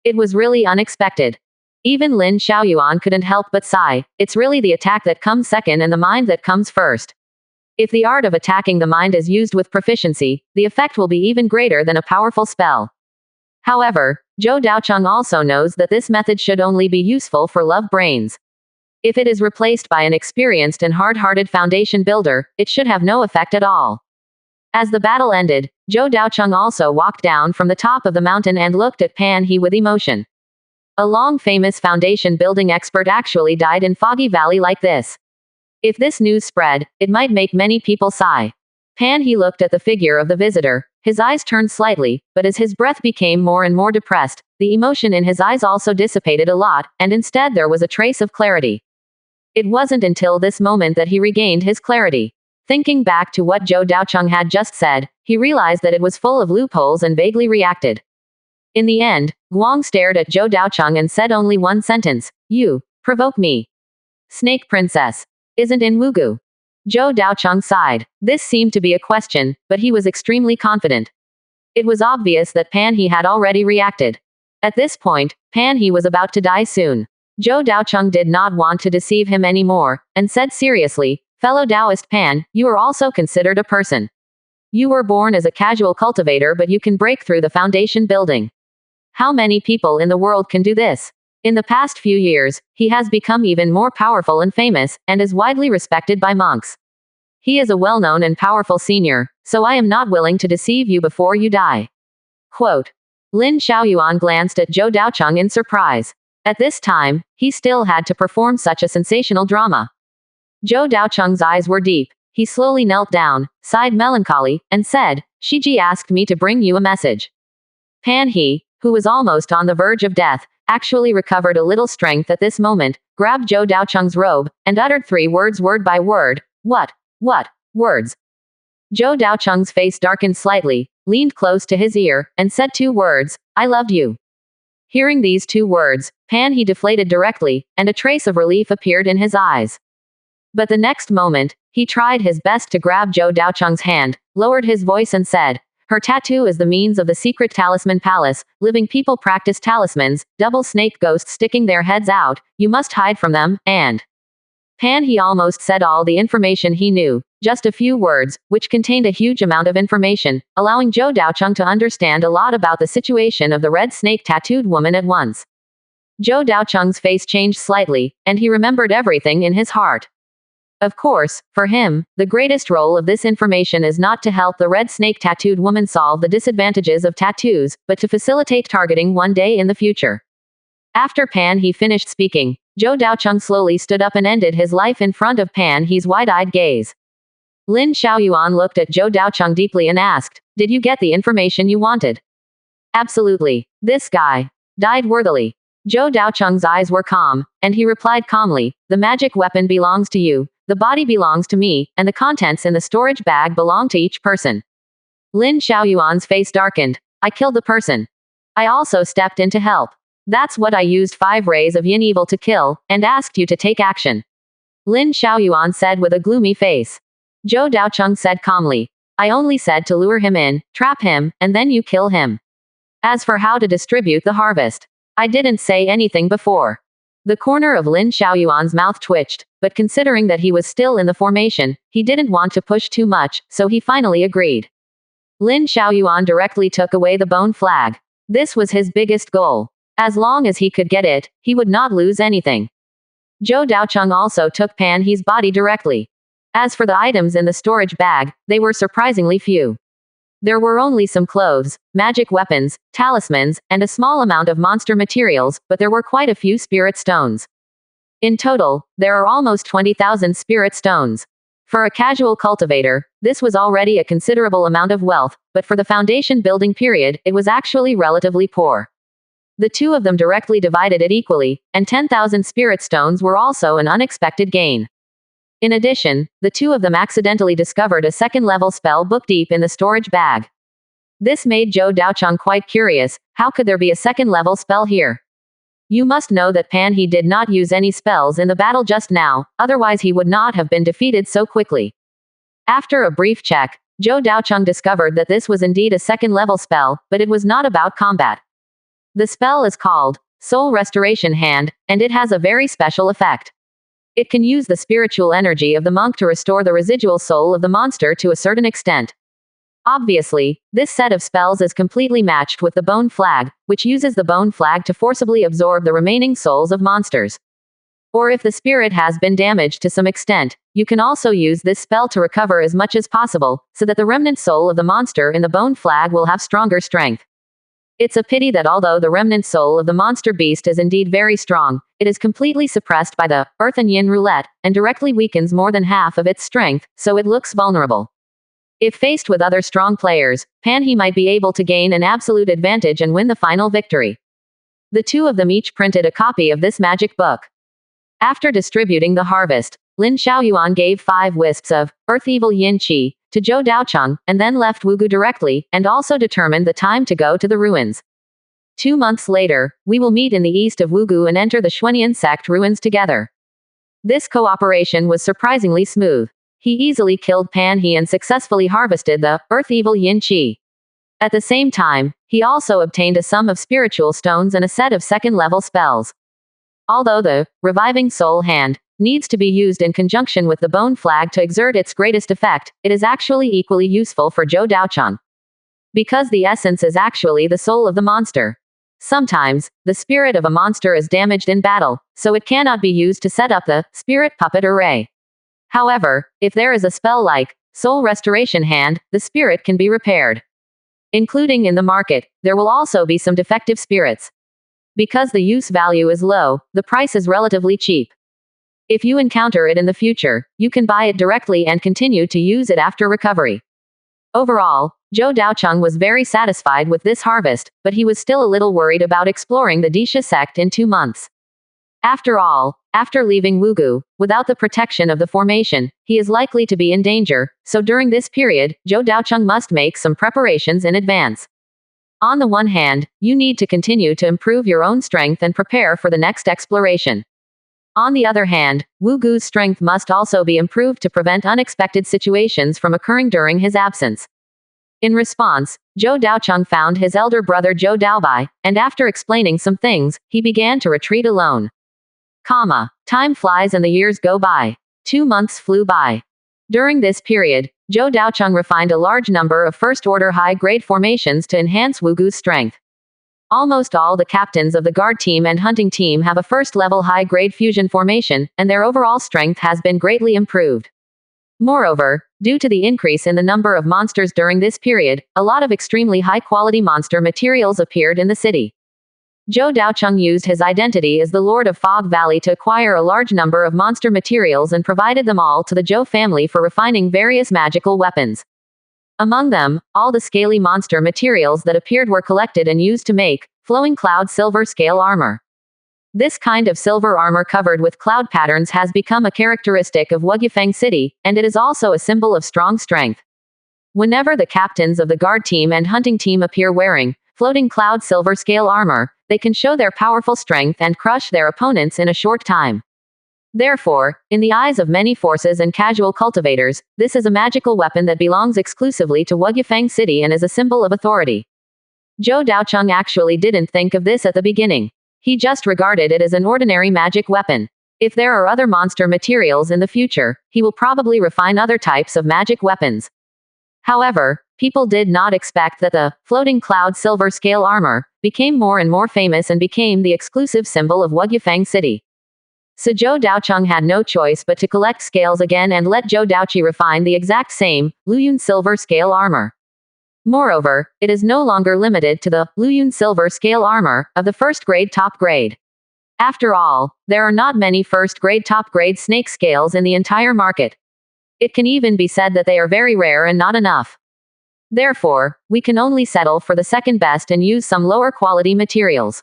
It was really unexpected. Even Lin Xiaoyuan couldn't help but sigh. It's really the attack that comes second and the mind that comes first. If the art of attacking the mind is used with proficiency, the effect will be even greater than a powerful spell. However, Zhou Daocheng also knows that this method should only be useful for love brains. If it is replaced by an experienced and hard-hearted foundation builder, it should have no effect at all. As the battle ended, Zhou Daocheng also walked down from the top of the mountain and looked at Pan He with emotion. A long-famous foundation building expert actually died in Foggy Valley like this. If this news spread, it might make many people sigh. Pan He looked at the figure of the visitor. His eyes turned slightly, but as his breath became more and more depressed, the emotion in his eyes also dissipated a lot, and instead there was a trace of clarity. It wasn't until this moment that he regained his clarity. Thinking back to what Zhou Daocheng had just said, he realized that it was full of loopholes and vaguely reacted. In the end, Guang stared at Zhou Daocheng and said only one sentence, "You provoke me." Snake Princess isn't in Wugu. Zhou Daocheng sighed. This seemed to be a question, but he was extremely confident. It was obvious that Pan He had already reacted. At this point, Pan He was about to die soon. Zhou Daocheng did not want to deceive him anymore, and said seriously, "Fellow Taoist Pan, you are also considered a person. You were born as a casual cultivator, but you can break through the foundation building. How many people in the world can do this?" In the past few years, he has become even more powerful and famous, and is widely respected by monks. He is a well-known and powerful senior, so I am not willing to deceive you before you die. Quote. Lin Xiaoyuan glanced at Zhou Daocheng in surprise. At this time, he still had to perform such a sensational drama. Zhou Daocheng's eyes were deep. He slowly knelt down, sighed melancholy, and said, "Shiji asked me to bring you a message." Pan He, who was almost on the verge of death, actually recovered a little strength at this moment, grabbed Zhou Daocheng's robe, and uttered 3 words word by word. What words? Zhou Daocheng's face darkened slightly, leaned close to his ear, and said 2 words, "I loved you." Hearing these 2 words, Pan He deflated directly, and a trace of relief appeared in his eyes. But the next moment, he tried his best to grab Zhou Daocheng's hand, lowered his voice and said, "Her tattoo is the means of the secret talisman palace. Living people practice talismans, double snake ghosts sticking their heads out. You must hide from them, and..." Pan He almost said all the information he knew, just a few words, which contained a huge amount of information, allowing Zhou Daocheng to understand a lot about the situation of the red snake tattooed woman at once. Zhou Daocheng's face changed slightly, and he remembered everything in his heart. Of course, for him, the greatest role of this information is not to help the red snake tattooed woman solve the disadvantages of tattoos, but to facilitate targeting one day in the future. After Pan He finished speaking, Zhou Daocheng slowly stood up and ended his life in front of Pan He's wide-eyed gaze. Lin Xiaoyuan looked at Zhou Daocheng deeply and asked, "Did you get the information you wanted?" "Absolutely. This guy died worthily." Zhou Daocheng's eyes were calm, and he replied calmly, "The magic weapon belongs to you. The body belongs to me, and the contents in the storage bag belong to each person." Lin Xiaoyuan's face darkened. "I killed the person. I also stepped in to help. That's what I used 5 rays of yin evil to kill, and asked you to take action." Lin Xiaoyuan said with a gloomy face. Zhou Daocheng said calmly, "I only said to lure him in, trap him, and then you kill him. As for how to distribute the harvest, I didn't say anything before." The corner of Lin Xiaoyuan's mouth twitched, but considering that he was still in the formation, he didn't want to push too much, so he finally agreed. Lin Xiaoyuan directly took away the bone flag. This was his biggest goal. As long as he could get it, he would not lose anything. Zhou Daocheng also took Pan He's body directly. As for the items in the storage bag, they were surprisingly few. There were only some clothes, magic weapons, talismans, and a small amount of monster materials, but there were quite a few spirit stones. In total, there are almost 20,000 spirit stones. For a casual cultivator, this was already a considerable amount of wealth, but for the foundation building period, it was actually relatively poor. The two of them directly divided it equally, and 10,000 spirit stones were also an unexpected gain. In addition, the two of them accidentally discovered a second-level spell book deep in the storage bag. This made Zhou Daocheng quite curious. How could there be a second-level spell here? You must know that Pan He did not use any spells in the battle just now, otherwise he would not have been defeated so quickly. After a brief check, Zhou Daocheng discovered that this was indeed a second-level spell, but it was not about combat. The spell is called Soul Restoration Hand, and it has a very special effect. It can use the spiritual energy of the monk to restore the residual soul of the monster to a certain extent. Obviously, this set of spells is completely matched with the Bone Flag, which uses the Bone Flag to forcibly absorb the remaining souls of monsters. Or if the spirit has been damaged to some extent, you can also use this spell to recover as much as possible, so that the remnant soul of the monster in the Bone Flag will have stronger strength. It's a pity that although the remnant soul of the monster beast is indeed very strong, it is completely suppressed by the Earth and Yin roulette, and directly weakens more than half of its strength, so it looks vulnerable. If faced with other strong players, Pan He might be able to gain an absolute advantage and win the final victory. The two of them each printed a copy of this magic book. After distributing the harvest, Lin Xiaoyuan gave 5 wisps of Earth Evil Yin Qi to Zhou Daocheng, and then left Wugu directly, and also determined the time to go to the ruins. 2 months later, we will meet in the east of Wugu and enter the Xuanian sect ruins together. This cooperation was surprisingly smooth. He easily killed Pan He and successfully harvested the Earth Evil Yin Qi. At the same time, he also obtained a sum of spiritual stones and a set of second-level spells. Although the Reviving Soul Hand needs to be used in conjunction with the Bone Flag to exert its greatest effect, it is actually equally useful for Zhou Daocheng. Because the essence is actually the soul of the monster. Sometimes, the spirit of a monster is damaged in battle, so it cannot be used to set up the spirit puppet array. However, if there is a spell like Soul Restoration Hand, the spirit can be repaired. Including in the market, there will also be some defective spirits. Because the use value is low, the price is relatively cheap. If you encounter it in the future, you can buy it directly and continue to use it after recovery. Overall, Zhou Daocheng was very satisfied with this harvest, but he was still a little worried about exploring the Disha sect in 2 months. After all, after leaving Wugu, without the protection of the formation, he is likely to be in danger, so during this period, Zhou Daocheng must make some preparations in advance. On the one hand, you need to continue to improve your own strength and prepare for the next exploration. On the other hand, Wugu's strength must also be improved to prevent unexpected situations from occurring during his absence. In response, Zhou Daocheng found his elder brother Zhou Daobai, and after explaining some things, he began to retreat alone. Time flies and the years go by. 2 months flew by. During this period, Zhou Daocheng refined a large number of first-order high-grade formations to enhance Wugu's strength. Almost all the captains of the guard team and hunting team have a first-level high-grade fusion formation, and their overall strength has been greatly improved. Moreover, due to the increase in the number of monsters during this period, a lot of extremely high-quality monster materials appeared in the city. Zhou Daocheng used his identity as the Lord of Fog Valley to acquire a large number of monster materials and provided them all to the Zhou family for refining various magical weapons. Among them, all the scaly monster materials that appeared were collected and used to make flowing cloud silver scale armor. This kind of silver armor covered with cloud patterns has become a characteristic of Wugyufeng City, and it is also a symbol of strong strength. Whenever the captains of the guard team and hunting team appear wearing floating cloud silver scale armor, they can show their powerful strength and crush their opponents in a short time. Therefore, in the eyes of many forces and casual cultivators, this is a magical weapon that belongs exclusively to Wugyufeng City and is a symbol of authority. Zhou Daocheng actually didn't think of this at the beginning. He just regarded it as an ordinary magic weapon. If there are other monster materials in the future, he will probably refine other types of magic weapons. However, people did not expect that the floating cloud silver scale armor became more and more famous and became the exclusive symbol of Wugyufeng City. So Zhou Daocheng had no choice but to collect scales again and let Zhou Daoqi refine the exact same, Luyun silver scale armor. Moreover, it is no longer limited to the Luyun silver scale armor of the first grade top grade. After all, there are not many first grade top grade snake scales in the entire market. It can even be said that they are very rare and not enough. Therefore, we can only settle for the second best and use some lower quality materials.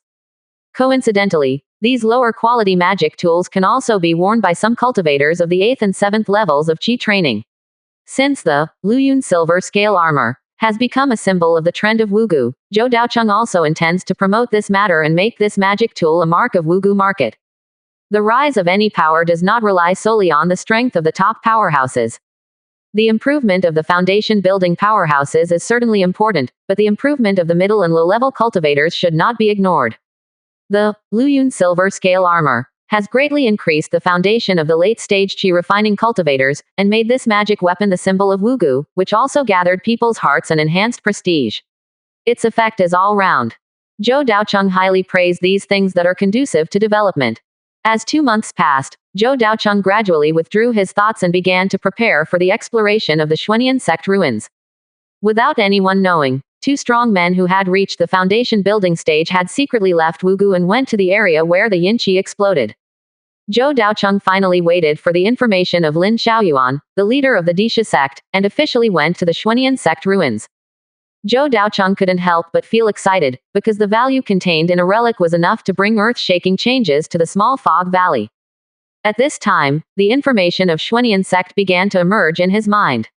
Coincidentally, these lower quality magic tools can also be worn by some cultivators of the 8th and 7th levels of Qi training. Since the Luyun silver scale armor has become a symbol of the trend of Wugu, Zhou Daocheng also intends to promote this matter and make this magic tool a mark of Wugu market. The rise of any power does not rely solely on the strength of the top powerhouses. The improvement of the foundation building powerhouses is certainly important, but the improvement of the middle and low-level cultivators should not be ignored. The Luyun silver scale armor has greatly increased the foundation of the late-stage Qi refining cultivators, and made this magic weapon the symbol of Wugu, which also gathered people's hearts and enhanced prestige. Its effect is all-round. Zhou Daocheng highly praised these things that are conducive to development. As 2 months passed, Zhou Daocheng gradually withdrew his thoughts and began to prepare for the exploration of the Xuanian sect ruins. Without anyone knowing, 2 strong men who had reached the foundation building stage had secretly left Wugu and went to the area where the yin qi exploded. Zhou Daocheng finally waited for the information of Lin Xiaoyuan, the leader of the Disha sect, and officially went to the Xuanian sect ruins. Zhou Daocheng couldn't help but feel excited, because the value contained in a relic was enough to bring earth-shaking changes to the small fog valley. At this time, the information of Xuanian sect began to emerge in his mind.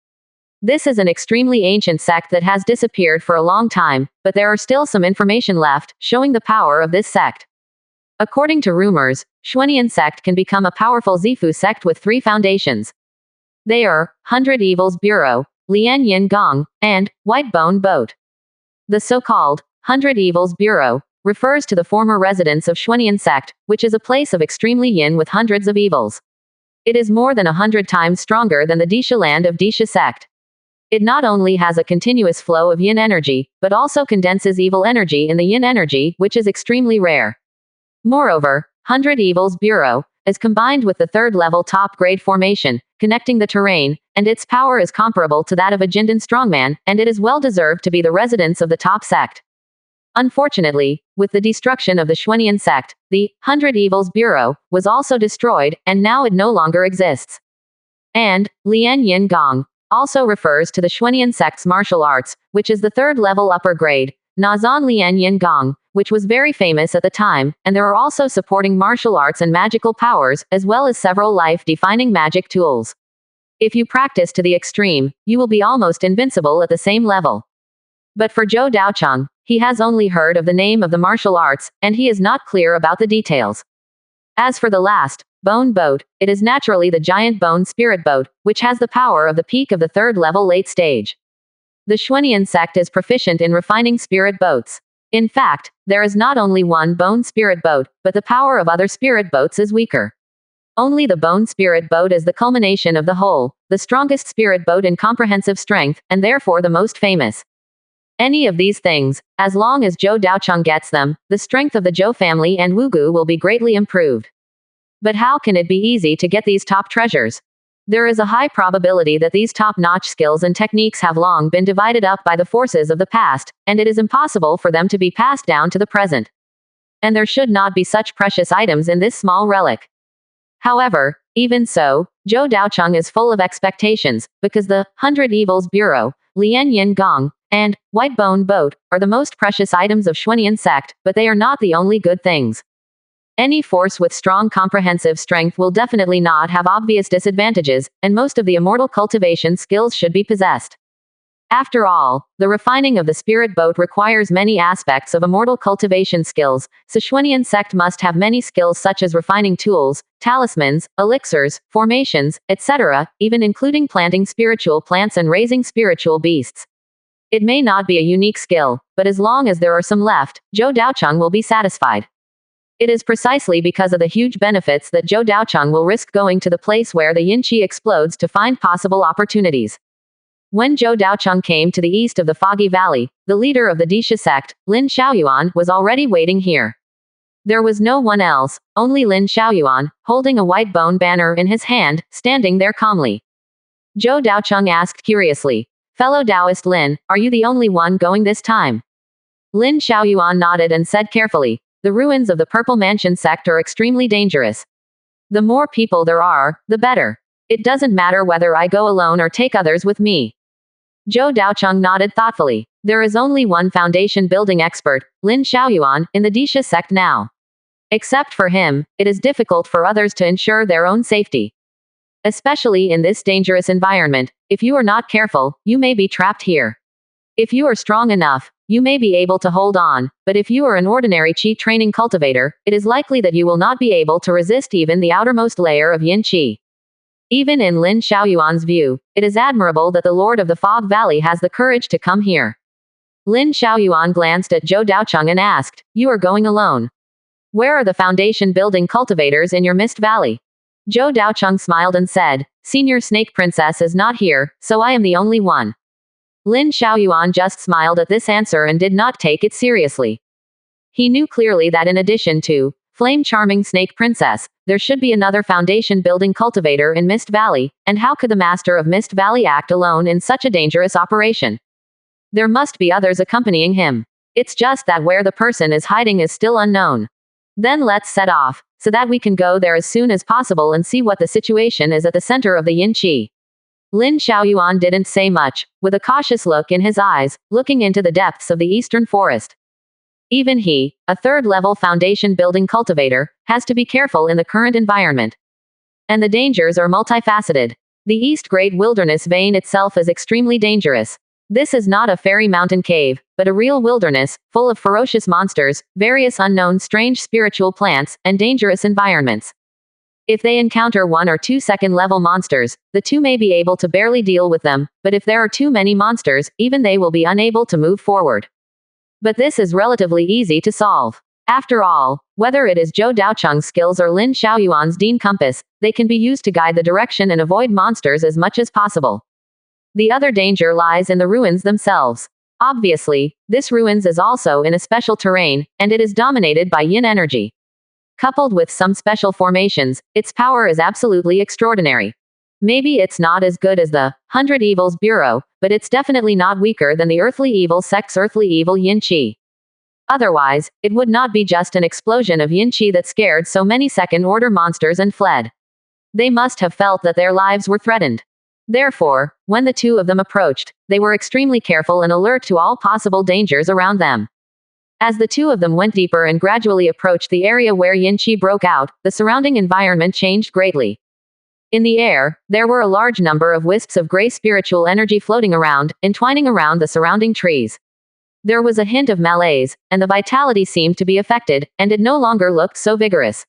This is an extremely ancient sect that has disappeared for a long time, but there are still some information left, showing the power of this sect. According to rumors, Xuanian sect can become a powerful Zifu sect with 3 foundations. They are 100 Evils Bureau, Lian Yin Gong, and White Bone Boat. The so-called 100 Evils Bureau refers to the former residence of Xuanian sect, which is a place of extremely yin with hundreds of evils. It is more than 100 times stronger than the Disha land of Disha sect. It not only has a continuous flow of yin energy, but also condenses evil energy in the yin energy, which is extremely rare. Moreover, 100 Evils Bureau is combined with the 3rd level top grade formation, connecting the terrain, and its power is comparable to that of a Jindan strongman, and it is well deserved to be the residence of the top sect. Unfortunately, with the destruction of the Xuanian sect, the 100 Evils Bureau was also destroyed, and now it no longer exists. And Lian Yin Gong also refers to the Xuanian sect's martial arts, which is the 3rd level upper grade, Nazan Lian Yin Gong, which was very famous at the time, and there are also supporting martial arts and magical powers, as well as several life-defining magic tools. If you practice to the extreme, you will be almost invincible at the same level. But for Zhou Daocheng, he has only heard of the name of the martial arts, and he is not clear about the details. As for the last, Bone Boat, it is naturally the giant bone spirit boat, which has the power of the peak of the 3rd level late stage. The Xuanian sect is proficient in refining spirit boats. In fact, there is not only one bone spirit boat, but the power of other spirit boats is weaker. Only the bone spirit boat is the culmination of the whole, the strongest spirit boat in comprehensive strength, and therefore the most famous. Any of these things, as long as Zhou Daocheng gets them, the strength of the Zhou family and Wugu will be greatly improved. But how can it be easy to get these top treasures? There is a high probability that these top-notch skills and techniques have long been divided up by the forces of the past, and it is impossible for them to be passed down to the present. And there should not be such precious items in this small relic. However, even so, Zhou Daocheng is full of expectations, because the 100 Evils Bureau, Lian Yin Gong, and White Bone Boat are the most precious items of Xuanian sect, but they are not the only good things. Any force with strong comprehensive strength will definitely not have obvious disadvantages, and most of the immortal cultivation skills should be possessed. After all, the refining of the spirit boat requires many aspects of immortal cultivation skills, so Xuanian sect must have many skills such as refining tools, talismans, elixirs, formations, etc., even including planting spiritual plants and raising spiritual beasts. It may not be a unique skill, but as long as there are some left, Zhou Daocheng will be satisfied. It is precisely because of the huge benefits that Zhou Daocheng will risk going to the place where the yin qi explodes to find possible opportunities. When Zhou Daocheng came to the east of the Foggy Valley, the leader of the Disha sect, Lin Xiaoyuan, was already waiting here. There was no one else, only Lin Xiaoyuan, holding a white bone banner in his hand, standing there calmly. Zhou Daocheng asked curiously, "Fellow Taoist Lin, are you the only one going this time?" Lin Xiaoyuan nodded and said carefully, "The ruins of the Purple Mansion sect are extremely dangerous. The more people there are, the better. It doesn't matter whether I go alone or take others with me." Zhou Daocheng nodded thoughtfully. There is only one foundation building expert, Lin Xiaoyuan, in the Disha sect now. Except for him, it is difficult for others to ensure their own safety. Especially in this dangerous environment, if you are not careful, you may be trapped here. If you are strong enough, you may be able to hold on, but if you are an ordinary qi training cultivator, it is likely that you will not be able to resist even the outermost layer of yin qi. Even in Lin Xiaoyuan's view, it is admirable that the Lord of the Fog Valley has the courage to come here. Lin Xiaoyuan glanced at Zhou Daocheng and asked, "You are going alone? Where are the foundation building cultivators in your Mist Valley?" Zhou Daocheng smiled and said, "Senior Snake Princess is not here, so I am the only one." Lin Xiaoyuan just smiled at this answer and did not take it seriously. He knew clearly that in addition to Flame Charming Snake Princess, there should be another foundation building cultivator in Mist Valley, and how could the master of Mist Valley act alone in such a dangerous operation? There must be others accompanying him. It's just that where the person is hiding is still unknown. Then let's set off, so that we can go there as soon as possible and see what the situation is at the center of the yin qi. Lin Xiaoyuan didn't say much, with a cautious look in his eyes, looking into the depths of the eastern forest. Even he, a third-level foundation building cultivator, has to be careful in the current environment. And the dangers are multifaceted. The East Great Wilderness vein itself is extremely dangerous. This is not a fairy mountain cave, but a real wilderness, full of ferocious monsters, various unknown strange spiritual plants, and dangerous environments. If they encounter 1 or 2 second-level monsters, the two may be able to barely deal with them, but if there are too many monsters, even they will be unable to move forward. But this is relatively easy to solve. After all, whether it is Zhou Daocheng's skills or Lin Xiaoyuan's Dean Compass, they can be used to guide the direction and avoid monsters as much as possible. The other danger lies in the ruins themselves. Obviously, this ruins is also in a special terrain, and it is dominated by yin energy. Coupled with some special formations, its power is absolutely extraordinary. Maybe it's not as good as the 100 Evils Bureau, but it's definitely not weaker than the Earthly Evil sect's Earthly Evil Yin Qi. Otherwise, it would not be just an explosion of yin qi that scared so many second-order monsters and fled. They must have felt that their lives were threatened. Therefore, when the two of them approached, they were extremely careful and alert to all possible dangers around them. As the two of them went deeper and gradually approached the area where yin qi broke out, the surrounding environment changed greatly. In the air, there were a large number of wisps of gray spiritual energy floating around, entwining around the surrounding trees. There was a hint of malaise, and the vitality seemed to be affected, and it no longer looked so vigorous.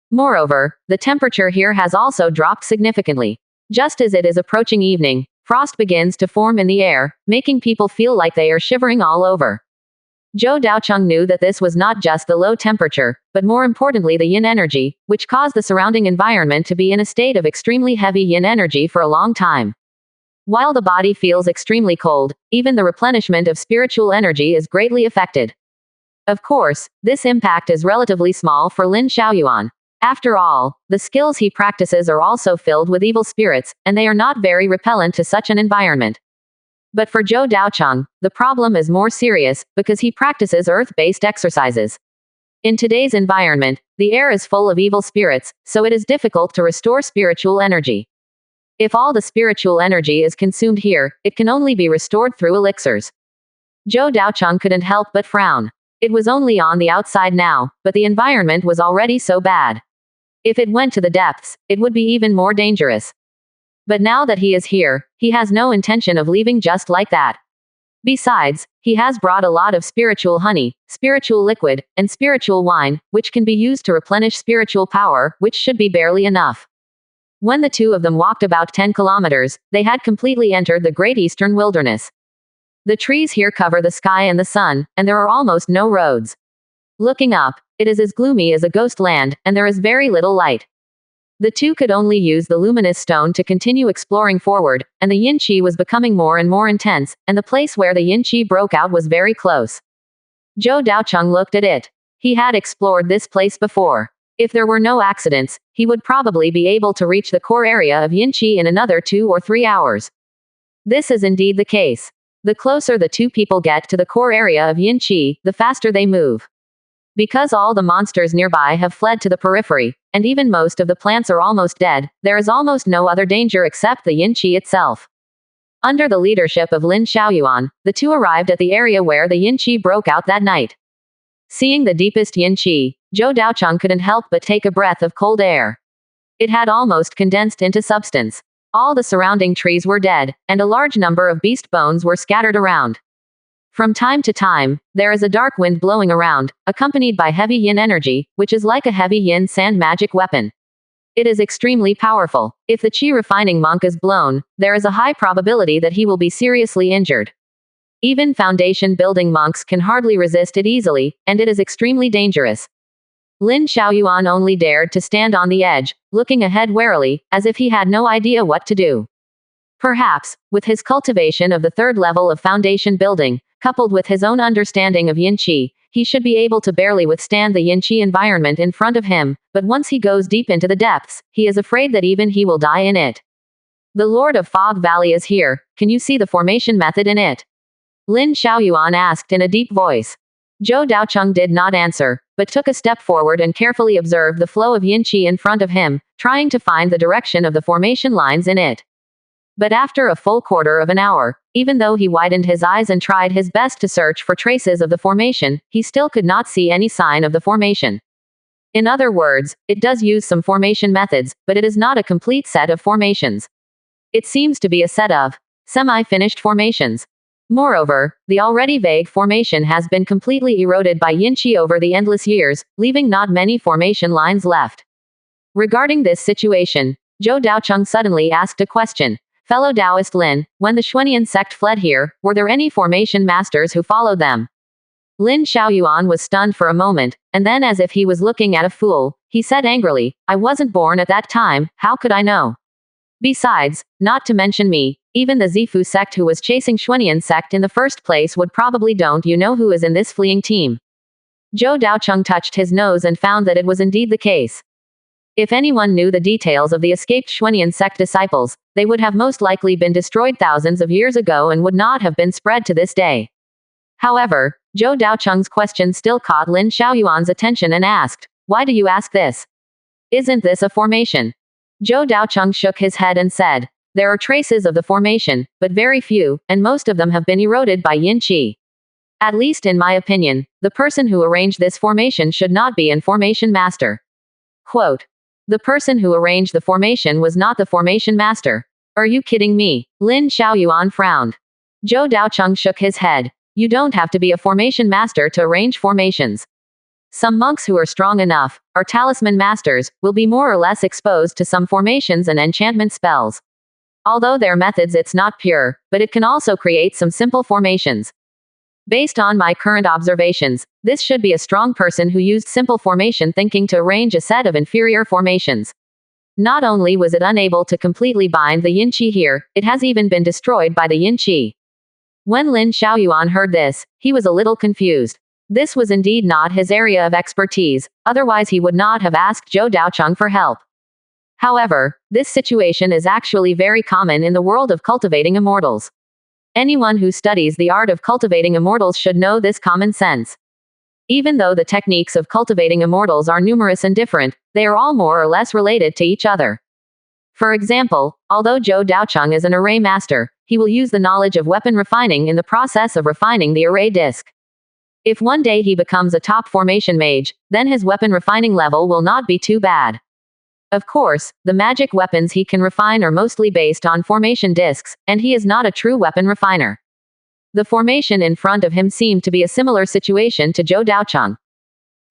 Moreover, the temperature here has also dropped significantly. Just as it is approaching evening, frost begins to form in the air, making people feel like they are shivering all over. Zhou Daocheng knew that this was not just the low temperature, but more importantly the yin energy, which caused the surrounding environment to be in a state of extremely heavy yin energy for a long time. While the body feels extremely cold, even the replenishment of spiritual energy is greatly affected. Of course, this impact is relatively small for Lin Xiaoyuan. After all, the skills he practices are also filled with evil spirits, and they are not very repellent to such an environment. But for Zhou Daocheng, the problem is more serious, because he practices earth-based exercises. In today's environment, the air is full of evil spirits, so it is difficult to restore spiritual energy. If all the spiritual energy is consumed here, it can only be restored through elixirs. Zhou Daocheng couldn't help but frown. It was only on the outside now, but the environment was already so bad. If it went to the depths, it would be even more dangerous. But now that he is here, he has no intention of leaving just like that. Besides, he has brought a lot of spiritual honey, spiritual liquid, and spiritual wine, which can be used to replenish spiritual power, which should be barely enough. When the two of them walked about 10 kilometers, they had completely entered the Great Eastern Wilderness. The trees here cover the sky and the sun, and there are almost no roads. Looking up, it is as gloomy as a ghost land, and there is very little light. The two could only use the luminous stone to continue exploring forward, and the yin qi was becoming more and more intense, and the place where the yin qi broke out was very close. Zhou Daocheng looked at it. He had explored this place before. If there were no accidents, he would probably be able to reach the core area of Yinqi in another 2 or 3 hours. This is indeed the case. The closer the two people get to the core area of Yinqi, the faster they move. Because all the monsters nearby have fled to the periphery, and even most of the plants are almost dead, there is almost no other danger except the Yinqi itself. Under the leadership of Lin Xiaoyuan, the two arrived at the area where the Yinqi broke out that night. Seeing the deepest Yinqi, Zhou Daocheng couldn't help but take a breath of cold air. It had almost condensed into substance. All the surrounding trees were dead, and a large number of beast bones were scattered around. From time to time, there is a dark wind blowing around, accompanied by heavy yin energy, which is like a heavy yin sand magic weapon. It is extremely powerful. If the qi refining monk is blown, there is a high probability that he will be seriously injured. Even foundation building monks can hardly resist it easily, and it is extremely dangerous. Lin Xiaoyuan only dared to stand on the edge, looking ahead warily, as if he had no idea what to do. Perhaps, with his cultivation of the third level of foundation building, coupled with his own understanding of Yinqi, he should be able to barely withstand the Yinqi environment in front of him, but once he goes deep into the depths, he is afraid that even he will die in it. The Lord of Fog Valley is here, can you see the formation method in it? Lin Xiaoyuan asked in a deep voice. Zhou Daocheng did not answer, but took a step forward and carefully observed the flow of Yinqi in front of him, trying to find the direction of the formation lines in it. But after a full quarter of an hour, even though he widened his eyes and tried his best to search for traces of the formation, he still could not see any sign of the formation. In other words, it does use some formation methods, but it is not a complete set of formations. It seems to be a set of semi-finished formations. Moreover, the already vague formation has been completely eroded by Yinqi over the endless years, leaving not many formation lines left. Regarding this situation, Zhou Daocheng suddenly asked a question. Fellow Taoist Lin, when the Xuanian sect fled here, were there any formation masters who followed them? Lin Xiaoyuan was stunned for a moment, and then as if he was looking at a fool, he said angrily, I wasn't born at that time, how could I know? Besides, not to mention me, even the Zifu sect who was chasing Xuanian sect in the first place would probably don't you know who is in this fleeing team. Zhou Daocheng touched his nose and found that it was indeed the case. If anyone knew the details of the escaped Xuanian sect disciples, they would have most likely been destroyed thousands of years ago and would not have been spread to this day. However, Zhou Daocheng's question still caught Lin Xiaoyuan's attention and asked, why do you ask this? Isn't this a formation? Zhou Daocheng shook his head and said, there are traces of the formation, but very few, and most of them have been eroded by Yinqi. At least in my opinion, the person who arranged this formation should not be an formation master. Quote. The person who arranged the formation was not the formation master. Are you kidding me? Lin Xiaoyuan frowned. Zhou Daocheng shook his head. You don't have to be a formation master to arrange formations. Some monks who are strong enough, or talisman masters, will be more or less exposed to some formations and enchantment spells. Although their methods it's not pure, but it can also create some simple formations. Based on my current observations, this should be a strong person who used simple formation thinking to arrange a set of inferior formations. Not only was it unable to completely bind the Yinqi here, it has even been destroyed by the Yinqi. When Lin Xiaoyuan heard this, he was a little confused. This was indeed not his area of expertise, otherwise he would not have asked Zhou Daocheng for help. However, this situation is actually very common in the world of cultivating immortals. Anyone who studies the art of cultivating immortals should know this common sense. Even though the techniques of cultivating immortals are numerous and different, they are all more or less related to each other. For example, although Zhou Daocheng is an array master, he will use the knowledge of weapon refining in the process of refining the array disc. If one day he becomes a top formation mage, then his weapon refining level will not be too bad. Of course, the magic weapons he can refine are mostly based on formation discs, and he is not a true weapon refiner. The formation in front of him seemed to be a similar situation to Zhou Daocheng.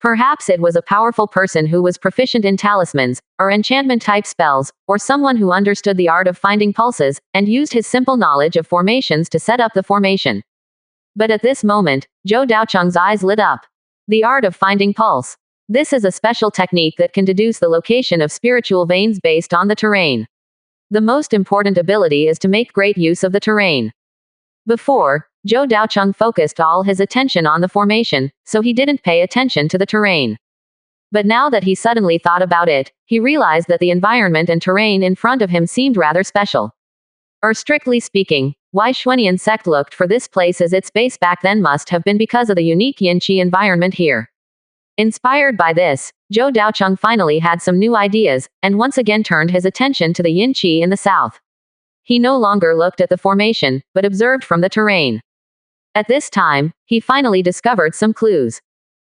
Perhaps it was a powerful person who was proficient in talismans, or enchantment-type spells, or someone who understood the art of finding pulses, and used his simple knowledge of formations to set up the formation. But at this moment, Zhou Daocheng's eyes lit up. The art of finding pulse. This is a special technique that can deduce the location of spiritual veins based on the terrain. The most important ability is to make great use of the terrain. Before, Zhou Daocheng focused all his attention on the formation, so he didn't pay attention to the terrain. But now that he suddenly thought about it, he realized that the environment and terrain in front of him seemed rather special. Strictly speaking, why Xuanian sect looked for this place as its base back then must have been because of the unique yin-qi environment here. Inspired by this, Zhou Daocheng finally had some new ideas, and once again turned his attention to the yin-qi in the south. He no longer looked at the formation, but observed from the terrain. At this time, he finally discovered some clues.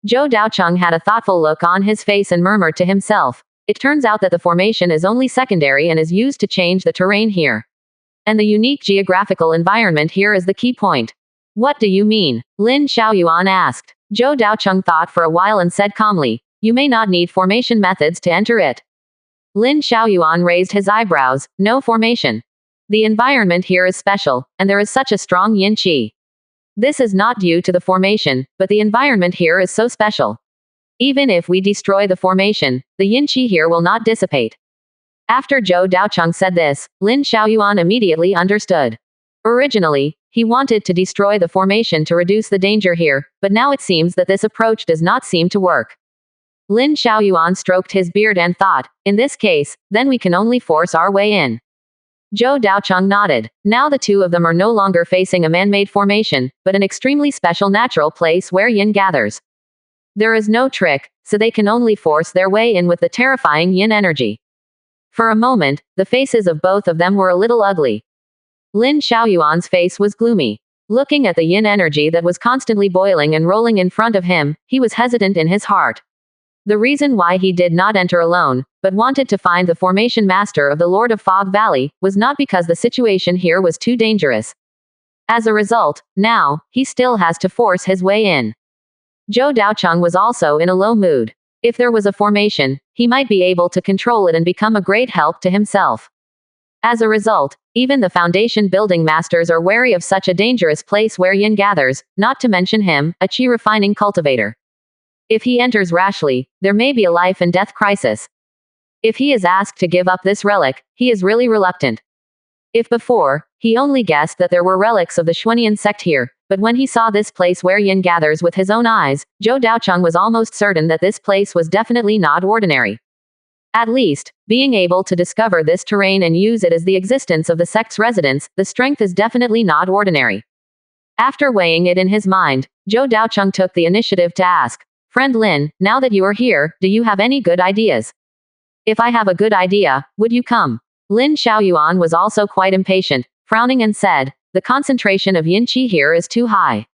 Zhou Daocheng had a thoughtful look on his face and murmured to himself, "It turns out that the formation is only secondary and is used to change the terrain here. And the unique geographical environment here is the key point." "What do you mean?" Lin Xiaoyuan asked. Zhou Daocheng thought for a while and said calmly, "You may not need formation methods to enter it." Lin Xiaoyuan raised his eyebrows. "No formation. The environment here is special, and there is such a strong yin-qi. This is not due to the formation, but the environment here is so special. Even if we destroy the formation, the yin-qi here will not dissipate." After Zhou Daocheng said this, Lin Xiaoyuan immediately understood. Originally, he wanted to destroy the formation to reduce the danger here, but now it seems that this approach does not seem to work. Lin Xiaoyuan stroked his beard and thought, "In this case, then we can only force our way in." Zhou Daocheng nodded. Now the two of them are no longer facing a man-made formation, but an extremely special natural place where yin gathers. There is no trick, so they can only force their way in with the terrifying yin energy. For a moment, the faces of both of them were a little ugly. Lin Xiaoyuan's face was gloomy. Looking at the yin energy that was constantly boiling and rolling in front of him, he was hesitant in his heart. The reason why he did not enter alone, but wanted to find the formation master of the Lord of Fog Valley, was not because the situation here was too dangerous. As a result, now, he still has to force his way in. Zhou Daocheng was also in a low mood. If there was a formation, he might be able to control it and become a great help to himself. As a result, even the foundation building masters are wary of such a dangerous place where yin gathers, not to mention him, a qi refining cultivator. If he enters rashly, there may be a life and death crisis. If he is asked to give up this relic, he is really reluctant. If before, he only guessed that there were relics of the Xuanian sect here, but when he saw this place where yin gathers with his own eyes, Zhou Daocheng was almost certain that this place was definitely not ordinary. At least, being able to discover this terrain and use it as the existence of the sect's residents, the strength is definitely not ordinary. After weighing it in his mind, Zhou Daocheng took the initiative to ask, "Friend Lin, now that you are here, do you have any good ideas? If I have a good idea, would you come?" Lin Xiaoyuan was also quite impatient, frowning and said, "The concentration of yin-qi here is too high.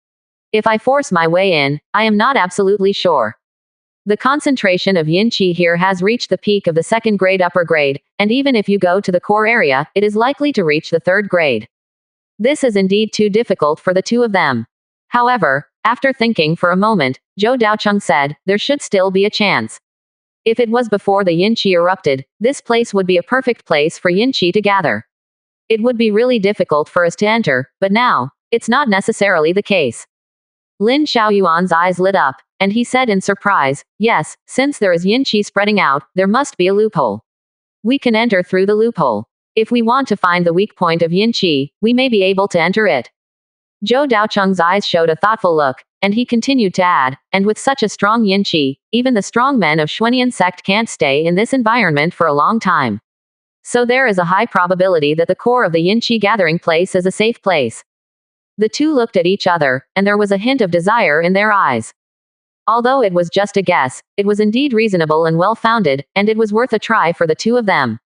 If I force my way in, I am not absolutely sure. The concentration of yin-qi here has reached the peak of the second grade upper grade, and even if you go to the core area, it is likely to reach the third grade. This is indeed too difficult for the two of them." However, after thinking for a moment, Zhou Daocheng said, "There should still be a chance. If it was before the yin-qi erupted, this place would be a perfect place for yin-qi to gather. It would be really difficult for us to enter, but now, it's not necessarily the case." Lin Xiaoyuan's eyes lit up, and he said in surprise, "Yes, since there is yin-qi spreading out, there must be a loophole. We can enter through the loophole. If we want to find the weak point of yin-qi, we may be able to enter it." Zhou Daocheng's eyes showed a thoughtful look, and he continued to add, "And with such a strong yin-qi, even the strong men of Xuanian sect can't stay in this environment for a long time. So there is a high probability that the core of the yin-qi gathering place is a safe place." The two looked at each other, and there was a hint of desire in their eyes. Although it was just a guess, it was indeed reasonable and well-founded, and it was worth a try for the two of them.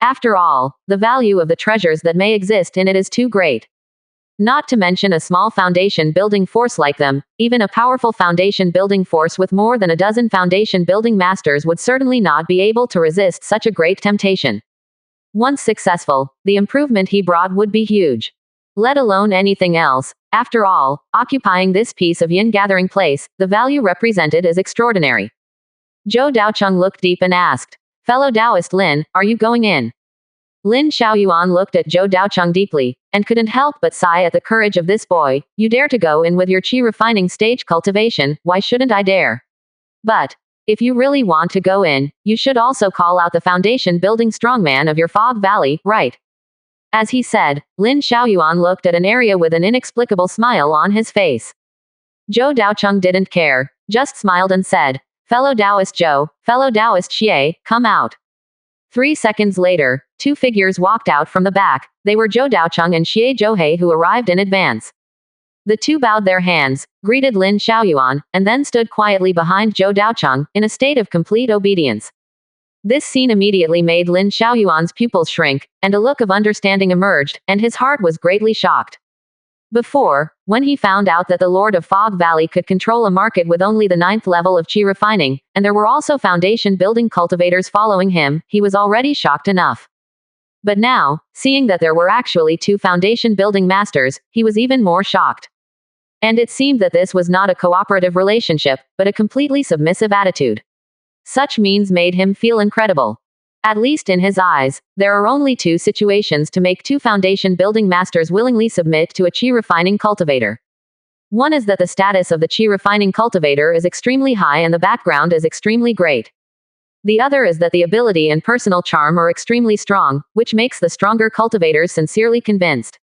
After all, the value of the treasures that may exist in it is too great. Not to mention a small foundation building force like them, even a powerful foundation building force with more than a dozen foundation building masters would certainly not be able to resist such a great temptation. Once successful, the improvement he brought would be huge. Let alone anything else, after all, occupying this piece of yin gathering place, the value represented is extraordinary. Zhou Daocheng looked deep and asked, "Fellow Taoist Lin, are you going in?" Lin Xiaoyuan looked at Zhou Daocheng deeply, and couldn't help but sigh at the courage of this boy. "You dare to go in with your qi refining stage cultivation, why shouldn't I dare? But, if you really want to go in, you should also call out the foundation building strongman of your Fog Valley, right?" As he said, Lin Xiaoyuan looked at an area with an inexplicable smile on his face. Zhou Daocheng didn't care, just smiled and said, "Fellow Taoist Zhou, fellow Taoist Xie, come out." 3 seconds later, two figures walked out from the back. They were Zhou Daocheng and Xie Zhouhei, who arrived in advance. The two bowed their hands, greeted Lin Xiaoyuan, and then stood quietly behind Zhou Daocheng, in a state of complete obedience. This scene immediately made Lin Xiaoyuan's pupils shrink, and a look of understanding emerged, and his heart was greatly shocked. Before, when he found out that the Lord of Fog Valley could control a market with only the 9th level of qi refining, and there were also foundation building cultivators following him, he was already shocked enough. But now, seeing that there were actually two foundation building masters, he was even more shocked. And it seemed that this was not a cooperative relationship, but a completely submissive attitude. Such means made him feel incredible. At least in his eyes, there are only two situations to make two foundation building masters willingly submit to a qi refining cultivator. One is that the status of the qi refining cultivator is extremely high and the background is extremely great. The other is that the ability and personal charm are extremely strong, which makes the stronger cultivators sincerely convinced.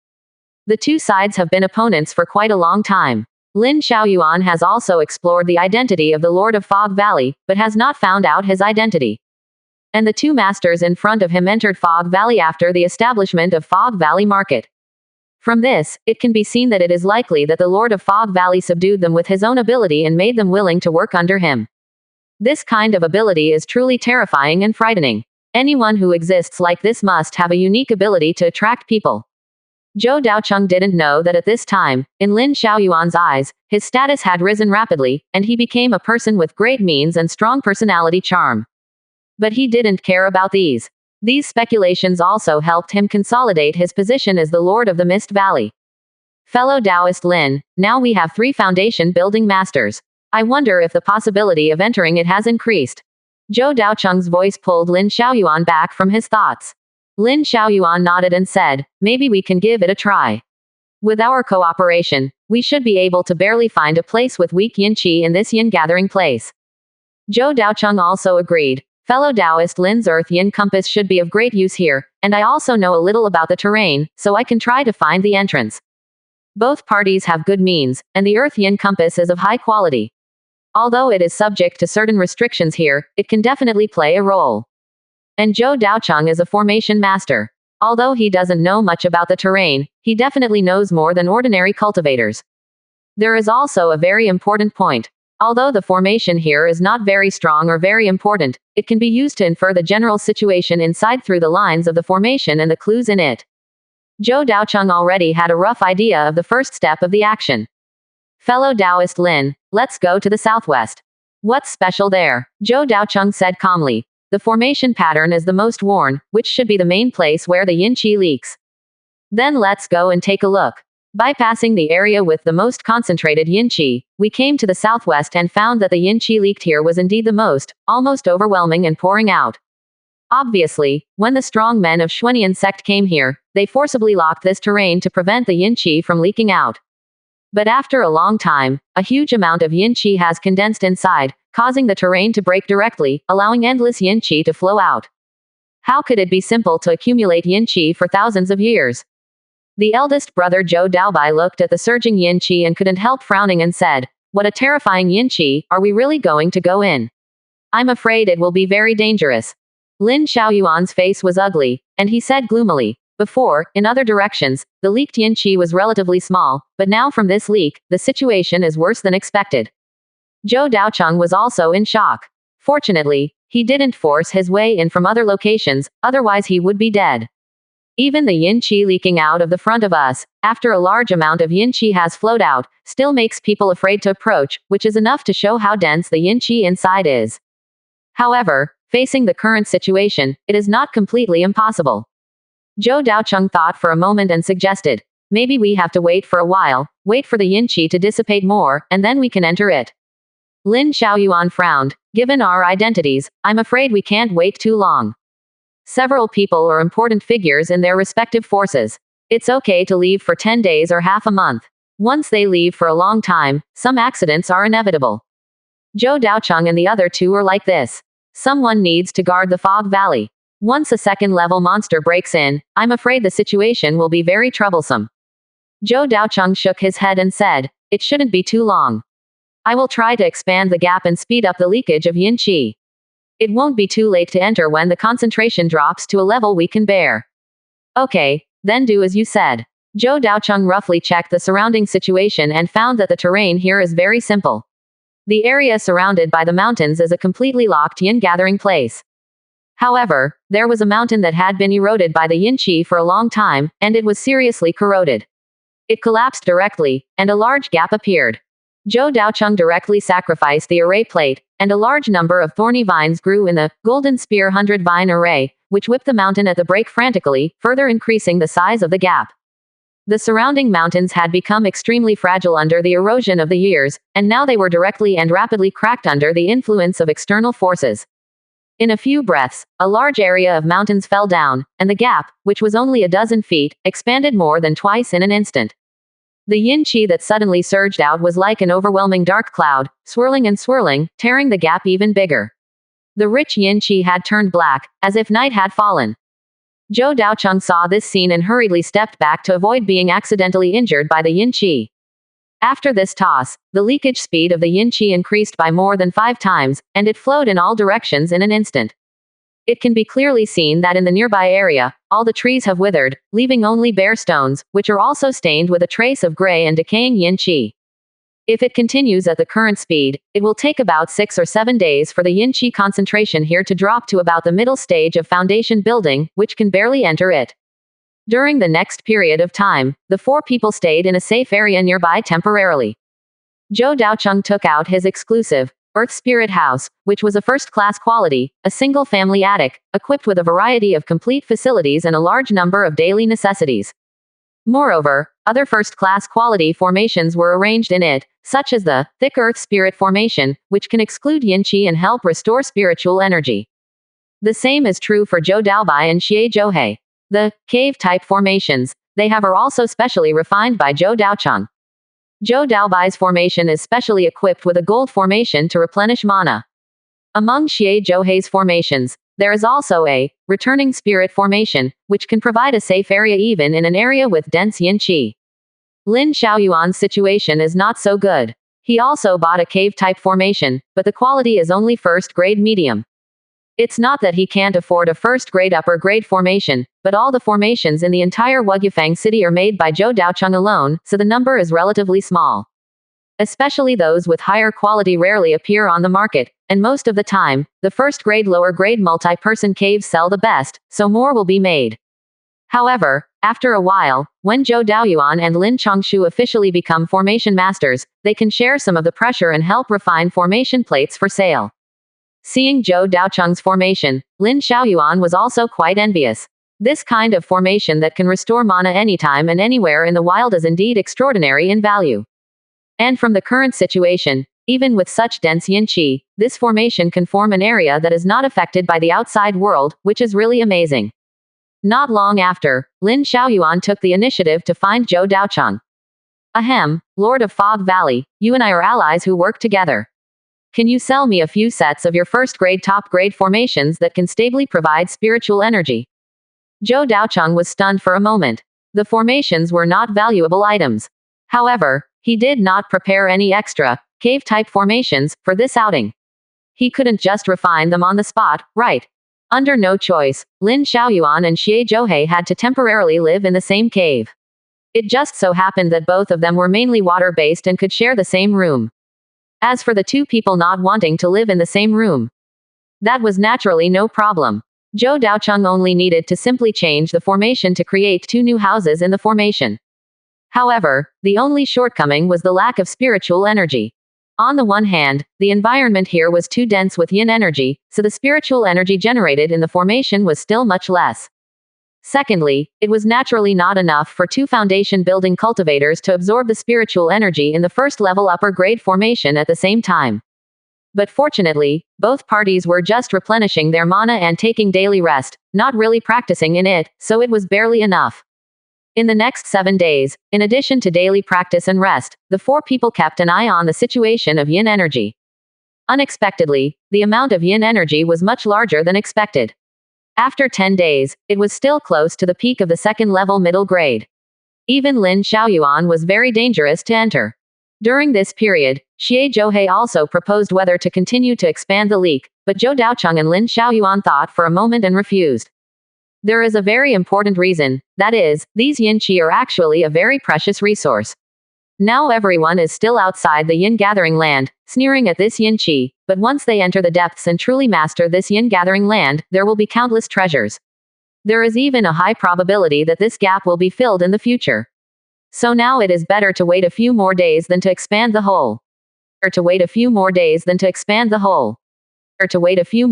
The two sides have been opponents for quite a long time. Lin Xiaoyuan has also explored the identity of the Lord of Fog Valley, but has not found out his identity. And the two masters in front of him entered Fog Valley after the establishment of Fog Valley Market. From this, it can be seen that it is likely that the Lord of Fog Valley subdued them with his own ability and made them willing to work under him. This kind of ability is truly terrifying and frightening. Anyone who exists like this must have a unique ability to attract people. Zhou Daocheng didn't know that at this time, in Lin Xiaoyuan's eyes, his status had risen rapidly, and he became a person with great means and strong personality charm. But he didn't care about these. These speculations also helped him consolidate his position as the Lord of the Mist Valley. Fellow Taoist Lin, now we have 3 foundation building masters. I wonder if the possibility of entering it has increased. Zhou Daocheng's voice pulled Lin Xiaoyuan back from his thoughts. Lin Xiaoyuan nodded and said, "Maybe we can give it a try. With our cooperation, we should be able to barely find a place with weak yin qi in this yin gathering place." Zhou Daocheng also agreed. Fellow Taoist Lin's earth yin compass should be of great use here, and I also know a little about the terrain, so I can try to find the entrance. Both parties have good means, and the earth yin compass is of high quality. Although it is subject to certain restrictions here, it can definitely play a role. And Zhou Daocheng is a formation master. Although he doesn't know much about the terrain, he definitely knows more than ordinary cultivators. There is also a very important point. Although the formation here is not very strong or very important, it can be used to infer the general situation inside through the lines of the formation and the clues in it. Zhou Daocheng already had a rough idea of the first step of the action. Fellow Taoist Lin, let's go to the southwest. What's special there? Zhou Daocheng said calmly. The formation pattern is the most worn, which should be the main place where the yin qi leaks. Then let's go and take a look. Bypassing the area with the most concentrated yin qi, we came to the southwest and found that the yin qi leaked here was indeed the most, almost overwhelming and pouring out. Obviously, when the strong men of Xuanian sect came here, they forcibly locked this terrain to prevent the yin qi from leaking out. But after a long time, a huge amount of yin qi has condensed inside, causing the terrain to break directly, allowing endless yin qi to flow out. How could it be simple to accumulate yin qi for thousands of years? The eldest brother Zhou Daobai looked at the surging yin qi and couldn't help frowning and said, "What a terrifying yin qi, are we really going to go in? I'm afraid it will be very dangerous." Lin Xiaoyuan's face was ugly, and he said gloomily, "Before, in other directions, the leaked yin qi was relatively small, but now from this leak, the situation is worse than expected." Zhou Daocheng was also in shock. Fortunately, he didn't force his way in from other locations, otherwise he would be dead. Even the yin qi leaking out of the front of us, after a large amount of yin qi has flowed out, still makes people afraid to approach, which is enough to show how dense the yin qi inside is. However, facing the current situation, it is not completely impossible. Zhou Daocheng thought for a moment and suggested, "Maybe we have to wait for a while, wait for the yin qi to dissipate more, and then we can enter it." Lin Xiaoyuan frowned. "Given our identities, I'm afraid we can't wait too long. Several people are important figures in their respective forces. It's okay to leave for 10 days or half a month. Once they leave for a long time, some accidents are inevitable." Zhou Daocheng and the other two are like this. Someone needs to guard the Fog Valley. Once a second-level monster breaks in, I'm afraid the situation will be very troublesome. Zhou Daocheng shook his head and said, it shouldn't be too long. I will try to expand the gap and speed up the leakage of yin qi. It won't be too late to enter when the concentration drops to a level we can bear. Okay, then do as you said. Zhou Daocheng roughly checked the surrounding situation and found that the terrain here is very simple. The area surrounded by the mountains is a completely locked yin gathering place. However, there was a mountain that had been eroded by the yin qi for a long time, and it was seriously corroded. It collapsed directly, and a large gap appeared. Zhou Daocheng directly sacrificed the array plate, and a large number of thorny vines grew in the golden spear 100-vine array, which whipped the mountain at the break frantically, further increasing the size of the gap. The surrounding mountains had become extremely fragile under the erosion of the years, and now they were directly and rapidly cracked under the influence of external forces. In a few breaths, a large area of mountains fell down, and the gap, which was only a dozen feet, expanded more than twice in an instant. The yin qi that suddenly surged out was like an overwhelming dark cloud, swirling and swirling, tearing the gap even bigger. The rich yin qi had turned black, as if night had fallen. Zhou Daocheng saw this scene and hurriedly stepped back to avoid being accidentally injured by the yin qi. After this toss, the leakage speed of the yin qi increased by more than 5 times, and it flowed in all directions in an instant. It can be clearly seen that in the nearby area, all the trees have withered, leaving only bare stones, which are also stained with a trace of gray and decaying yin qi. If it continues at the current speed, it will take about 6 or 7 days for the yin qi concentration here to drop to about the middle stage of foundation building, which can barely enter it. During the next period of time, the 4 people stayed in a safe area nearby temporarily. Zhou Daocheng took out his exclusive Earth Spirit House, which was a first-class quality, a single-family attic, equipped with a variety of complete facilities and a large number of daily necessities. Moreover, other first-class quality formations were arranged in it, such as the Thick Earth Spirit Formation, which can exclude yin qi and help restore spiritual energy. The same is true for Zhou Daobai and Xie Zhouhei. The cave-type formations, they have are also specially refined by Zhou Daocheng. Zhou Daobai's formation is specially equipped with a gold formation to replenish mana. Among Xie Zhouhei's formations, there is also a returning spirit formation, which can provide a safe area even in an area with dense yin qi. Lin Xiaoyuan's situation is not so good. He also bought a cave-type formation, but the quality is only first-grade medium. It's not that he can't afford a first-grade upper-grade formation, but all the formations in the entire Wugyufang city are made by Zhou Daocheng alone, so the number is relatively small. Especially those with higher quality rarely appear on the market, and most of the time, the first-grade lower-grade multi-person caves sell the best, so more will be made. However, after a while, when Zhou Daoyuan and Lin Chongshu officially become formation masters, they can share some of the pressure and help refine formation plates for sale. Seeing Zhou Daocheng's formation, Lin Xiaoyuan was also quite envious. This kind of formation that can restore mana anytime and anywhere in the wild is indeed extraordinary in value. And from the current situation, even with such dense yin qi, this formation can form an area that is not affected by the outside world, which is really amazing. Not long after, Lin Xiaoyuan took the initiative to find Zhou Daocheng. Ahem, Lord of Fog Valley, you and I are allies who work together. Can you sell me a few sets of your first-grade top-grade formations that can stably provide spiritual energy? Zhou Daocheng was stunned for a moment. The formations were not valuable items. However, he did not prepare any extra, cave-type formations, for this outing. He couldn't just refine them on the spot, right? Under no choice, Lin Xiaoyuan and Xie Zhouhei had to temporarily live in the same cave. It just so happened that both of them were mainly water-based and could share the same room. As for the 2 people not wanting to live in the same room, that was naturally no problem. Zhou Daocheng only needed to simply change the formation to create 2 new houses in the formation. However, the only shortcoming was the lack of spiritual energy. On the one hand, the environment here was too dense with yin energy, so the spiritual energy generated in the formation was still much less. Secondly, it was naturally not enough for 2 foundation building cultivators to absorb the spiritual energy in the first-level upper-grade formation at the same time. But fortunately, both parties were just replenishing their mana and taking daily rest, not really practicing in it, so it was barely enough. In the next 7 days, in addition to daily practice and rest, the 4 people kept an eye on the situation of yin energy. Unexpectedly, the amount of yin energy was much larger than expected. After 10 days, it was still close to the peak of the second-level middle grade. Even Lin Xiaoyuan was very dangerous to enter. During this period, Xie Zhouhei also proposed whether to continue to expand the leak, but Zhou Daocheng and Lin Xiaoyuan thought for a moment and refused. There is a very important reason, that is, these yin qi are actually a very precious resource. Now everyone is still outside the yin gathering land, sneering at this yin qi, but once they enter the depths and truly master this yin gathering land, there will be countless treasures. There is even a high probability that this gap will be filled in the future. So now it is better to wait a few more days than to expand the whole. Or to wait a few more days than to expand the whole. Or to wait a few